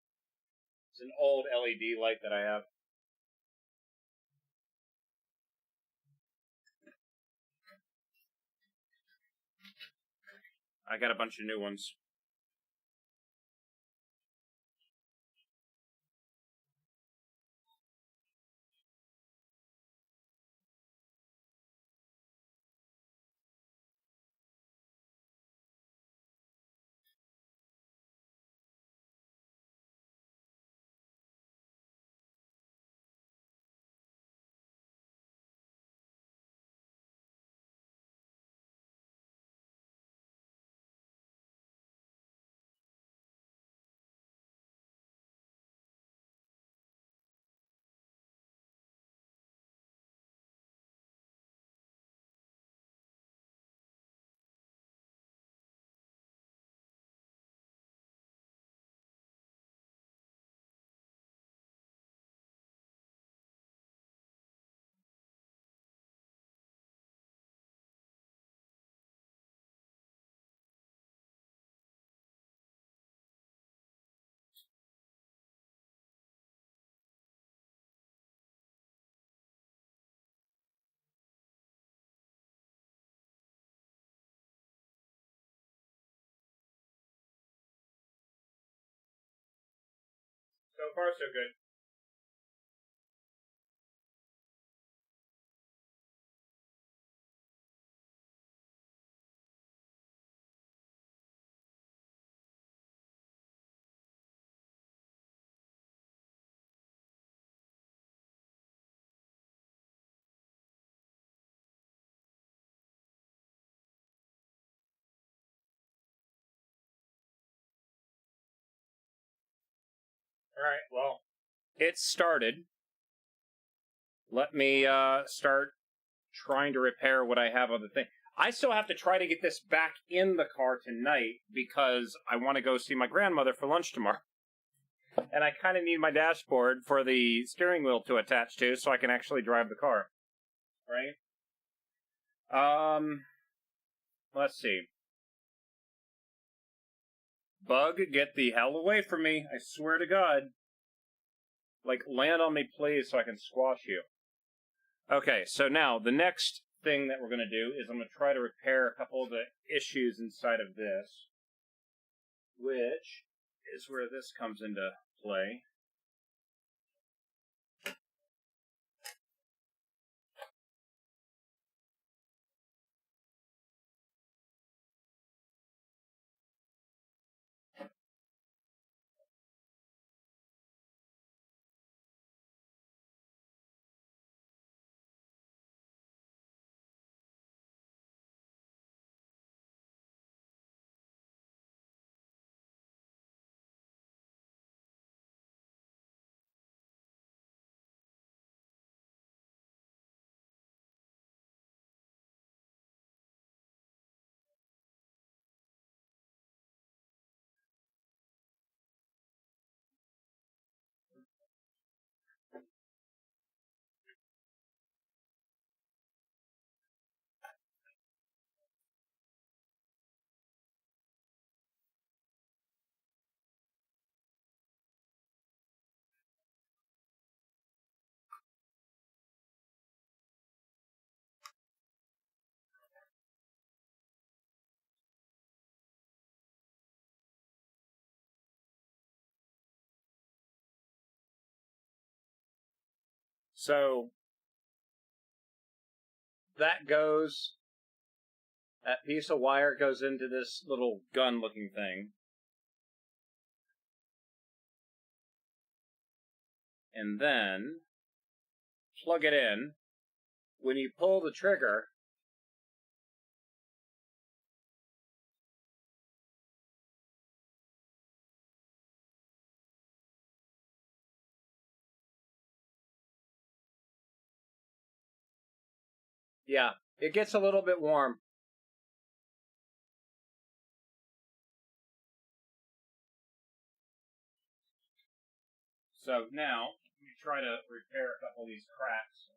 It's an old LED light that I have. I got a bunch of new ones. So far, so good. Alright, well, it started. Let me start trying to repair what I have on the thing. I still have to try to get this back in the car tonight because I want to go see my grandmother for lunch tomorrow. And I kind of need my dashboard for the steering wheel to attach to so I can actually drive the car. Right? Let's see. Bug, get the hell away from me. I swear to God. Like, land on me, please, so I can squash you. Okay, so now, the next thing that we're going to do is I'm going to try to repair a couple of the issues inside of this, which is where this comes into play. So, that piece of wire goes into this little gun-looking thing. And then, plug it in. When you pull the trigger, yeah, it gets a little bit warm. So now, let me try to repair a couple of these cracks.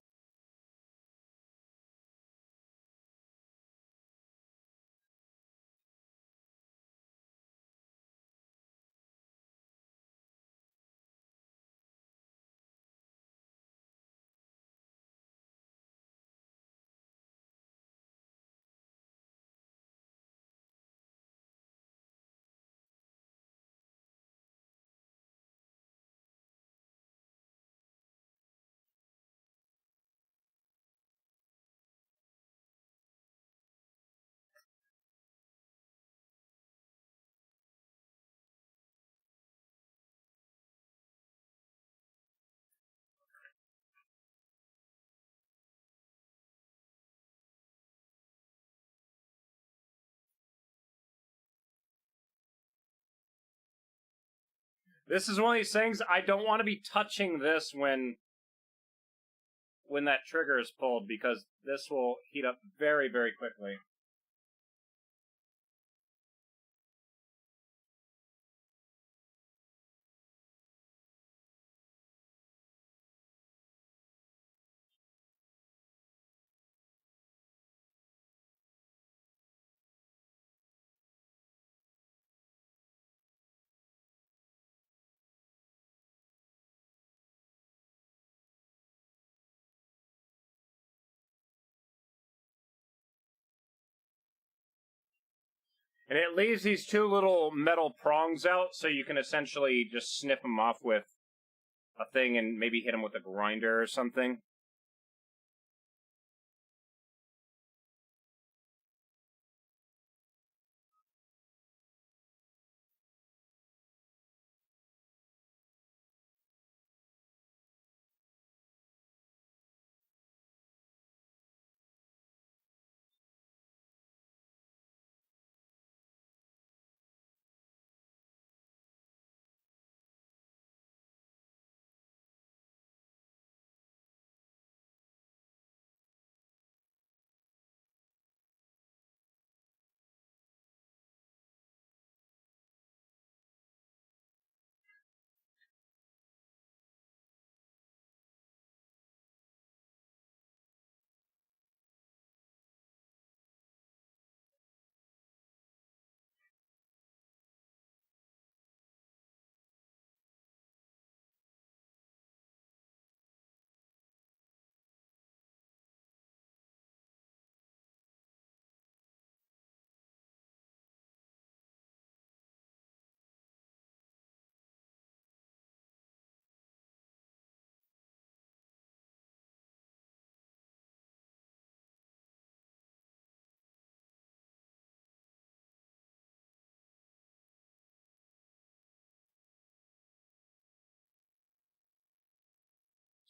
This is one of these things, I don't want to be touching this when that trigger is pulled, because this will heat up very, very quickly. And it leaves these two little metal prongs out, so you can essentially just snip them off with a thing and maybe hit them with a grinder or something.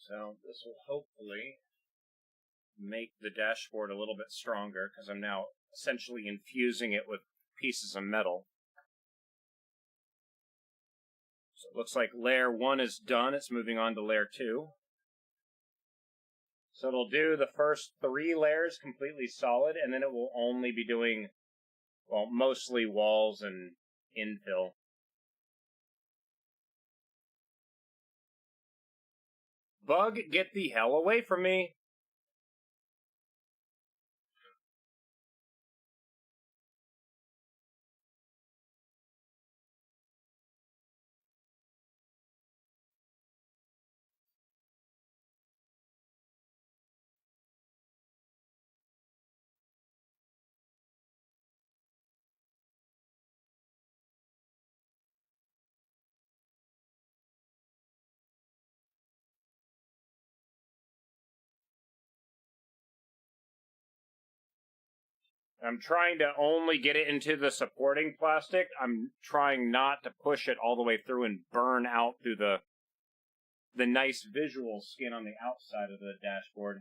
So this will hopefully make the dashboard a little bit stronger, because I'm now essentially infusing it with pieces of metal. So it looks like layer 1 is done. It's moving on to layer 2. So it'll do the first 3 layers completely solid, and then it will only be doing, well, mostly walls and infill. Bug, get the hell away from me! I'm trying to only get it into the supporting plastic. I'm trying not to push it all the way through and burn out through the nice visual skin on the outside of the dashboard.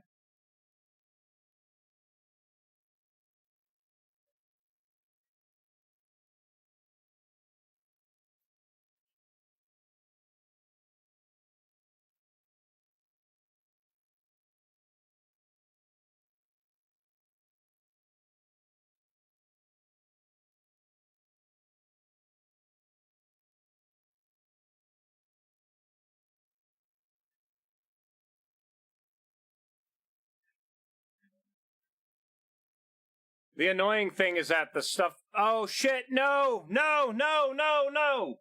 The annoying thing is that the stuff... Oh, shit! No! No! No! No! No!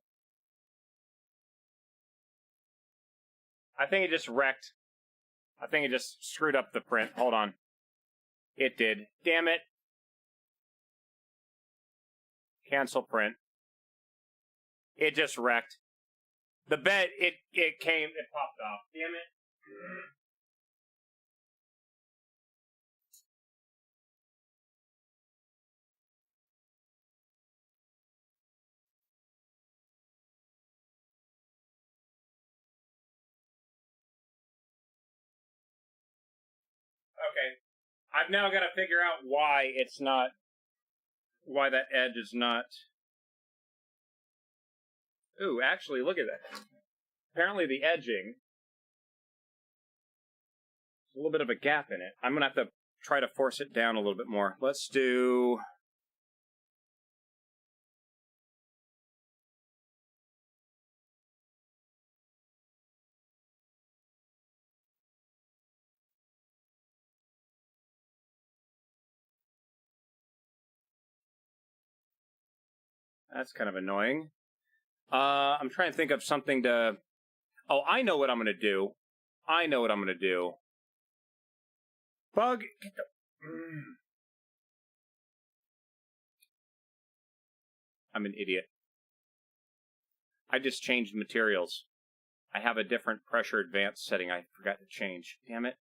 I think it just wrecked. I think it just screwed up the print. Hold on. It did. Damn it. Cancel print. It just wrecked. The bed, it popped off. Damn it. Okay. I've now got to figure out why that edge is not... Ooh, actually, look at that. Apparently the edging, there's a little bit of a gap in it. I'm going to have to try to force it down a little bit more. Let's do... That's kind of annoying. I'm trying to think of something to... Oh, I know what I'm going to do. Bug, get the... I'm an idiot. I just changed materials. I have a different pressure advance setting I forgot to change. Damn it.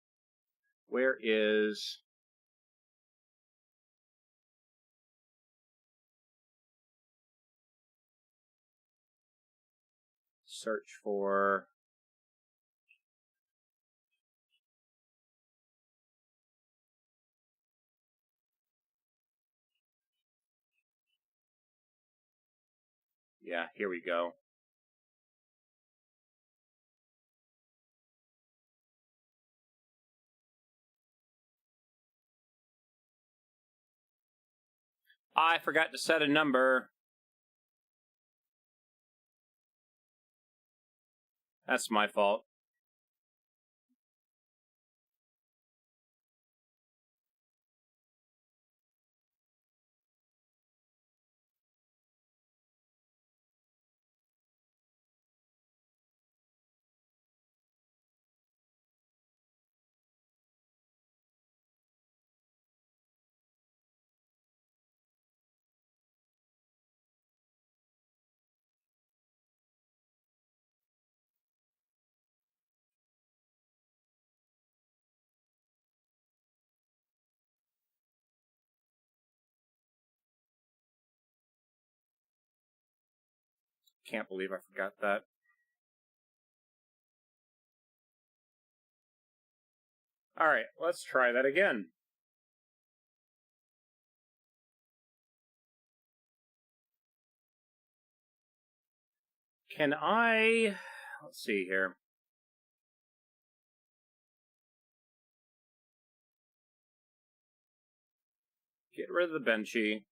Where is... Search for... Yeah, here we go. I forgot to set a number. That's my fault. Can't believe I forgot that. Alright, let's try that again. Can I... Let's see here. Get rid of the benchy.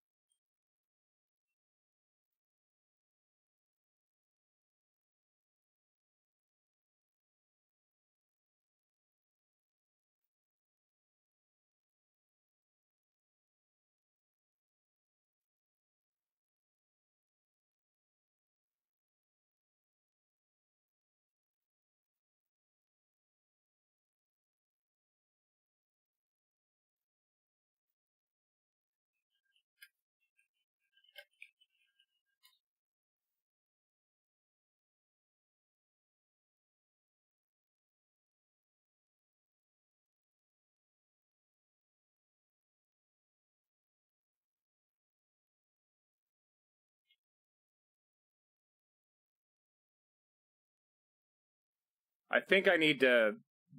I think I need to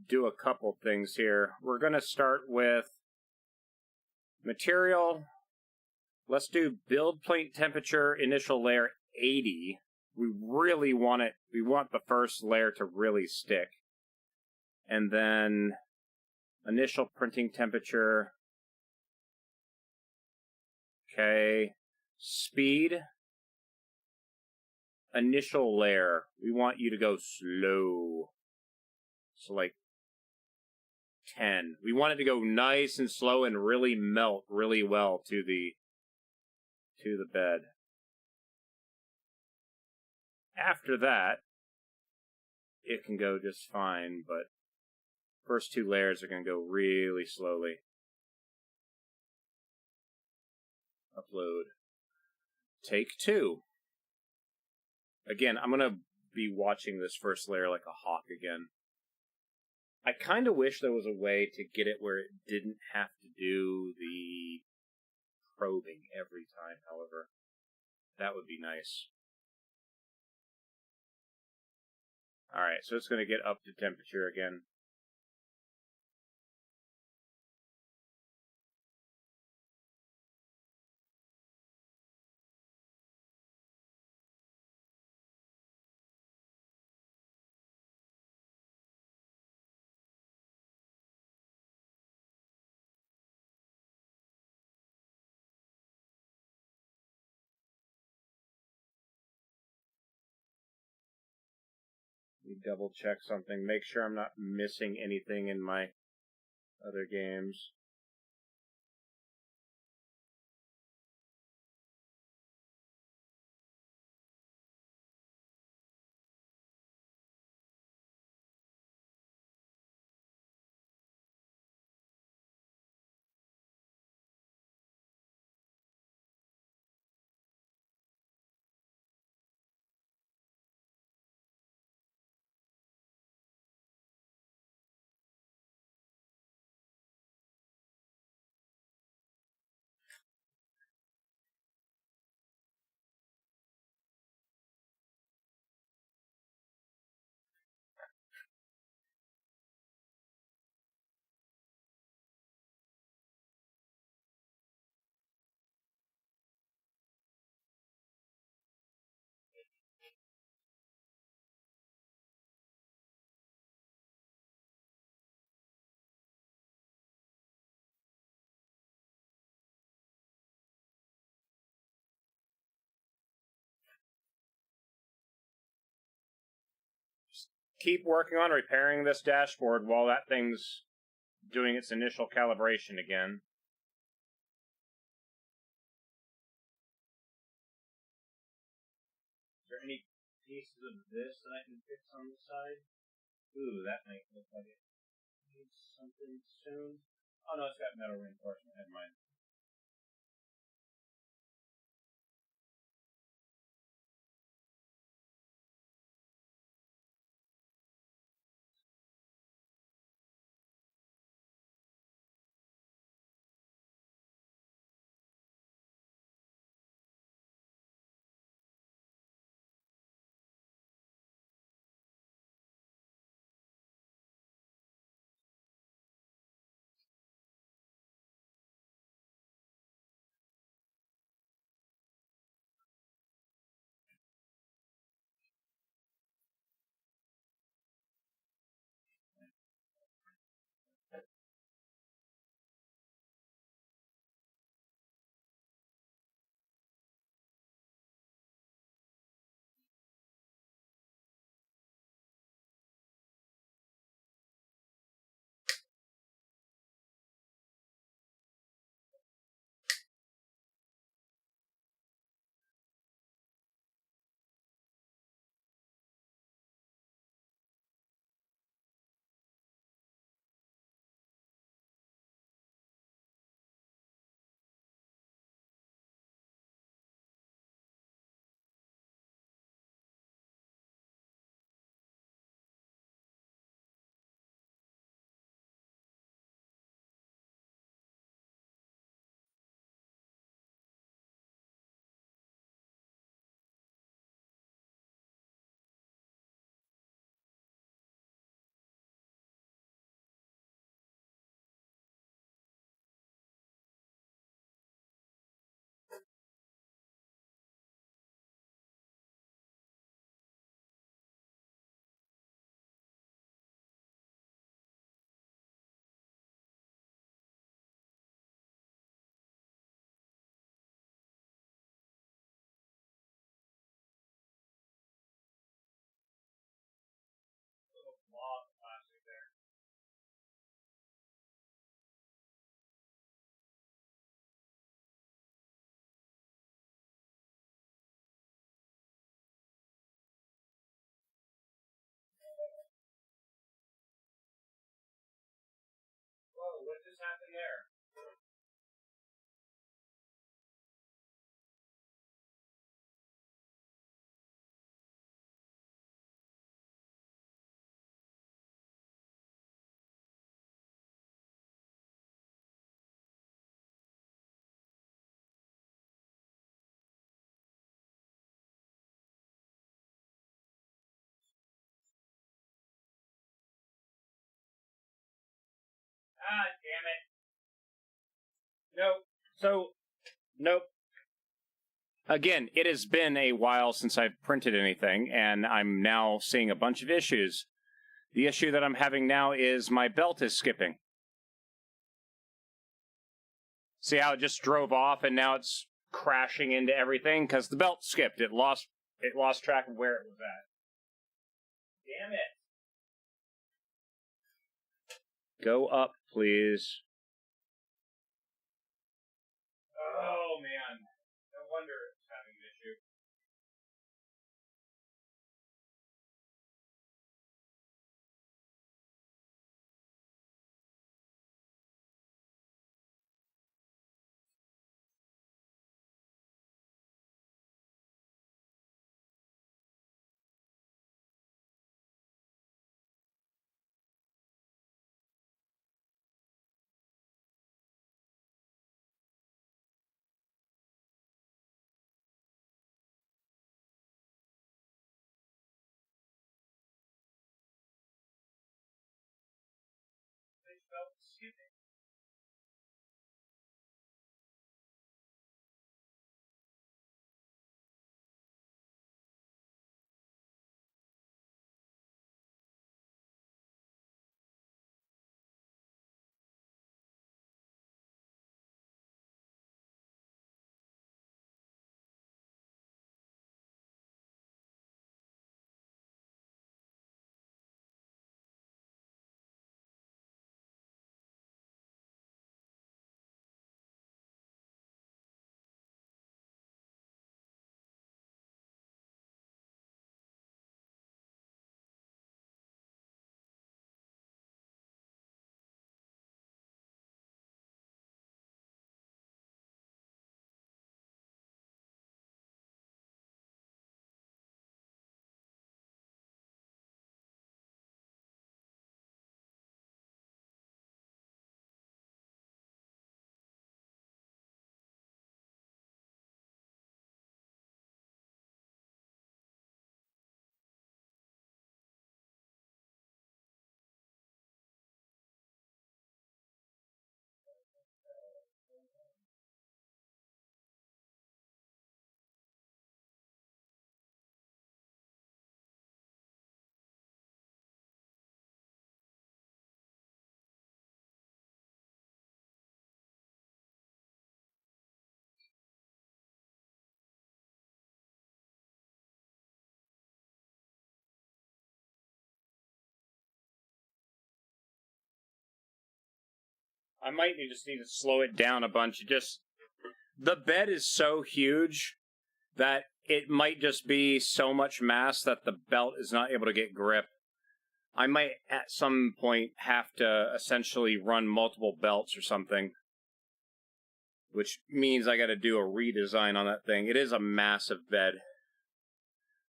do a couple things here. We're going to start with material. Let's do build plate temperature, initial layer 80. We really want it, we want the first layer to really stick. And then initial printing temperature. Okay. Speed. Initial layer. We want you to go slow. So like 10. We want it to go nice and slow and really melt really well to the bed. After that, it can go just fine, but first two layers are going to go really slowly. Upload. Take 2. Again, I'm going to be watching this first layer like a hawk again. I kind of wish there was a way to get it where it didn't have to do the probing every time, however. That would be nice. Alright, so it's going to get up to temperature again. me double check something. Make sure I'm not missing anything in my other games. Keep working on repairing this dashboard while that thing's doing its initial calibration again. Is there any pieces of this that I can fix on the side? Ooh, that might look like it needs something soon. Oh no, it's got metal reinforcement. Never mind. Whoa, what just happened there? Ah, damn it. Nope. So, nope. Again, it has been a while since I've printed anything, and I'm now seeing a bunch of issues. The issue that I'm having now is my belt is skipping. See how it just drove off, and now it's crashing into everything? Because the belt skipped. It lost track of where it was at. Damn it. Go up, please. Oh, man. No wonder it's having an issue. Excuse me. I might just need to slow it down a bunch. The bed is so huge that it might just be so much mass that the belt is not able to get grip. I might at some point have to essentially run multiple belts or something, which means I got to do a redesign on that thing. It is a massive bed.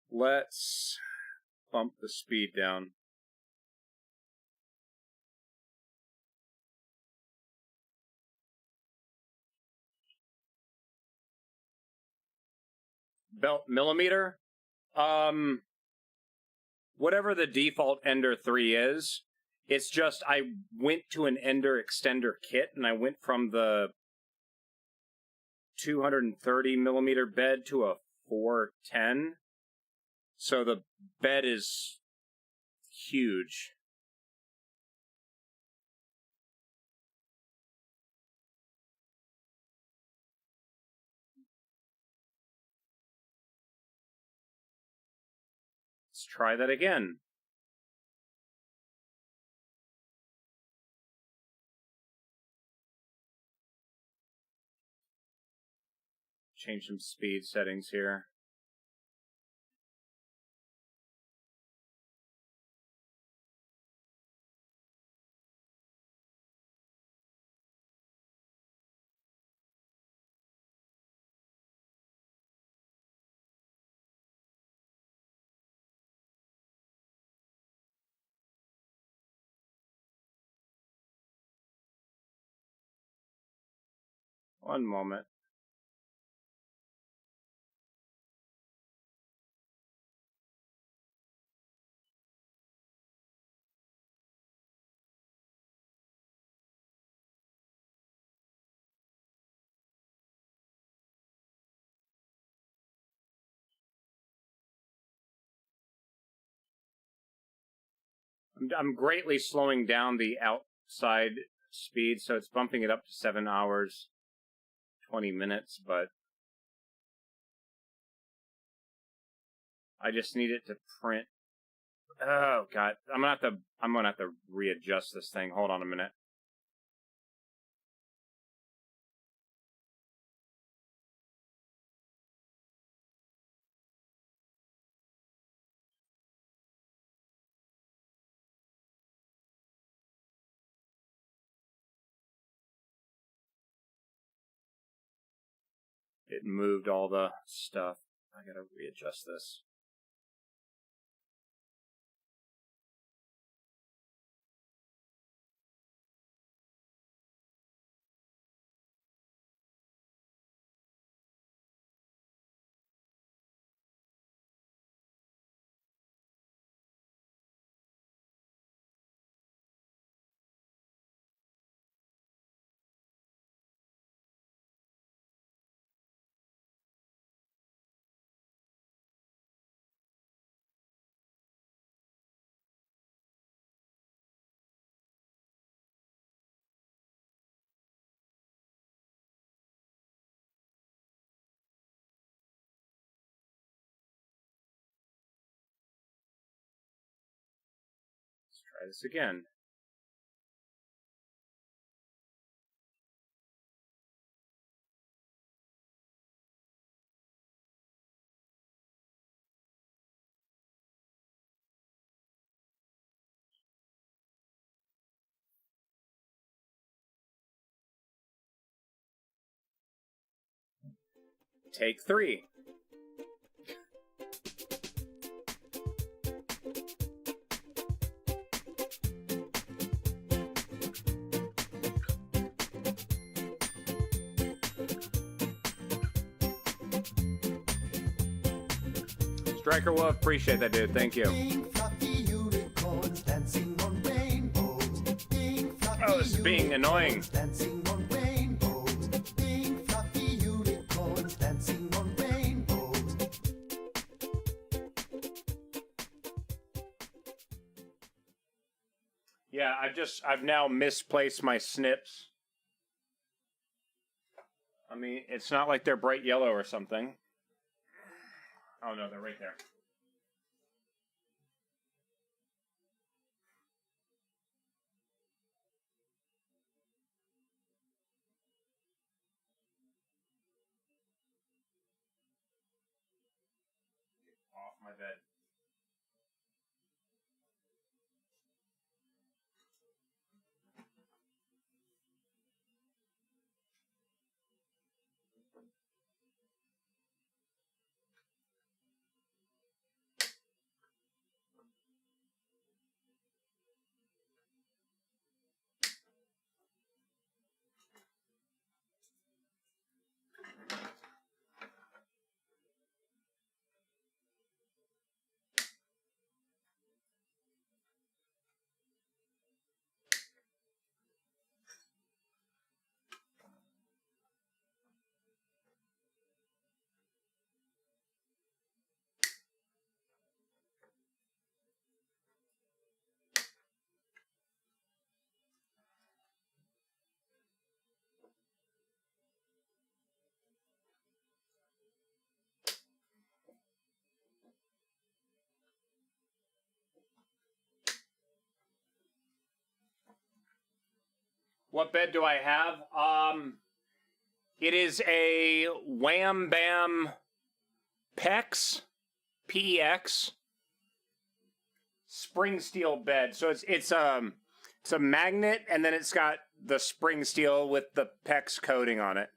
Let's bump the speed down. Belt millimeter? Whatever the default Ender 3 is, it's just I went to an Ender extender kit and I went from the 230 millimeter bed to a 410. So the bed is huge. Let's try that again. Change some speed settings here. One moment. I'm greatly slowing down the outside speed, so it's bumping it up to 7 hours, 20 minutes, but I just need it to print Oh god, I'm gonna have to readjust this thing. Hold on a minute. It moved all the stuff. I gotta readjust this. Let's try this again. Take 3. Striker Wolf, appreciate that, dude. Thank you. Oh, this is being annoying. Yeah, I've now misplaced my snips. I mean, it's not like they're bright yellow or something. Oh no, they're right there. Off my bed. What bed do I have? It is a Wham Bam PEX, PEX spring steel bed. So it's a magnet, and then it's got the spring steel with the PEX coating on it.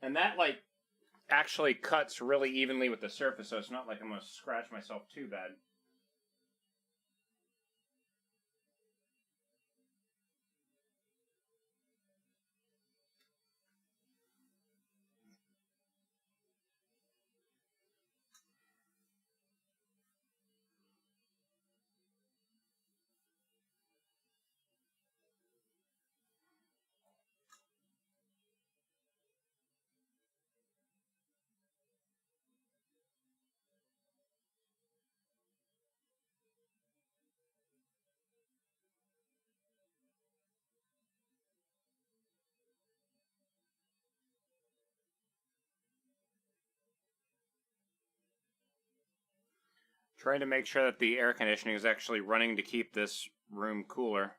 And that, like, actually cuts really evenly with the surface, so it's not like I'm going to scratch myself too bad. Trying to make sure that the air conditioning is actually running to keep this room cooler.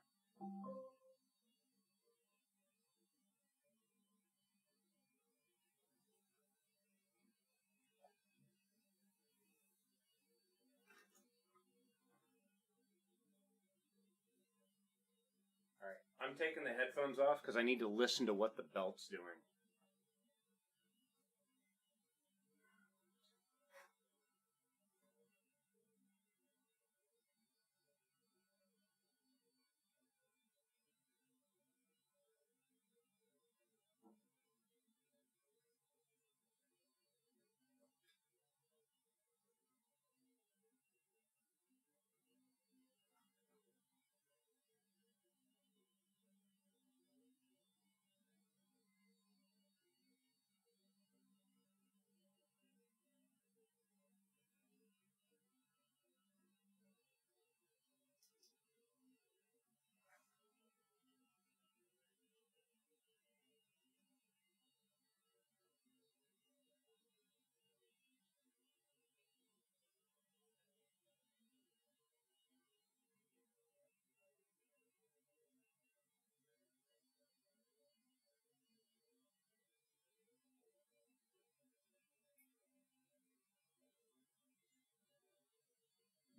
Alright, I'm taking the headphones off because I need to listen to what the belt's doing.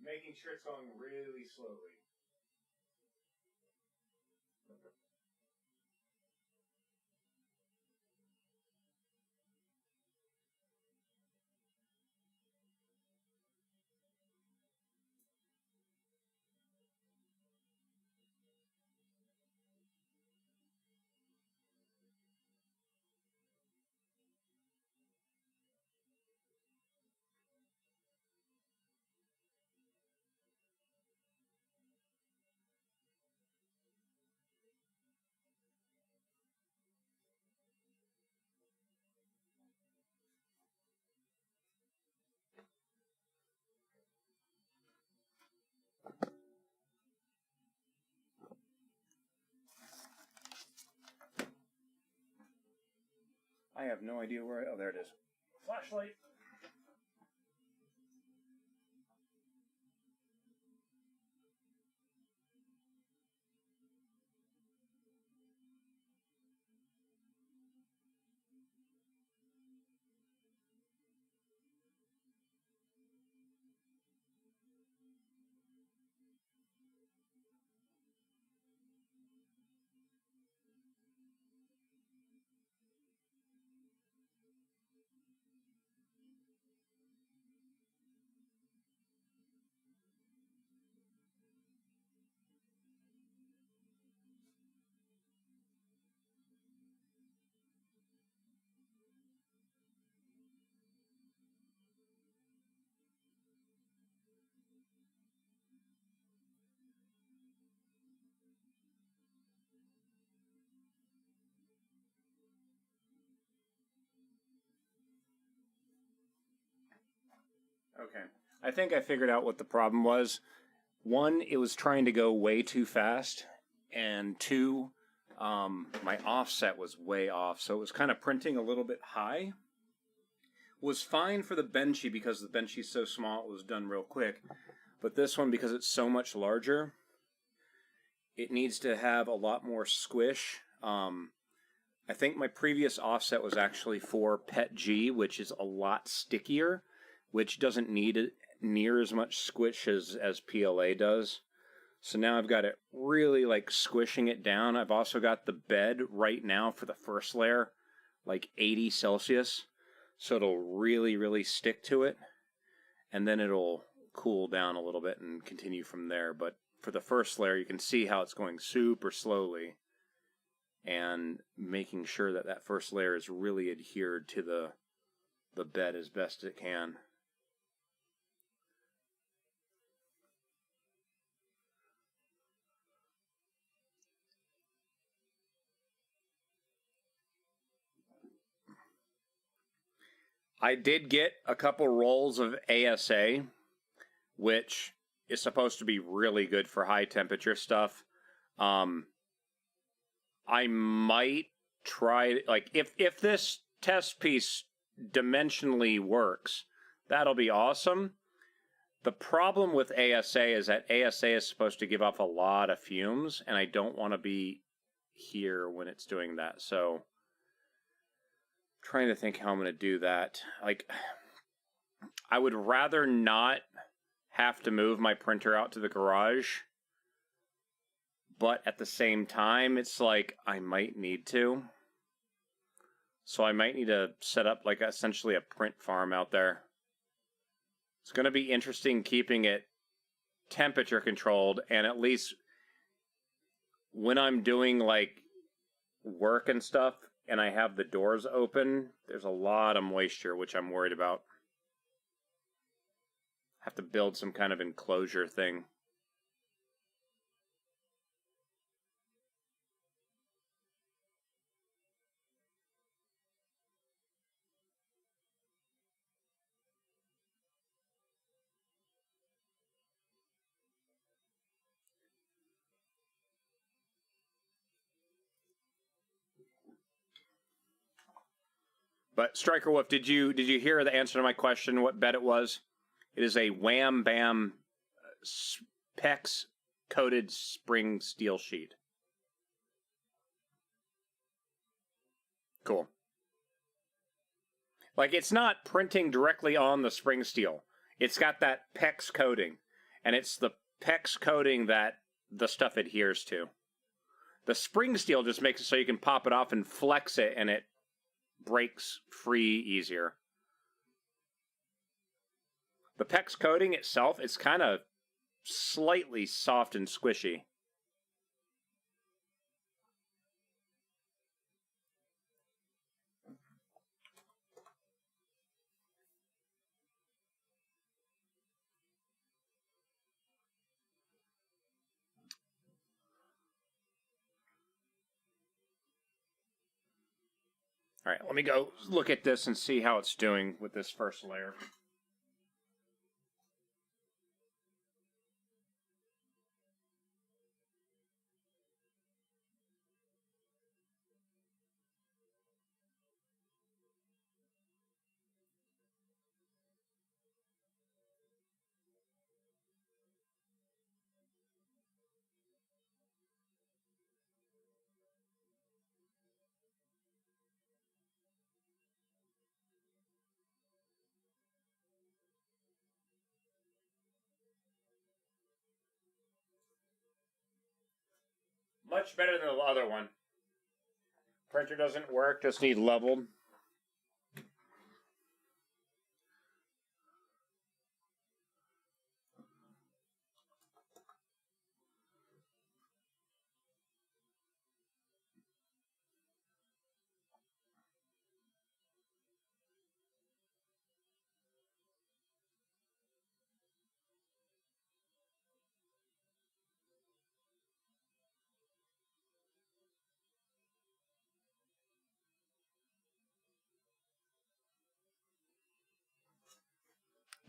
Making sure it's going really slowly. I have no idea where oh, there it is. Flashlight. Okay. I think I figured out what the problem was. One, it was trying to go way too fast. And two, my offset was way off, so it was kind of printing a little bit high. Was fine for the Benchy because the Benchy's so small it was done real quick. But this one, because it's so much larger, it needs to have a lot more squish. I think my previous offset was actually for Pet G, which is a lot stickier, which doesn't need near as much squish as PLA does. So now I've got it really like squishing it down. I've also got the bed right now for the first layer, like 80 Celsius. So it'll really, really stick to it. And then it'll cool down a little bit and continue from there. But for the first layer, you can see how it's going super slowly. And making sure that that first layer is really adhered to the bed as best it can. I did get a couple rolls of ASA, which is supposed to be really good for high temperature stuff. I might try, like, if this test piece dimensionally works, that'll be awesome. The problem with ASA is that ASA is supposed to give off a lot of fumes, and I don't want to be here when it's doing that. So trying to think how I'm going to do that. Like, I would rather not have to move my printer out to the garage, but at the same time, it's like I might need to. So I might need to set up like essentially a print farm out there. It's going to be interesting keeping it temperature controlled, and at least when I'm doing like work and stuff, and I have the doors open, there's a lot of moisture, which I'm worried about. Have to build some kind of enclosure thing. But Striker Wolf, did you hear the answer to my question? What bed it was? It is a Wham Bam PEX coated spring steel sheet. Cool. Like, it's not printing directly on the spring steel. It's got that PEX coating, and it's the PEX coating that the stuff adheres to. The spring steel just makes it so you can pop it off and flex it, and it breaks free easier. The PEX coating itself, it's kind of slightly soft and squishy. All right, let me go look at this and see how it's doing with this first layer. Much better than the other one. Printer doesn't work, just need leveled.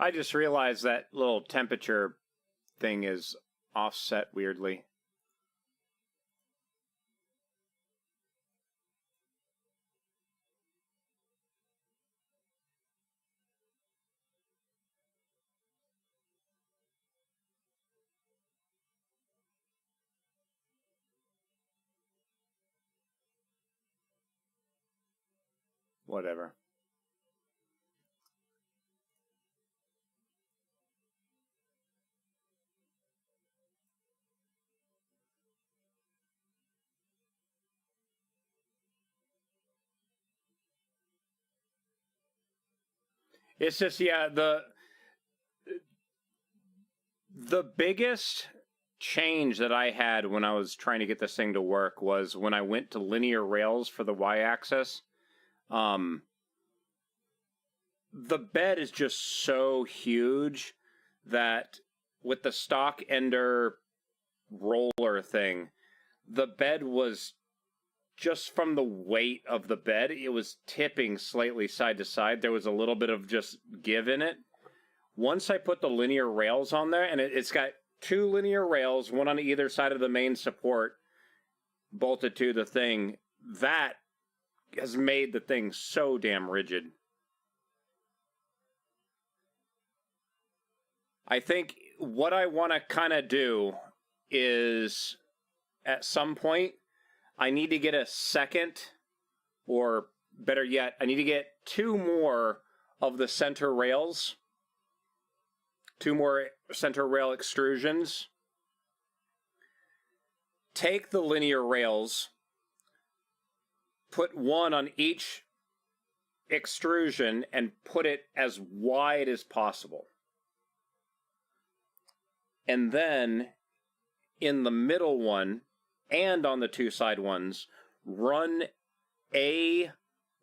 I just realized that little temperature thing is offset weirdly. whatever. It's just, yeah, the biggest change that I had when I was trying to get this thing to work was when I went to linear rails for the y-axis. The bed is just so huge that with the stock Ender roller thing, the bed was just from the weight of the bed, it was tipping slightly side to side. There was a little bit of just give in it. Once I put the linear rails on there, and it's got 2 linear rails, one on either side of the main support, bolted to the thing, that has made the thing so damn rigid. I think what I want to kind of do is, at some point, I need to get a second, or better yet, I need to get 2 more of the center rails. 2 more center rail extrusions. Take the linear rails, put 1 on each extrusion, and put it as wide as possible. And then, in the middle one, and on the 2 side ones, run a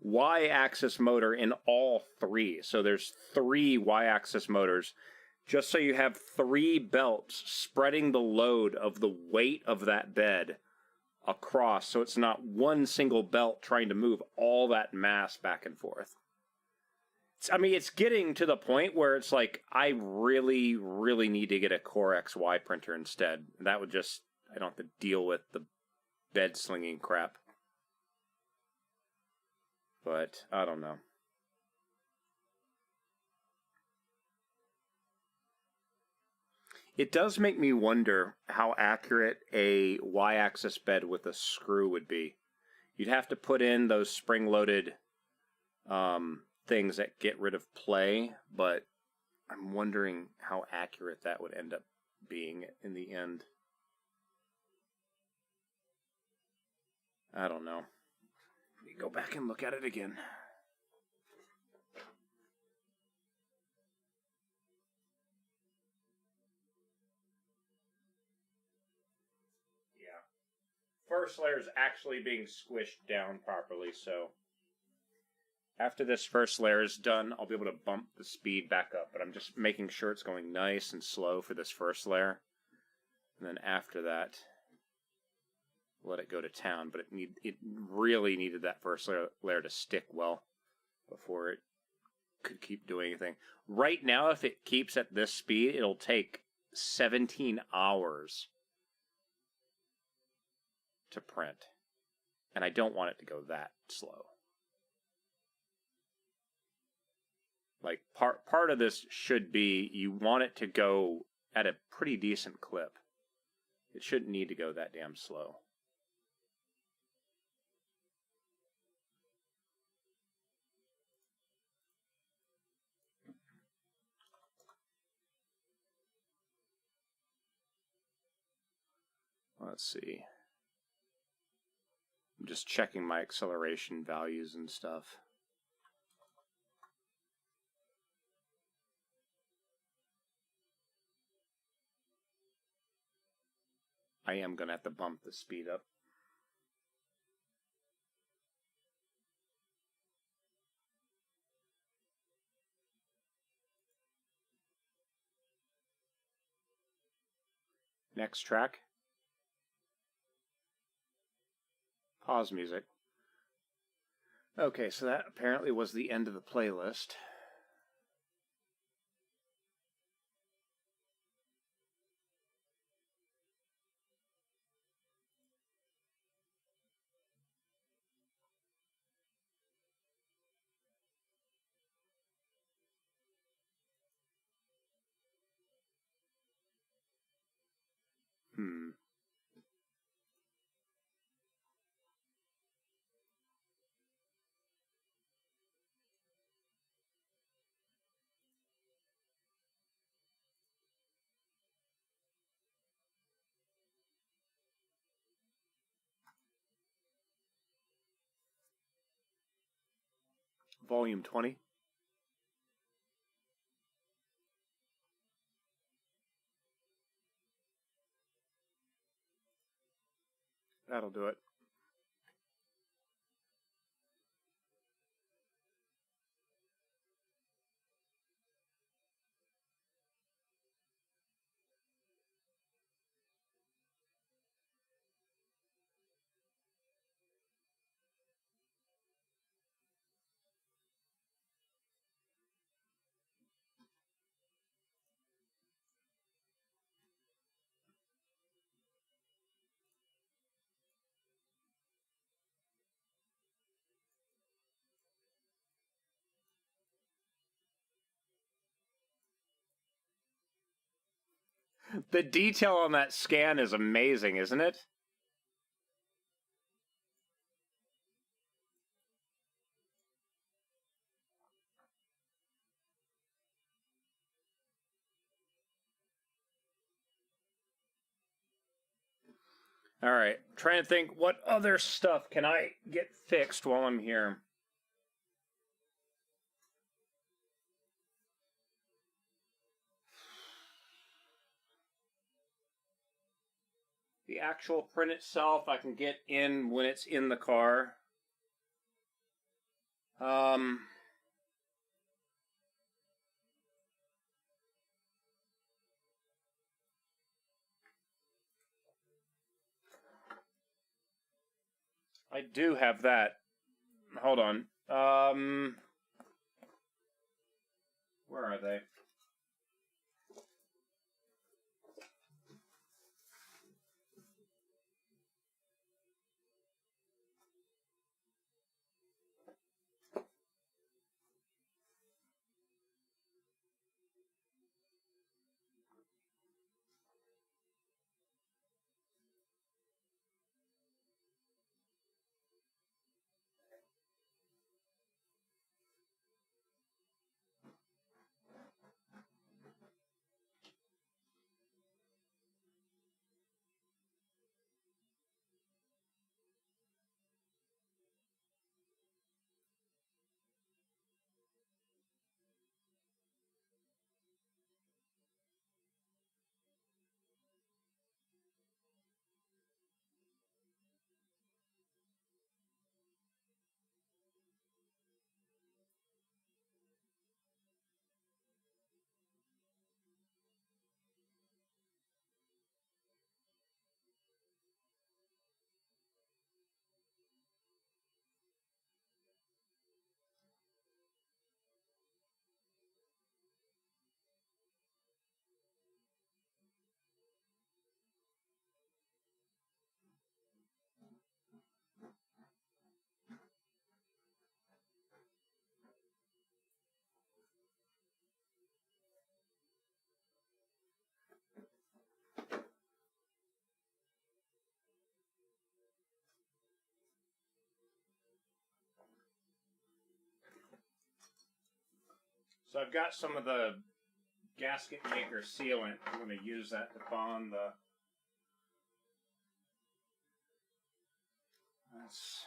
y-axis motor in all 3. So there's 3 y-axis motors, just so you have 3 belts spreading the load of the weight of that bed across, so it's not one single belt trying to move all that mass back and forth. I mean, it's getting to the point where it's like, I really, really need to get a Core XY printer instead. That would just, I don't have to deal with the bed slinging crap. But, I don't know. It does make me wonder how accurate a y-axis bed with a screw would be. You'd have to put in those spring-loaded things that get rid of play, but I'm wondering how accurate that would end up being in the end. I don't know. Let me go back and look at it again. Yeah. First layer is actually being squished down properly, so after this first layer is done, I'll be able to bump the speed back up, but I'm just making sure it's going nice and slow for this first layer. And then after that, let it go to town, but it really needed that first layer to stick well before it could keep doing anything. Right now, if it keeps at this speed, it'll take 17 hours to print. And I don't want it to go that slow. Like, part of this should be, you want it to go at a pretty decent clip. It shouldn't need to go that damn slow. Let's see. I'm just checking my acceleration values and stuff. I am going to have to bump the speed up. Next track. Pause music. Okay, so that apparently was the end of the playlist. volume 20. That'll do it. The detail on that scan is amazing, isn't it? All right, trying to think what other stuff can I get fixed while I'm here. The actual print itself, I can get in when it's in the car. I do have that. Hold on. Where are they? So I've got some of the gasket maker sealant. I'm going to use that to bond the... That's...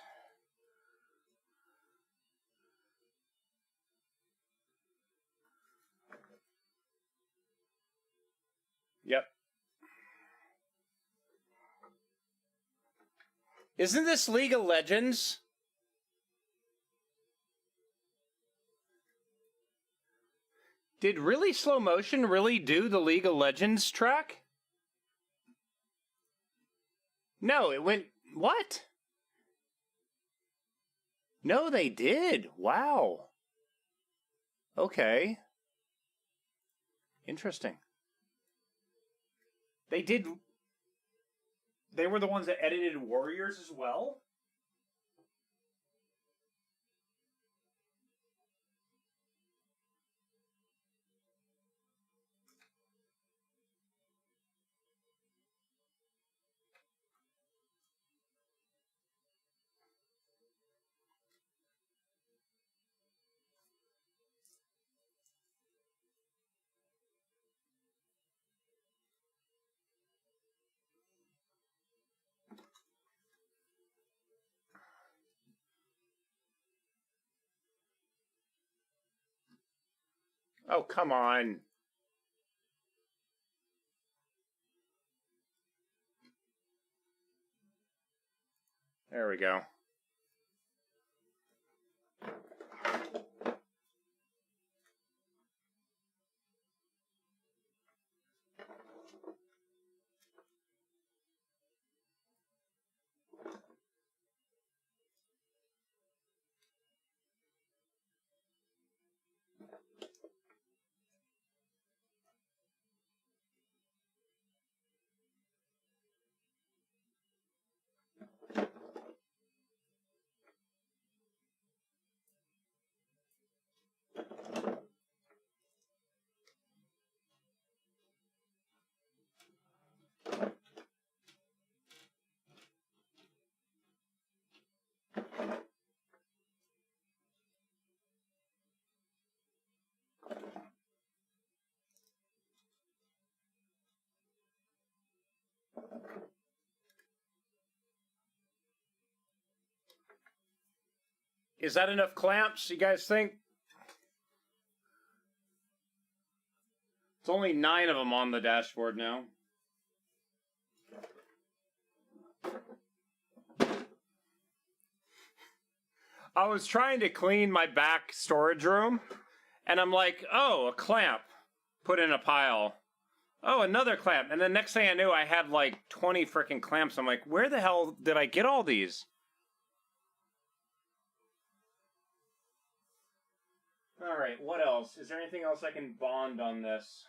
Yep. Isn't this League of Legends? Did Really Slow Motion really do the League of Legends track? No, it went... What? No, they did. Wow. Okay. Interesting. They did... They were the ones that edited Warriors as well? Oh, come on. There we go. Is that enough clamps, you guys think? It's only 9 of them on the dashboard now. I was trying to clean my back storage room, and I'm like, oh, a clamp. Put in a pile. Oh, another clamp. And the next thing I knew, I had like 20 freaking clamps. I'm like, where the hell did I get all these? All right, what else? Is there anything else I can bond on this?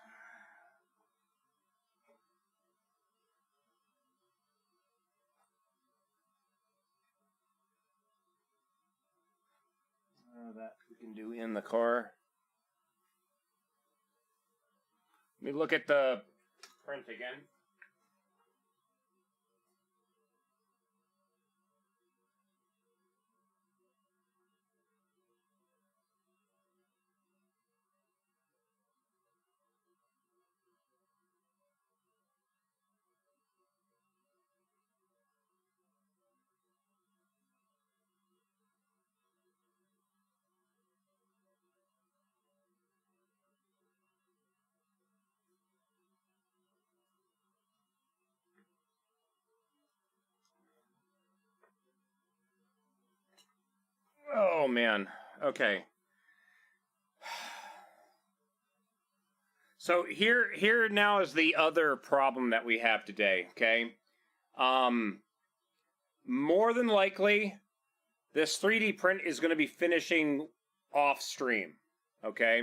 That we can do in the car. Let me look at the print again. Oh, man. Okay. So here now is the other problem that we have today, okay? More than likely, this 3D print is going to be finishing off stream, okay?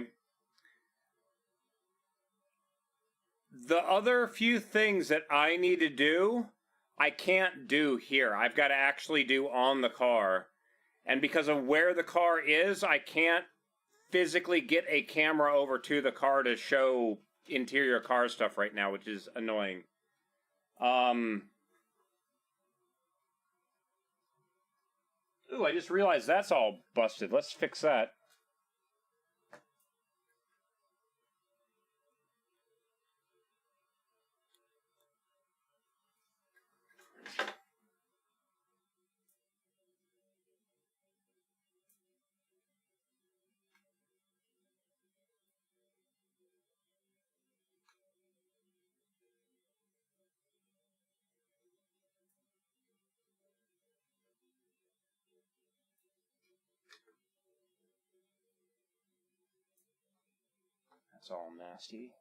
The other few things that I need to do, I can't do here. I've got to actually do on the car. And because of where the car is, I can't physically get a camera over to the car to show interior car stuff right now, which is annoying. Ooh, I just realized that's all busted. Let's fix that. That's all nasty.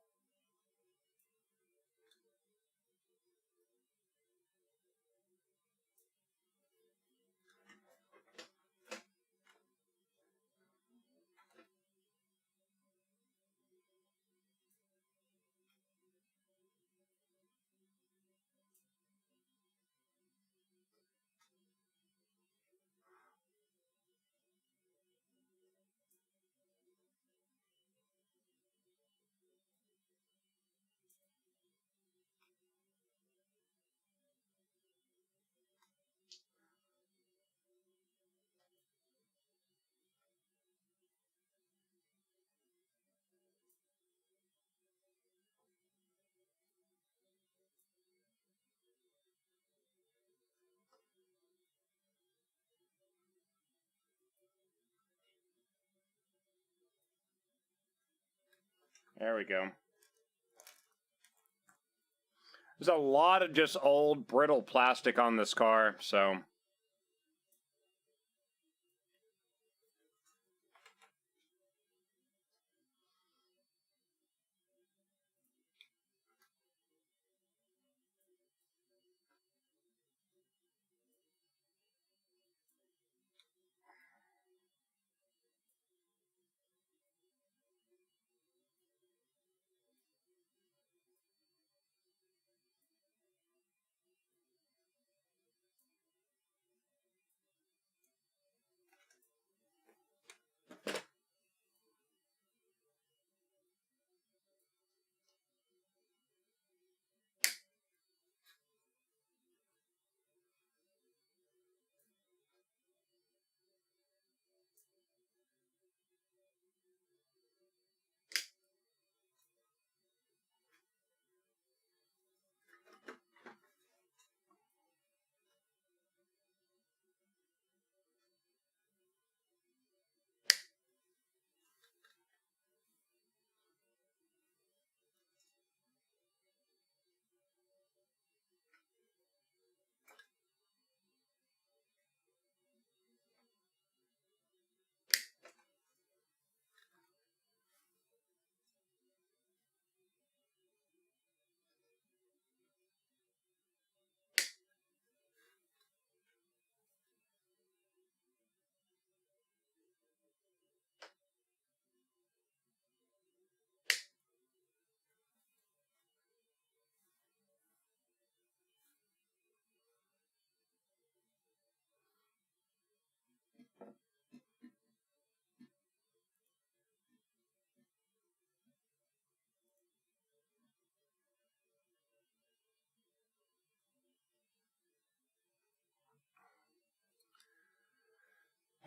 There we go. There's a lot of just old, brittle plastic on this car, so...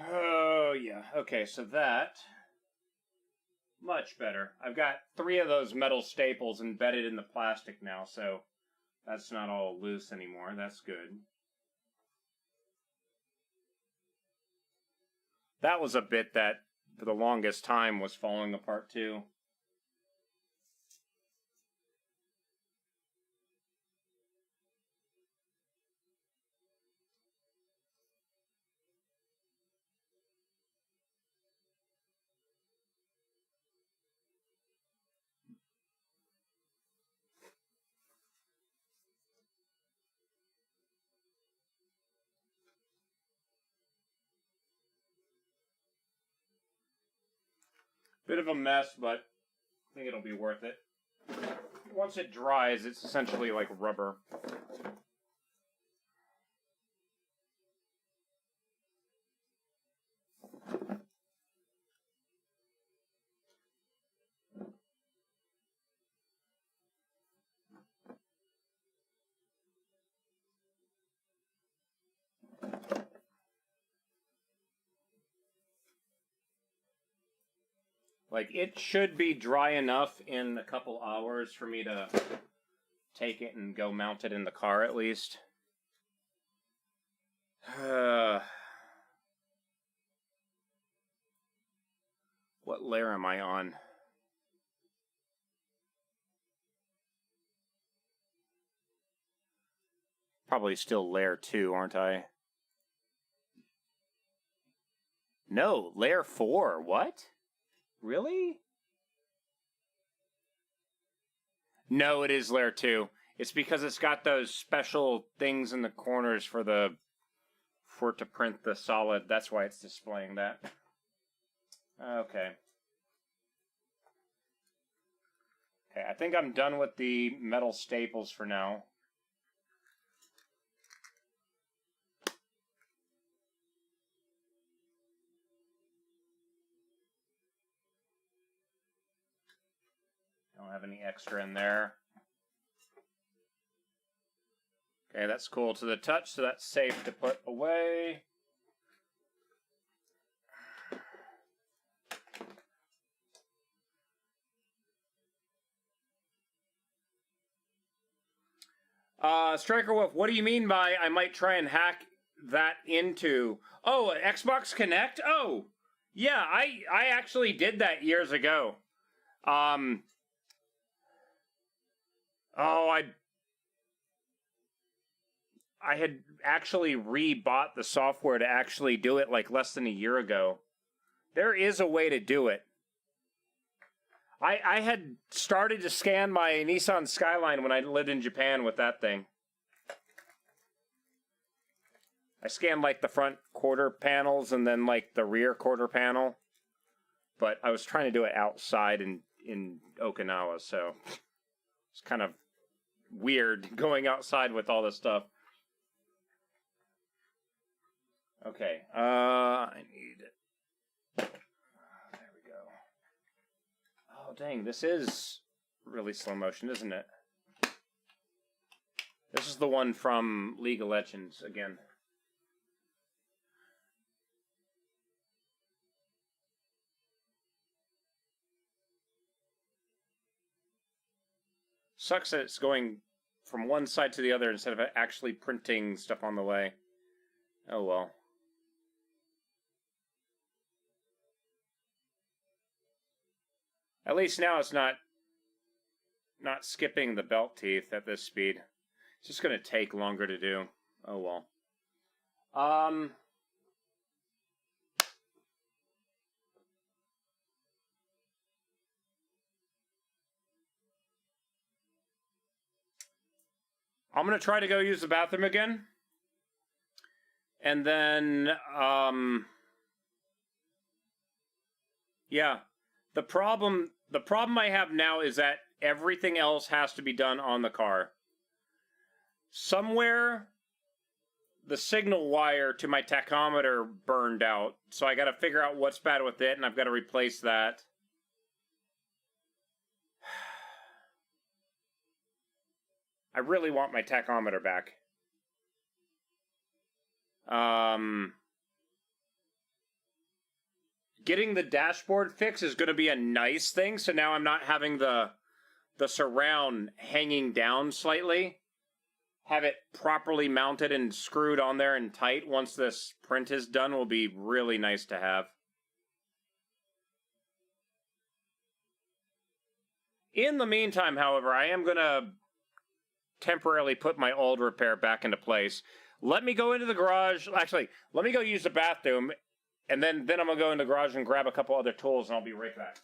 Oh, yeah. Okay, so that... Much better. I've got 3 of those metal staples embedded in the plastic now, so that's not all loose anymore. That's good. That was a bit that, for the longest time, was falling apart, too. Bit of a mess, but I think it'll be worth it. Once it dries, it's essentially like rubber. Like, it should be dry enough in a couple hours for me to take it and go mount it in the car, at least. What layer am I on? Probably still layer 2, aren't I? No, layer 4. What? Really? No, it is layer 2. It's because it's got those special things in the corners for it to print the solid. That's why it's displaying that. Okay. Okay, I think I'm done with the metal staples for now. Don't have any extra in there. Okay, that's cool to the touch, so that's safe to put away. Striker Wolf, what do you mean by I might try and hack that into? Oh, Xbox Connect? Oh, yeah, I actually did that years ago. Oh, I had actually rebought the software to actually do it like less than a year ago. There is a way to do it. I had started to scan my Nissan Skyline when I lived in Japan with that thing. I scanned like the front quarter panels and then like the rear quarter panel. But I was trying to do it outside in Okinawa, so it's kind of weird going outside with all this stuff. Okay, I need... There we go. Oh, dang, this is really slow motion, isn't it? This is the one from League of Legends, again. Sucks that it's going from one side to the other instead of actually printing stuff on the way. Oh well. At least now it's not skipping the belt teeth at this speed. It's just going to take longer to do. Oh well. I'm going to try to go use the bathroom again. And then, yeah. The problem I have now is that everything else has to be done on the car. Somewhere, the signal wire to my tachometer burned out. So I got to figure out what's bad with it, and I've got to replace that. I really want my tachometer back. Getting the dashboard fixed is going to be a nice thing, so now I'm not having the surround hanging down slightly. Have it properly mounted and screwed on there and tight once this print is done will be really nice to have. In the meantime, however, I am going to temporarily put my old repair back into place. Let me go into the garage. Actually, let me go use the bathroom, and then I'm going to go in the garage and grab a couple other tools, and I'll be right back.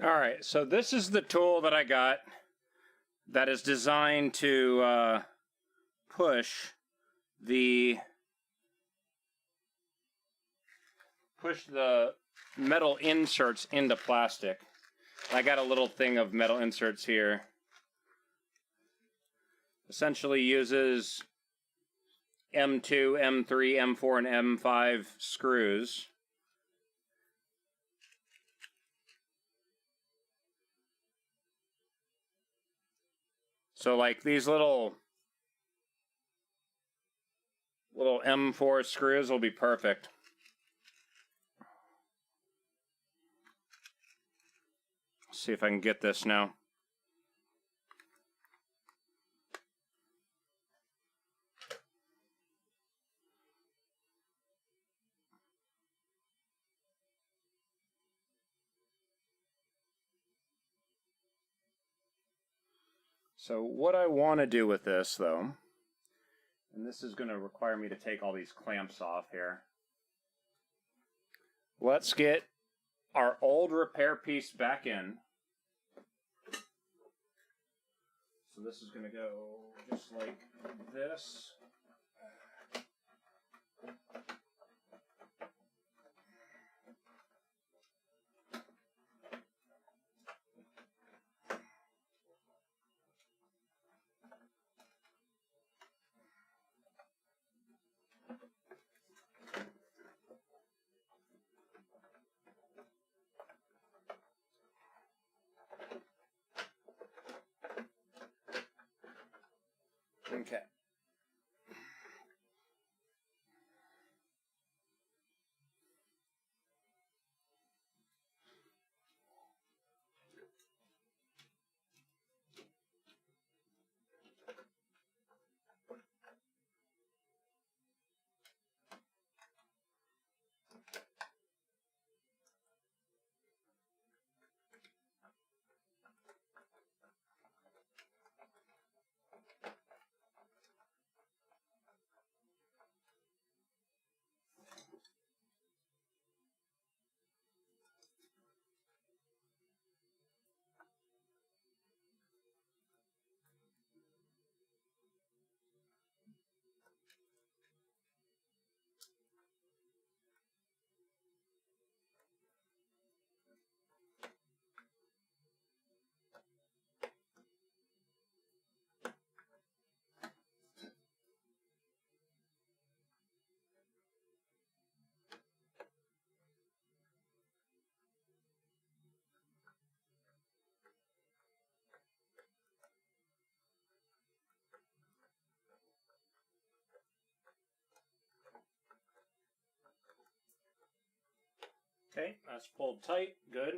Alright, so this is the tool that I got that is designed to push the metal inserts into plastic. I got a little thing of metal inserts here. Essentially uses M2, M3, M4, and M5 screws. So like these little M4 screws will be perfect. Let's see if I can get this now. So what I want to do with this, though, and this is going to require me to take all these clamps off here. Let's get our old repair piece back in. So this is going to go just like this. Okay. Okay, that's pulled tight. Good.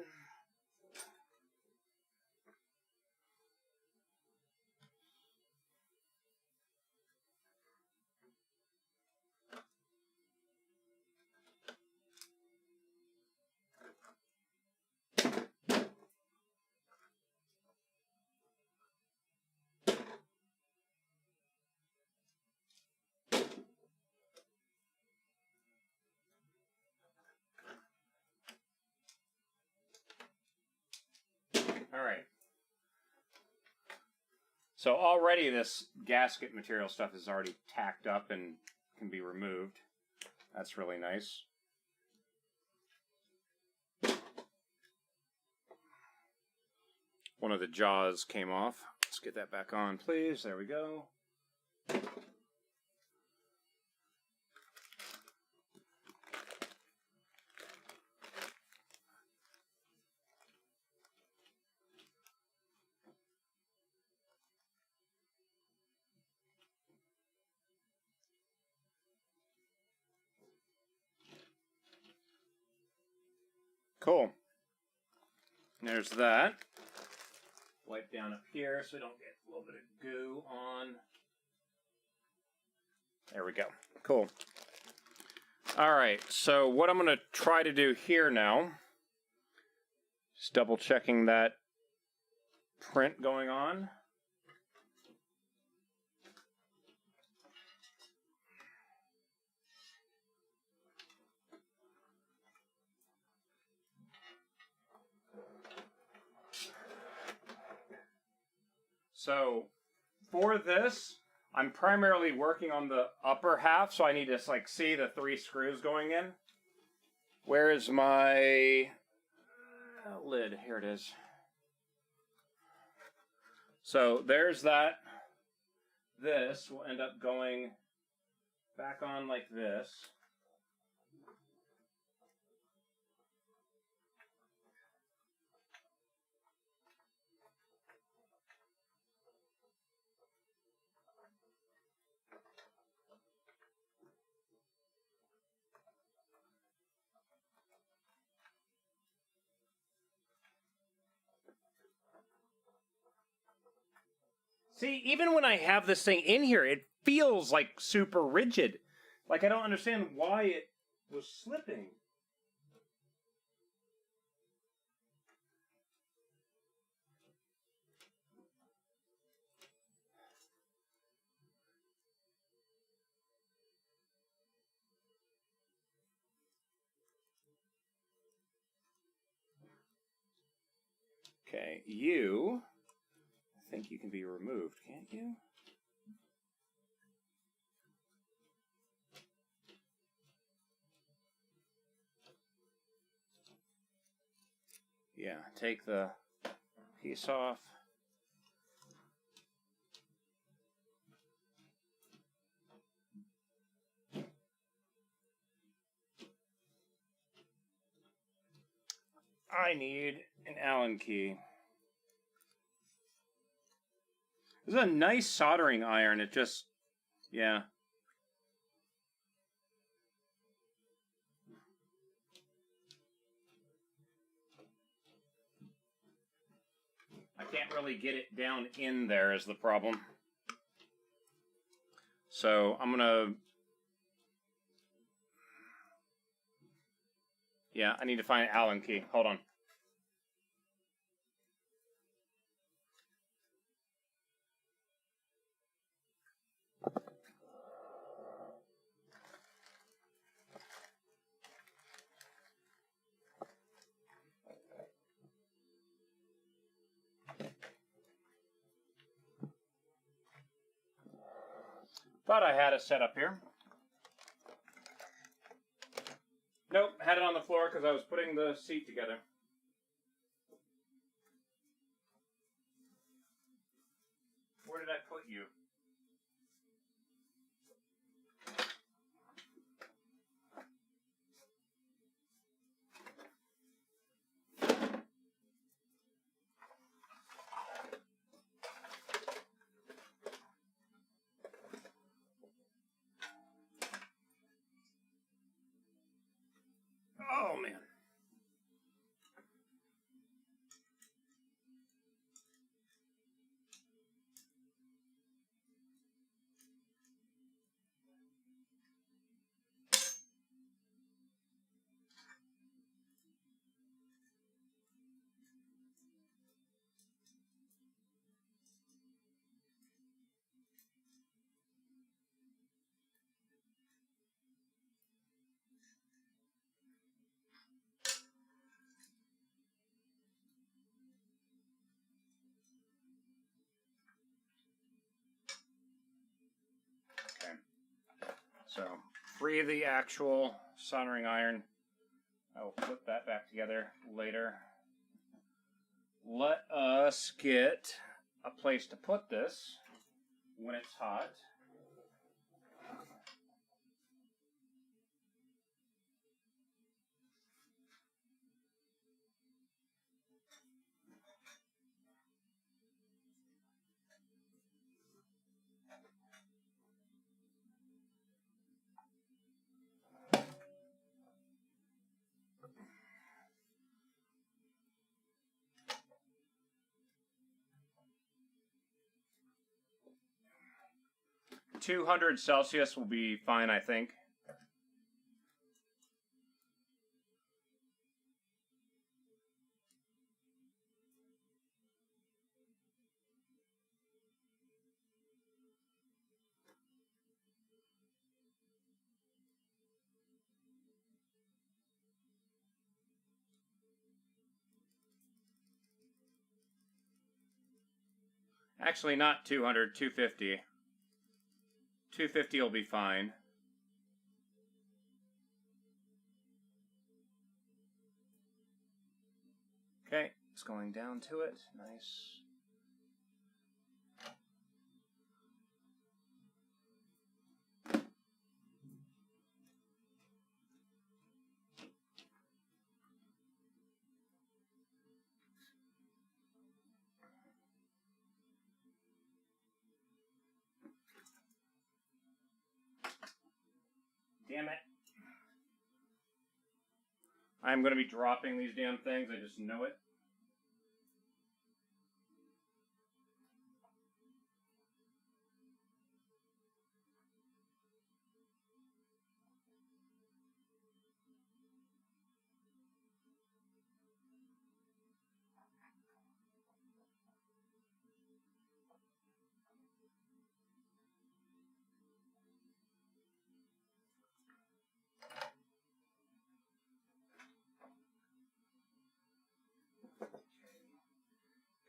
All right. So already this gasket material stuff is already tacked up and can be removed. That's really nice. One of the jaws came off. Let's get that back on, please. There we go. Cool. There's that. Wipe down up here so we don't get a little bit of goo on. There we go. Cool. All right, so what I'm going to try to do here now is double checking that print going on. So for this, I'm primarily working on the upper half, so I need to like see the 3 screws going in. Where is my lid? Here it is. So there's that. This will end up going back on like this. See, even when I have this thing in here, it feels like super rigid. Like I don't understand why it was slipping. Okay, I think you can be removed, can't you? Yeah, take the piece off. I need an Allen key. This is a nice soldering iron. It just, yeah. I can't really get it down in there is the problem. So I'm gonna, yeah, I need to find an Allen key. Hold on. Thought I had it set up here. Nope, had it on the floor because I was putting the seat together. Where did I put you? Oh, man. Okay. So, free the actual soldering iron. I will put that back together later. Let us get a place to put this when it's hot. $200 will be fine, I think. Actually, not 200, 250. 250 will be fine. Okay, it's going down to it. Nice. Damn it. I'm going to be dropping these damn things. I just know it.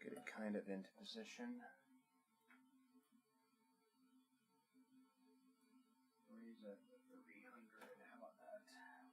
Get it kind of into position. Raise up to 300. How about that?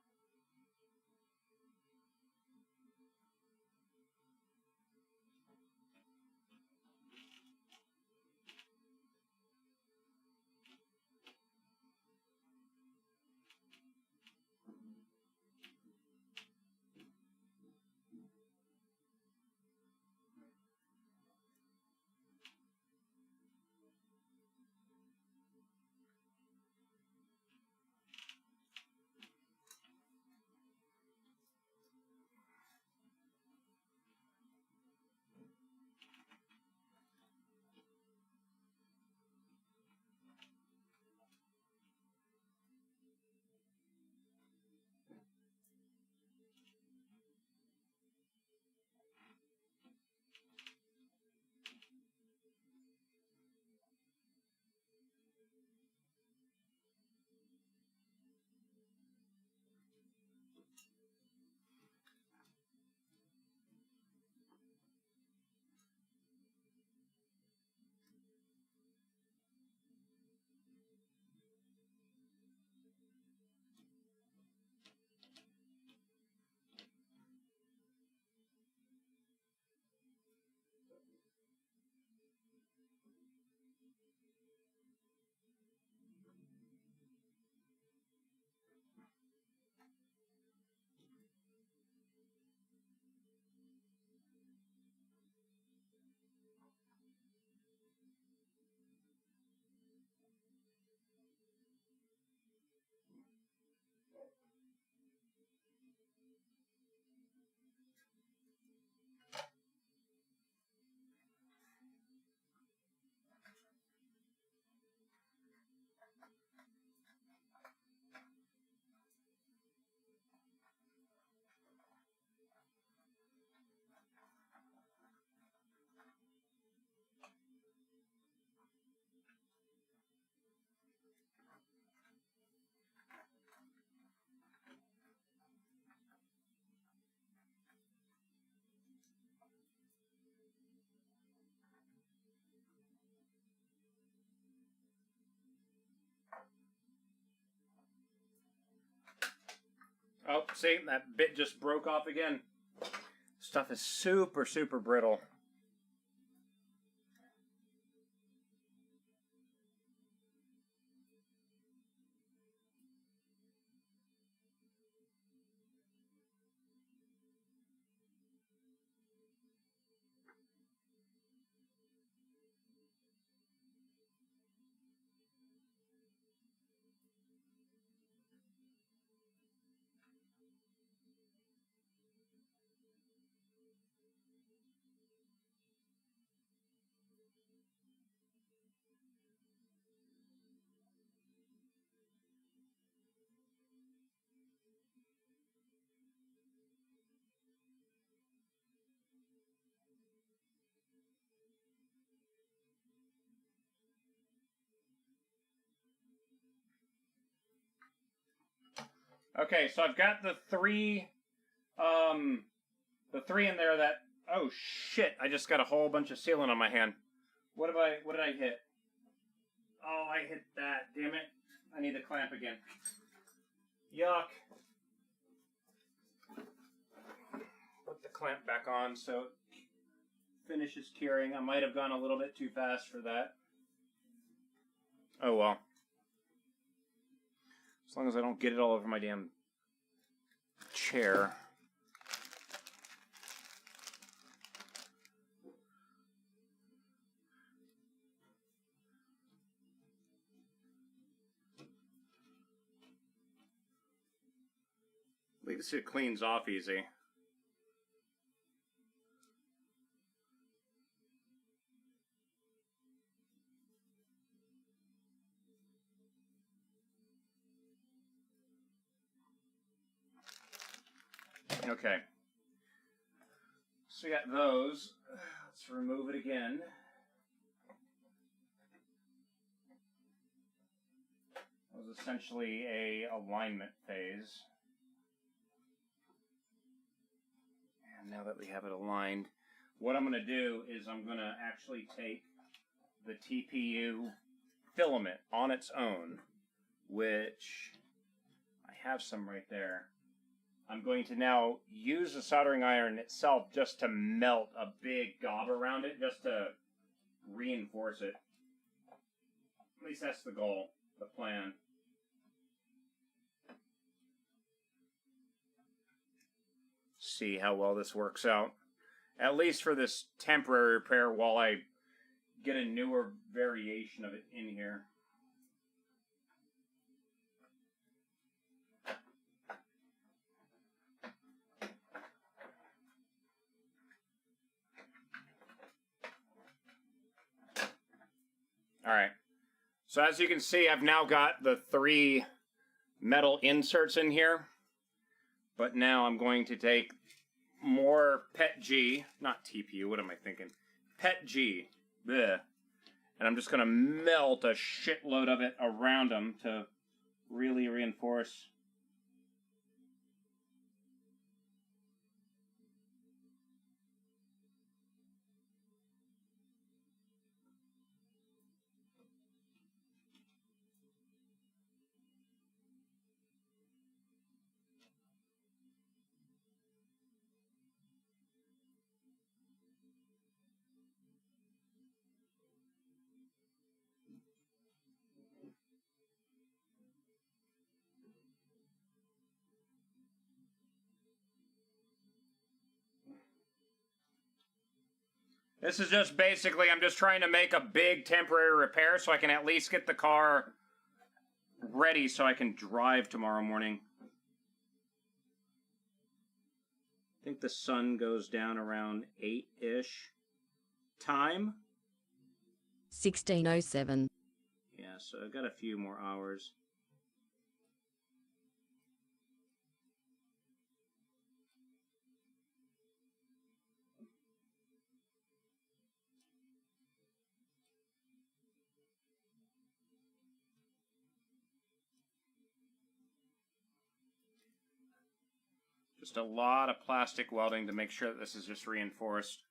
Oh, see, that bit just broke off again. Stuff is super, super brittle. Okay, so I've got the three in there that, oh shit, I just got a whole bunch of sealant on my hand. What did I hit? Oh, I hit that. Damn it. I need the clamp again. Yuck. Put the clamp back on so it finishes curing. I might have gone a little bit too fast for that. Oh well. As long as I don't get it all over my damn chair. At least it cleans off easy. Okay. So we got those. Let's remove it again. That was essentially a alignment phase. And now that we have it aligned, what I'm going to do is I'm going to actually take the TPU filament on its own, which I have some right there. I'm going to now use the soldering iron itself just to melt a big gob around it, just to reinforce it. At least that's the goal, the plan. See how well this works out. At least for this temporary repair while I get a newer variation of it in here. Alright, so as you can see, I've now got the 3 metal inserts in here, but now I'm going to take more PET G, not TPU, what am I thinking? PET G, bleh. And I'm just going to melt a shitload of it around them to really reinforce. This is just basically, I'm just trying to make a big temporary repair so I can at least get the car ready so I can drive tomorrow morning. I think the sun goes down around 8-ish time. 1607. Yeah, so I've got a few more hours. Just a lot of plastic welding to make sure that this is just reinforced.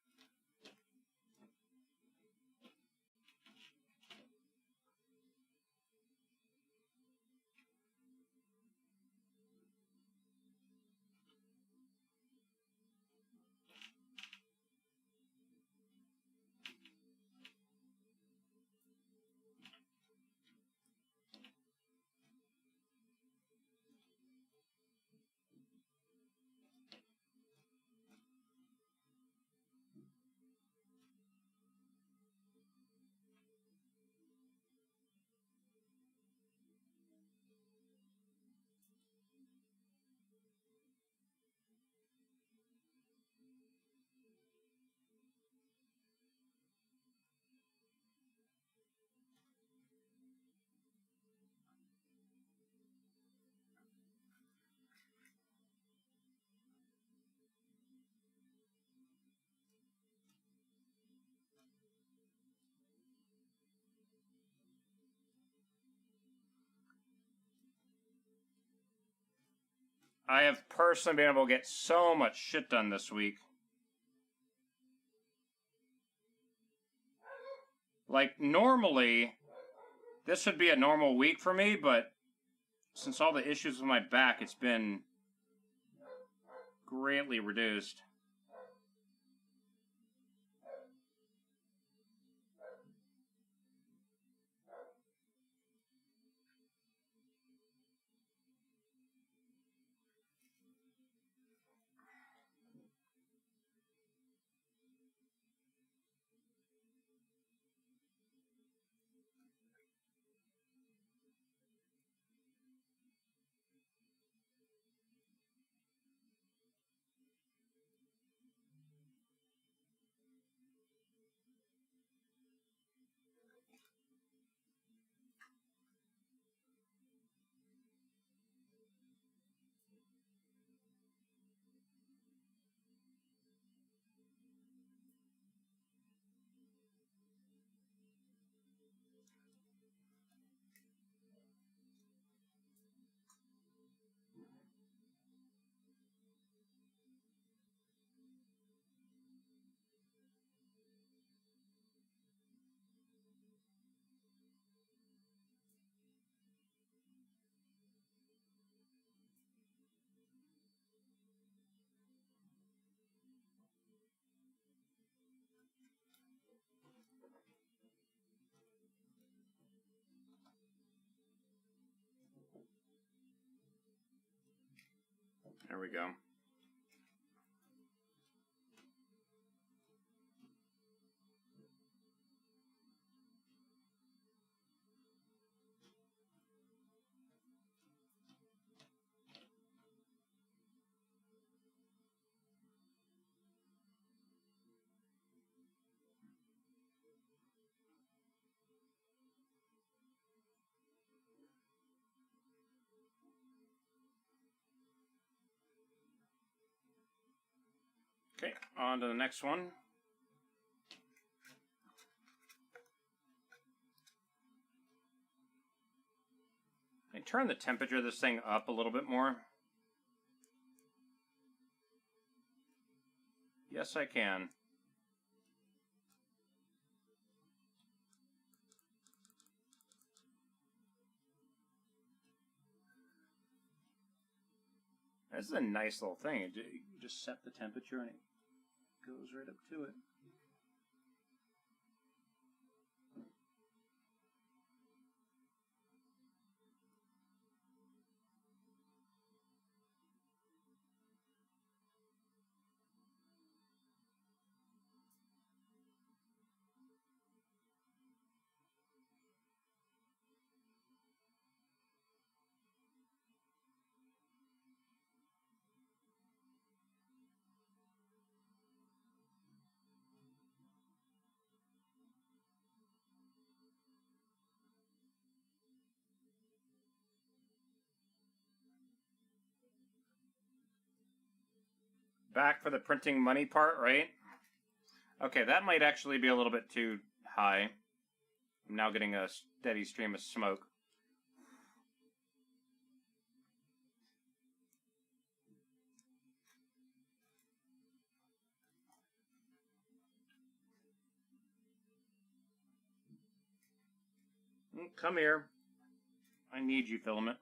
I have personally been able to get so much shit done this week. Like, normally, this would be a normal week for me, but since all the issues with my back, it's been greatly reduced. There we go. Okay, on to the next one. I turn the temperature of this thing up a little bit more. Yes, I can. This is a nice little thing. You just set the temperature and it goes right up to it. Back for the printing money part, right? Okay, that might actually be a little bit too high. I'm now getting a steady stream of smoke. Come here. I need you, filament.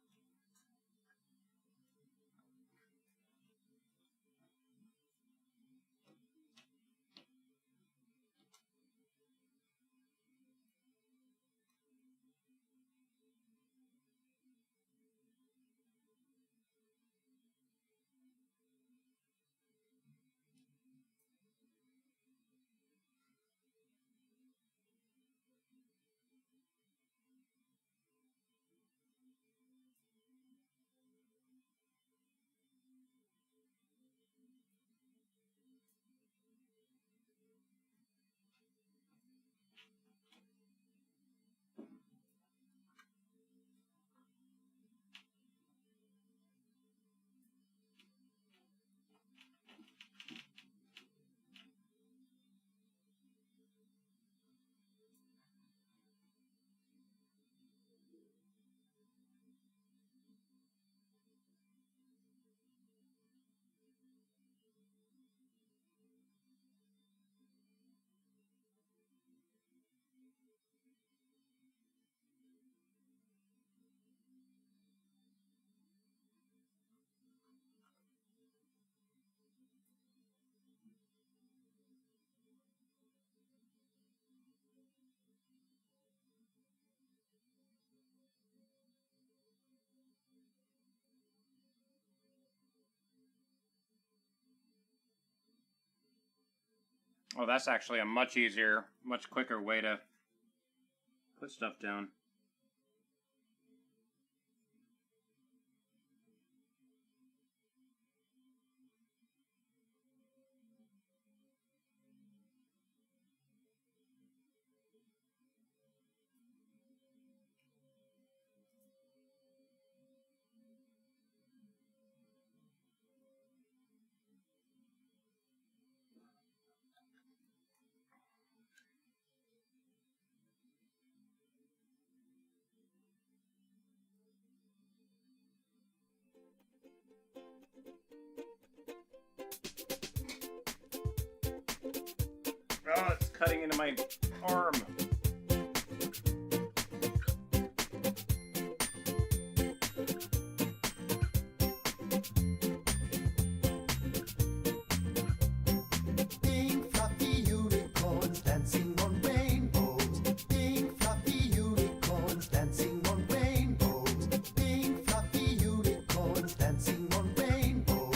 Oh, that's actually a much easier, much quicker way to put stuff down. Oh, it's cutting into my arm. Pink fluffy unicorns dancing on rainbows. Pink fluffy unicorns dancing on rainbows. Pink fluffy unicorns dancing on rainbows.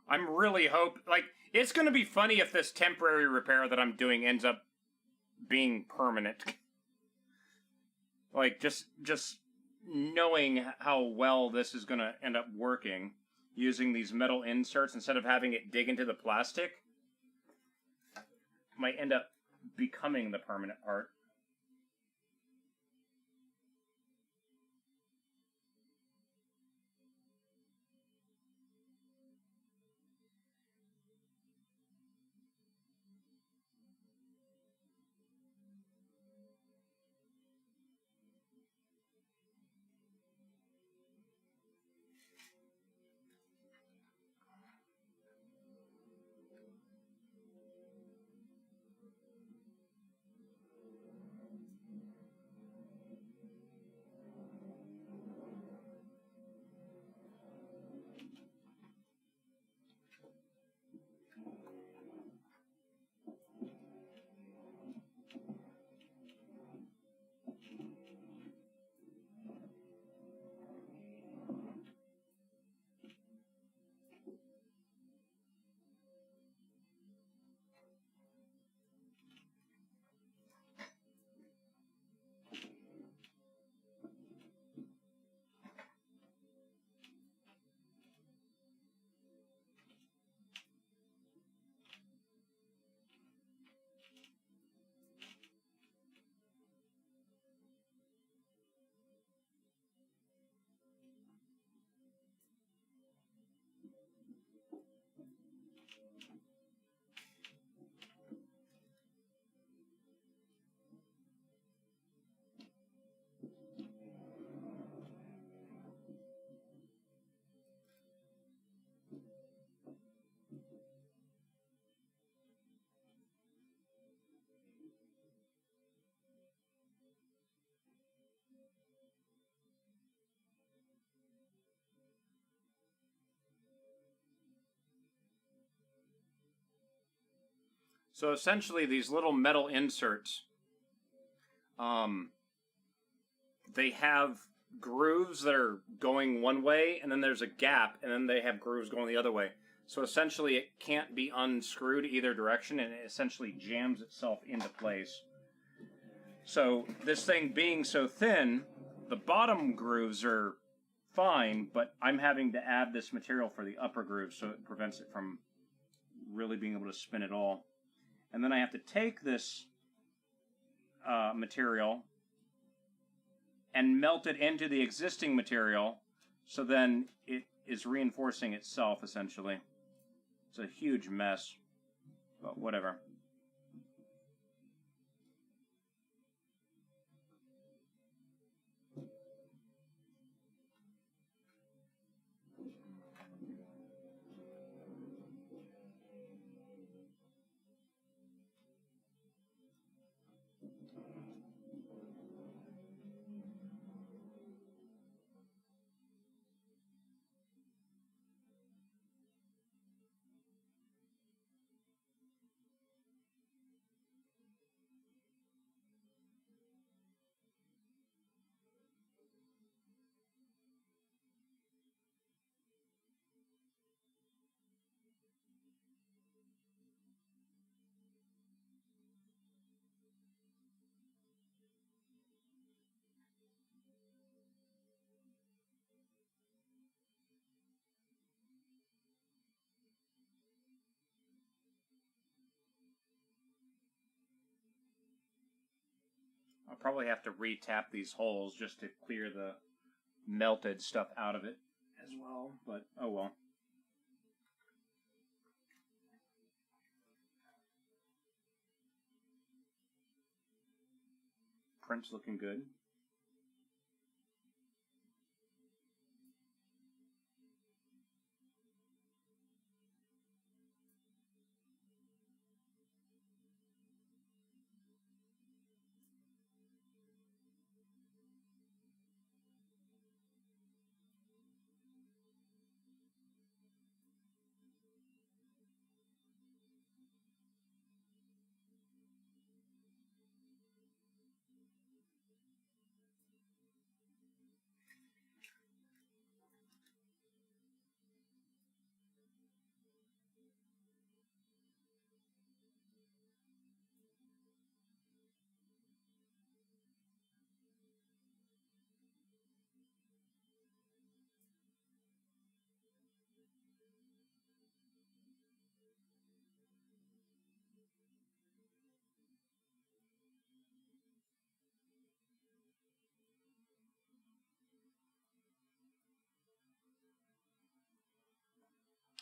I'm really it's going to be funny if this temporary repair that I'm doing ends up being permanent. Like, just knowing how well this is going to end up working using these metal inserts instead of having it dig into the plastic might end up becoming the permanent part. So essentially, these little metal inserts, they have grooves that are going one way, and then there's a gap, and then they have grooves going the other way. So essentially, it can't be unscrewed either direction, and it essentially jams itself into place. So this thing being so thin, the bottom grooves are fine, but I'm having to add this material for the upper grooves, so it prevents it from really being able to spin at all. And then I have to take this material and melt it into the existing material, so then it is reinforcing itself, essentially. It's a huge mess, but whatever. I'll probably have to re-tap these holes just to clear the melted stuff out of it as well, but oh well. Print's looking good.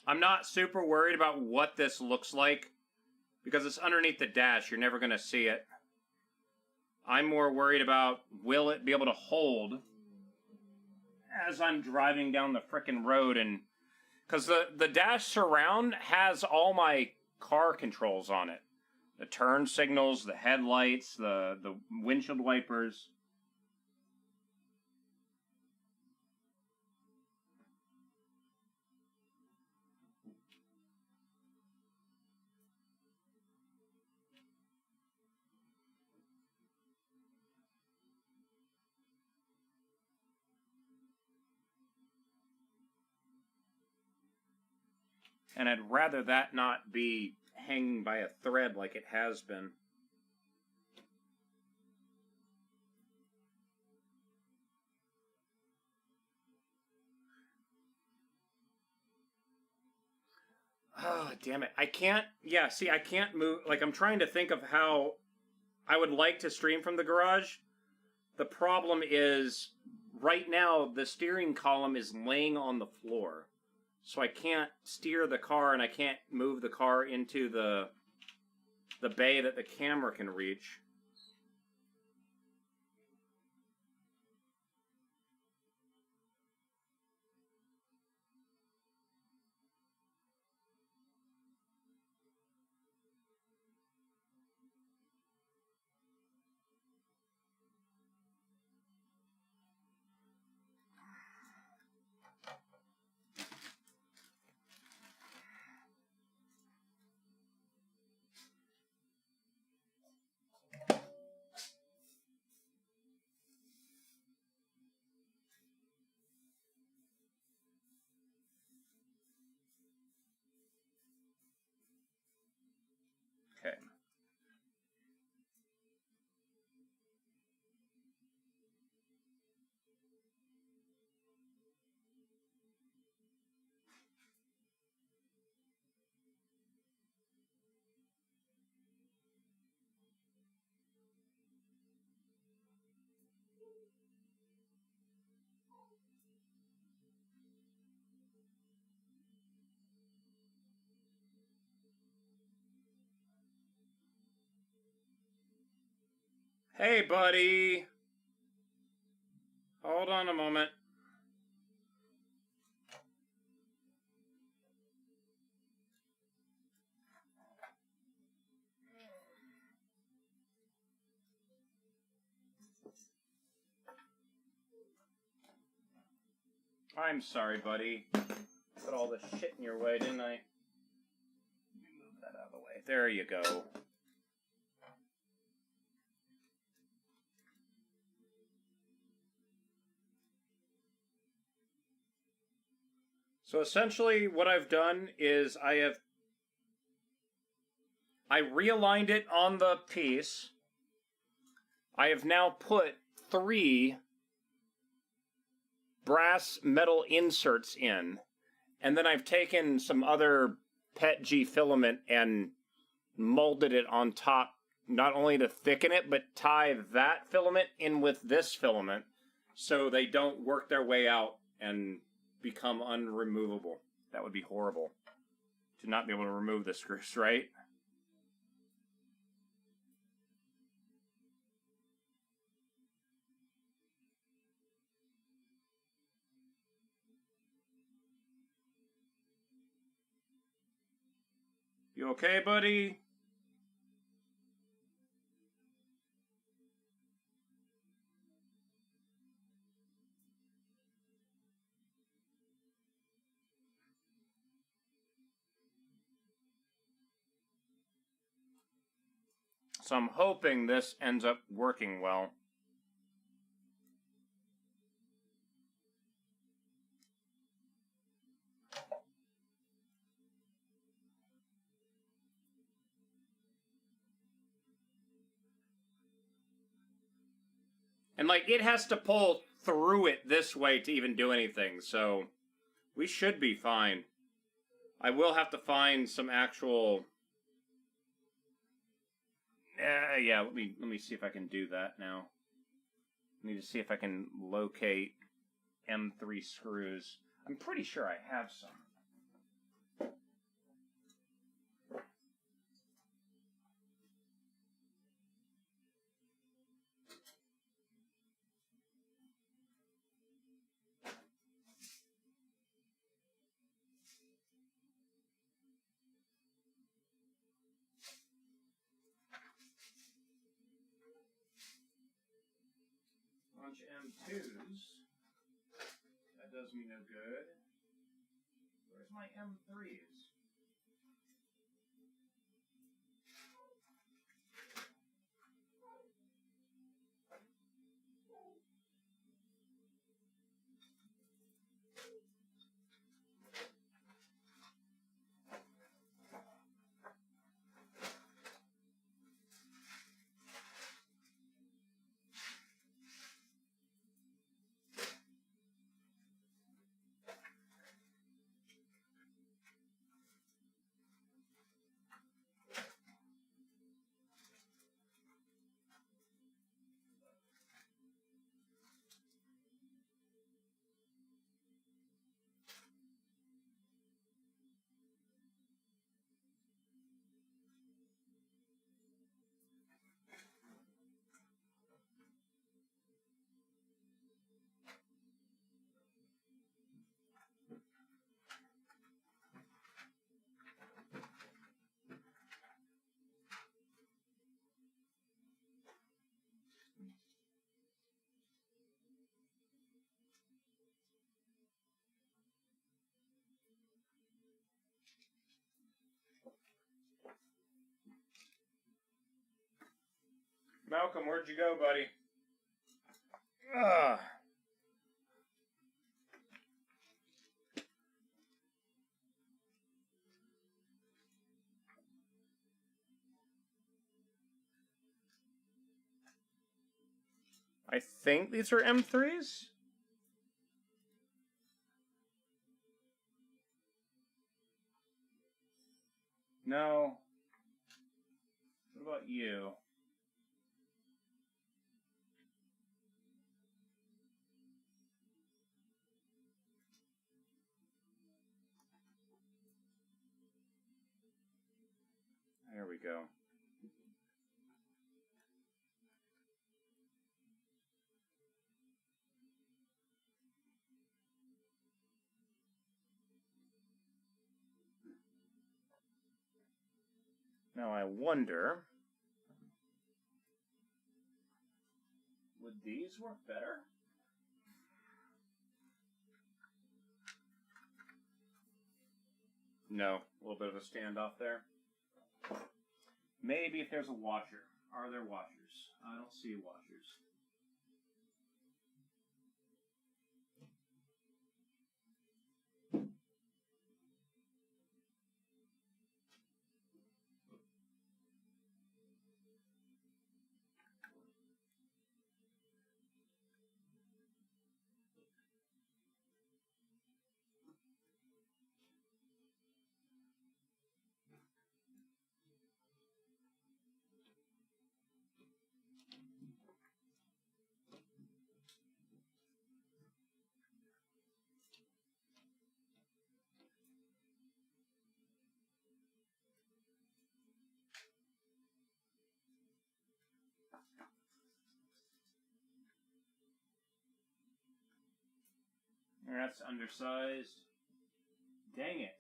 I'm not super worried about what this looks like because it's underneath the dash. You're never going to see it. I'm more worried about will it be able to hold as I'm driving down the frickin' road, and because the dash surround has all my car controls on it. The turn signals, the headlights, the windshield wipers. And I'd rather that not be hanging by a thread like it has been. Oh, damn it. I can't, yeah, see, I can't move, like, I'm trying to think of how I would like to stream from the garage. The problem is, right now, the steering column is laying on the floor. So I can't steer the car, and I can't move the car into the bay that the camera can reach. Okay. Hey, buddy. Hold on a moment. I'm sorry, buddy. Put all this shit in your way, didn't I? Let me move that out of the way. There you go. So essentially what I've done is I realigned it on the piece. I have now put 3 brass metal inserts in, and then I've taken some other PETG filament and molded it on top not only to thicken it, but tie that filament in with this filament so they don't work their way out and become unremovable. That would be horrible to not be able to remove the screws, right? You okay, buddy? So I'm hoping this ends up working well. And, like, it has to pull through it this way to even do anything, so we should be fine. I will have to find some actual... yeah, let me see if I can do that now. I need to see if I can locate M3 screws. I'm pretty sure I have some. Bunch of M2s. That does me no good. Where's my M3s? Malcolm, where'd you go, buddy? Ugh. I think these are M3s? No. What about you? There we go. Now I wonder, would these work better? No, a little bit of a standoff there. Maybe if there's a washer. Are there washers? I don't see washers. That's undersized. Dang it.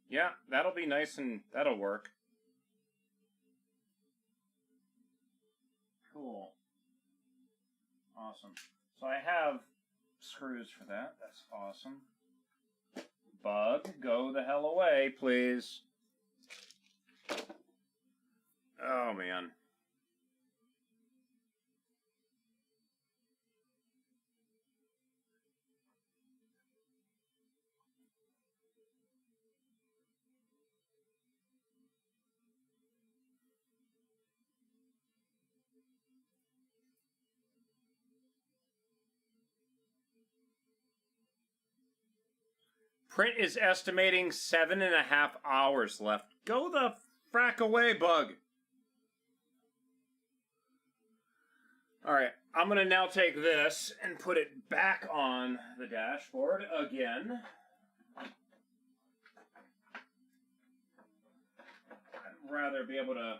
Yeah, that'll be nice and that'll work. Cool. Awesome. So I have screws for that. That's awesome. Bug, go the hell away, please. Oh, man. Print is estimating 7.5 hours left. Go the frack away, Bug. Alright, I'm going to now take this and put it back on the dashboard again. I'd rather be able to...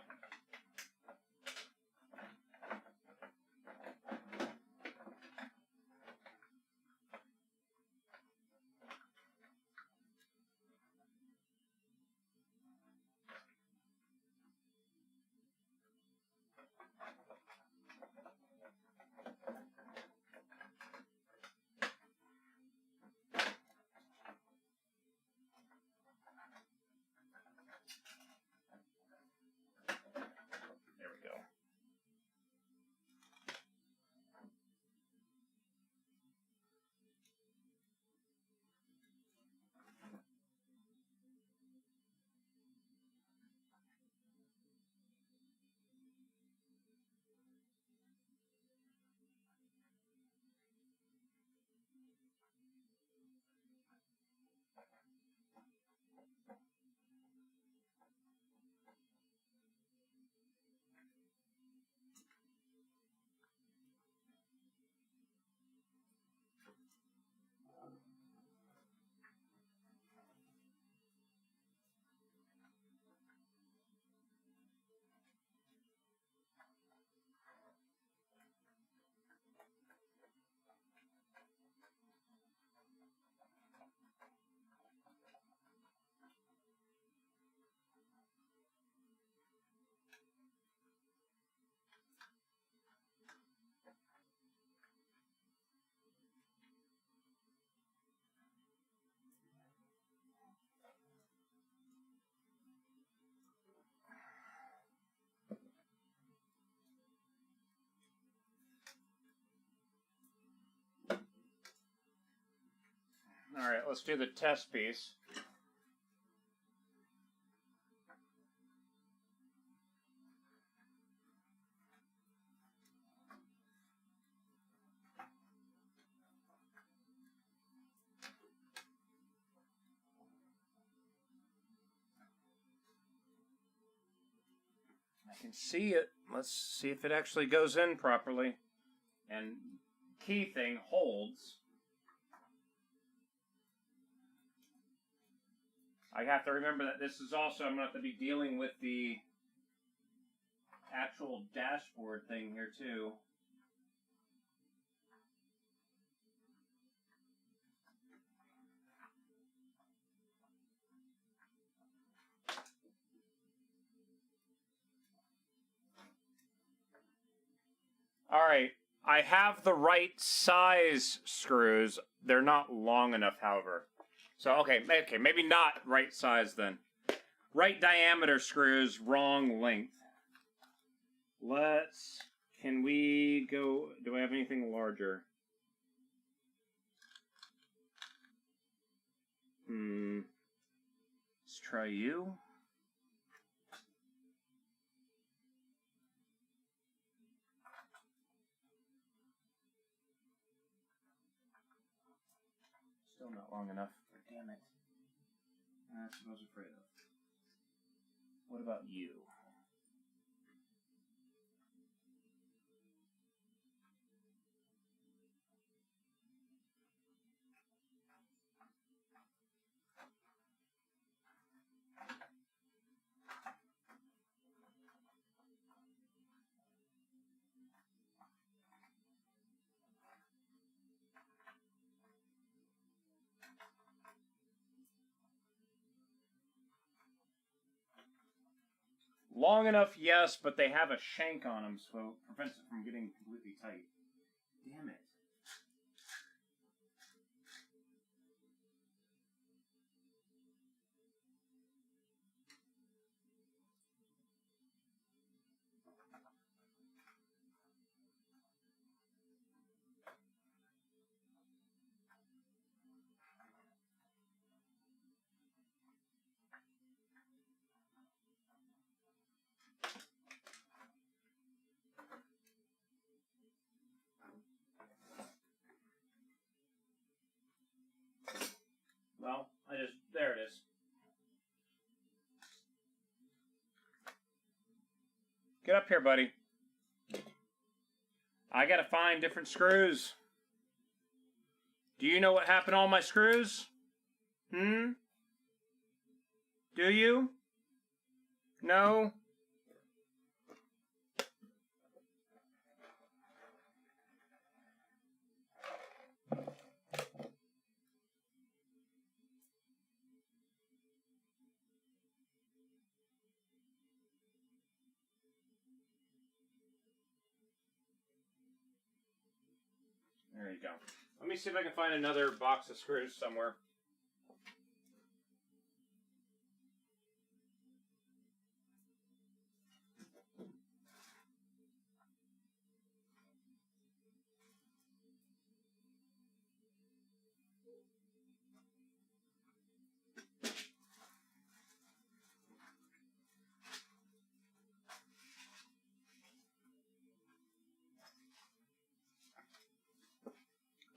There we go. Alright, let's do the test piece. I can see it. Let's see if it actually goes in properly. And key thing holds. I have to remember that this is also, I'm going to have to be dealing with the actual dashboard thing here too. Alright, I have the right size screws. They're not long enough, however. So, okay, maybe not right size then. Right diameter screws, wrong length. Can we go, do I have anything larger? Let's try you. Still not long enough. Damn it. That's what I was afraid of. What about you? Long enough, yes, but they have a shank on them, so it prevents it from getting completely tight. Damn it. Well, there it is. Get up here, buddy. I gotta find different screws. Do you know what happened to all my screws? Do you? No? There you go. Let me see if I can find another box of screws somewhere.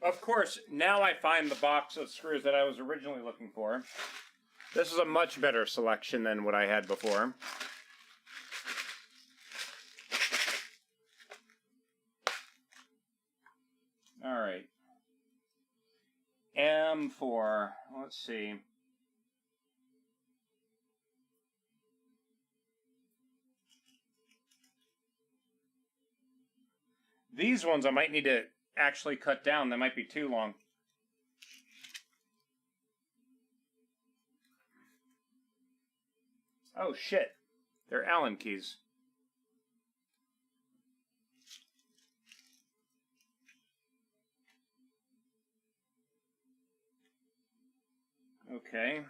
Of course, now I find the box of screws that I was originally looking for. This is a much better selection than what I had before. All right. M4. Let's see. These ones I might need to actually cut down. They might be too long. Oh shit. They're Allen keys. Okay.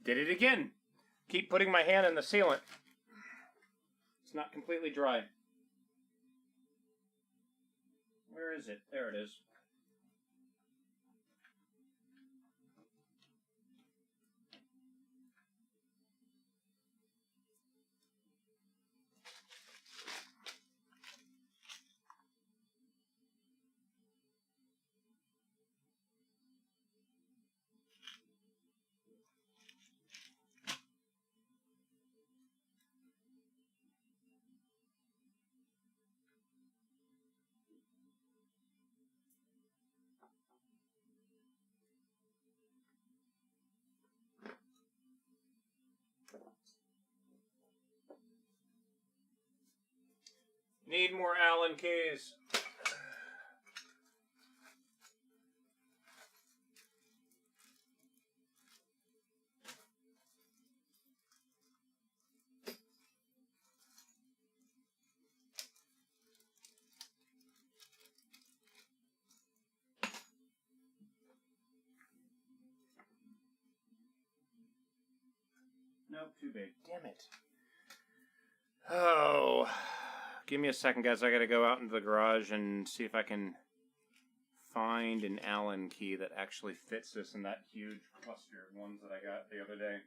Did it again. Keep putting my hand in the sealant. It's not completely dry. Where is it? There it is. Need more Allen keys. Nope, too big. Damn it. Oh, give me a second, guys. I gotta go out into the garage and see if I can find an Allen key that actually fits this in that huge cluster of ones that I got the other day.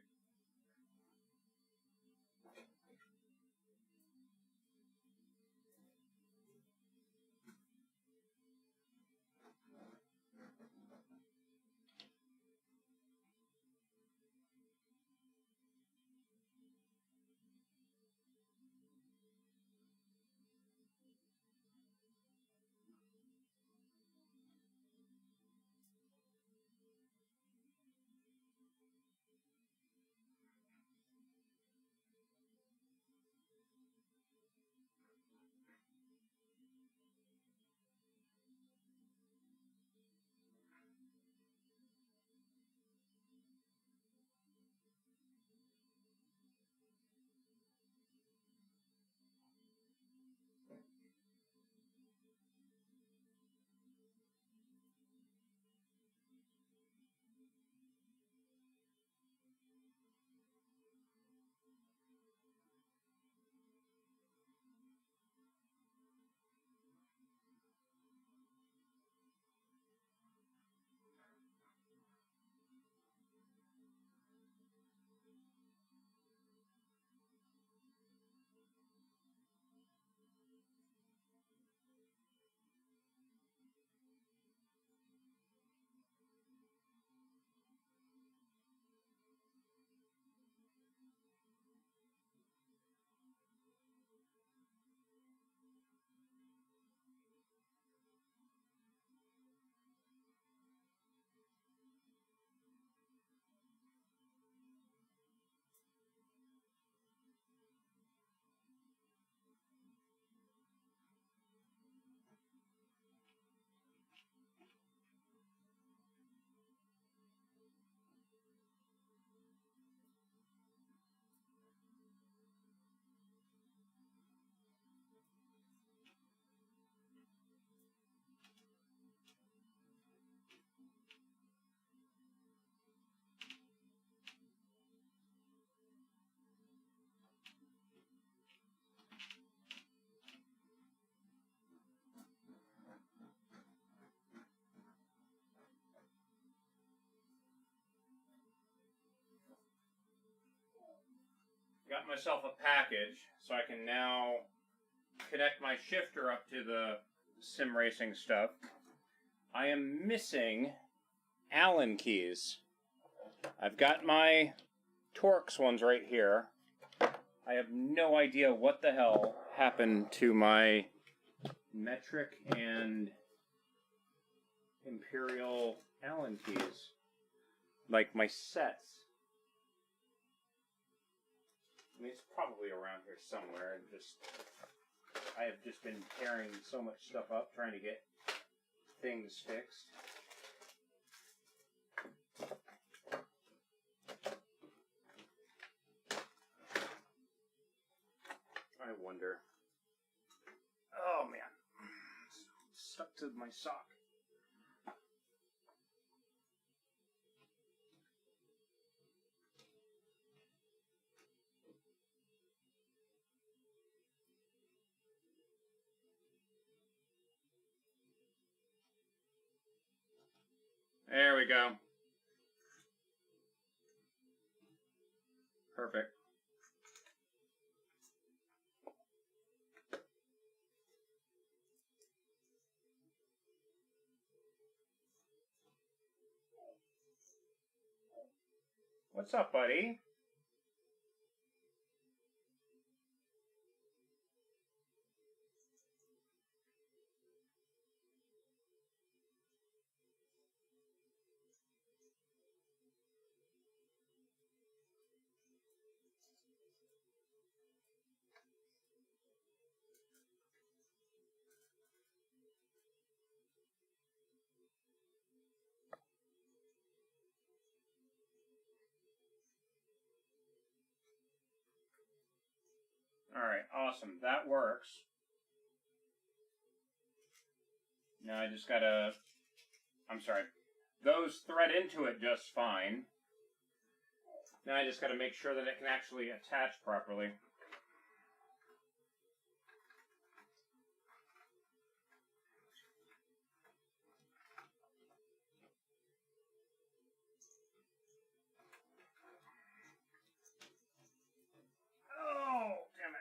Got myself a package, so I can now connect my shifter up to the sim racing stuff. I am missing Allen keys. I've got my Torx ones right here. I have no idea what the hell happened to my metric and imperial Allen keys. Like my sets. I mean, it's probably around here somewhere. I have just been tearing so much stuff up trying to get things fixed. I wonder. Oh man, stuck to my sock. There we go. Perfect. What's up, buddy? Alright, awesome. That works. Now I just gotta... I'm sorry. Those thread into it just fine. Now I just got to make sure that it can actually attach properly. Oh, damn it.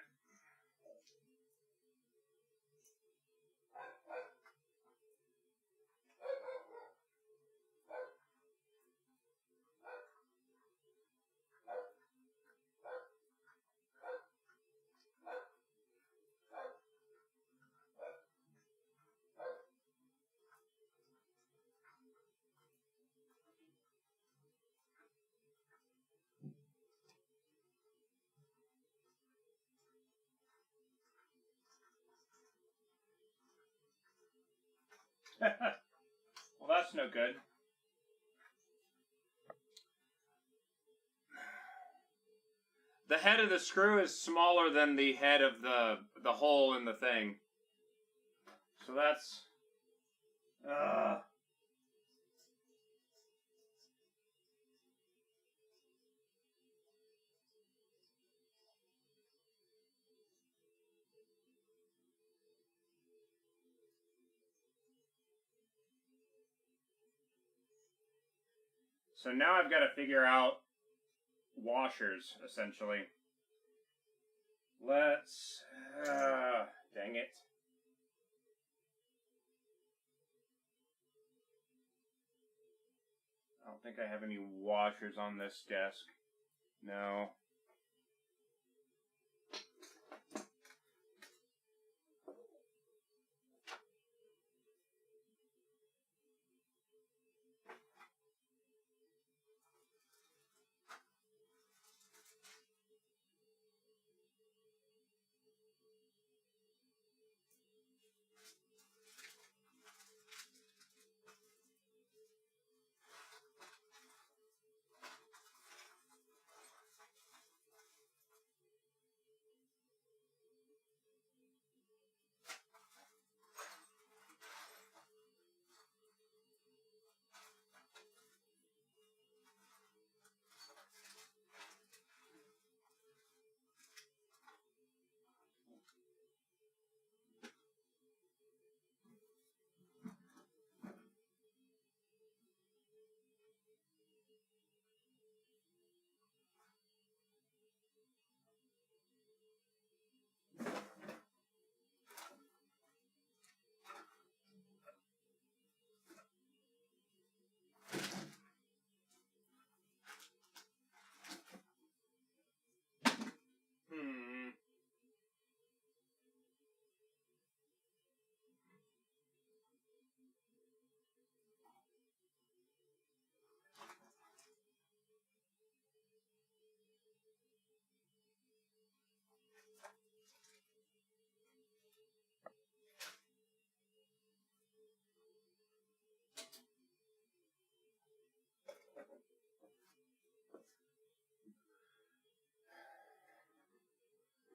Well, that's no good. The head of the screw is smaller than the head of the hole in the thing. So that's... So now I've got to figure out washers, essentially. Let's... dang it. I don't think I have any washers on this desk. No.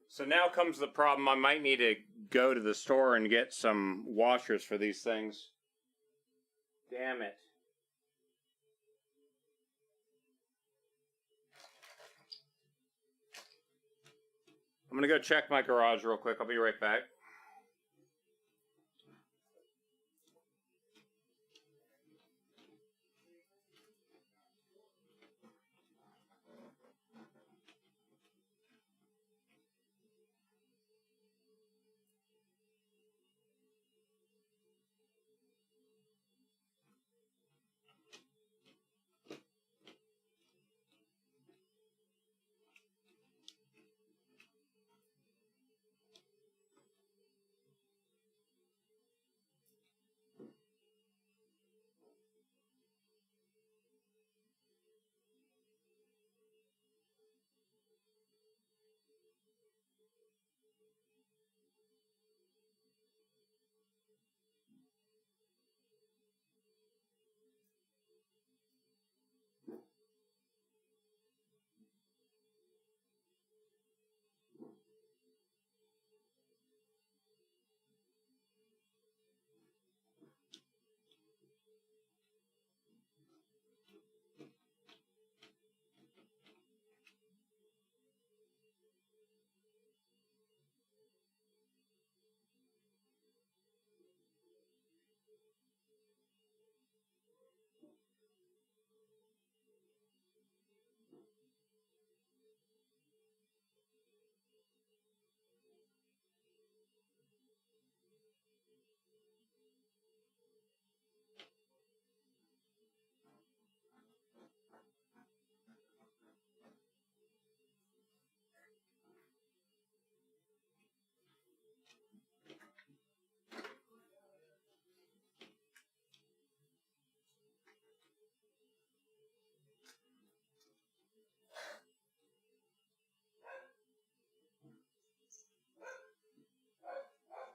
So now comes the problem. I might need to go to the store and get some washers for these things. Damn it. I'm going to go check my garage real quick. I'll be right back.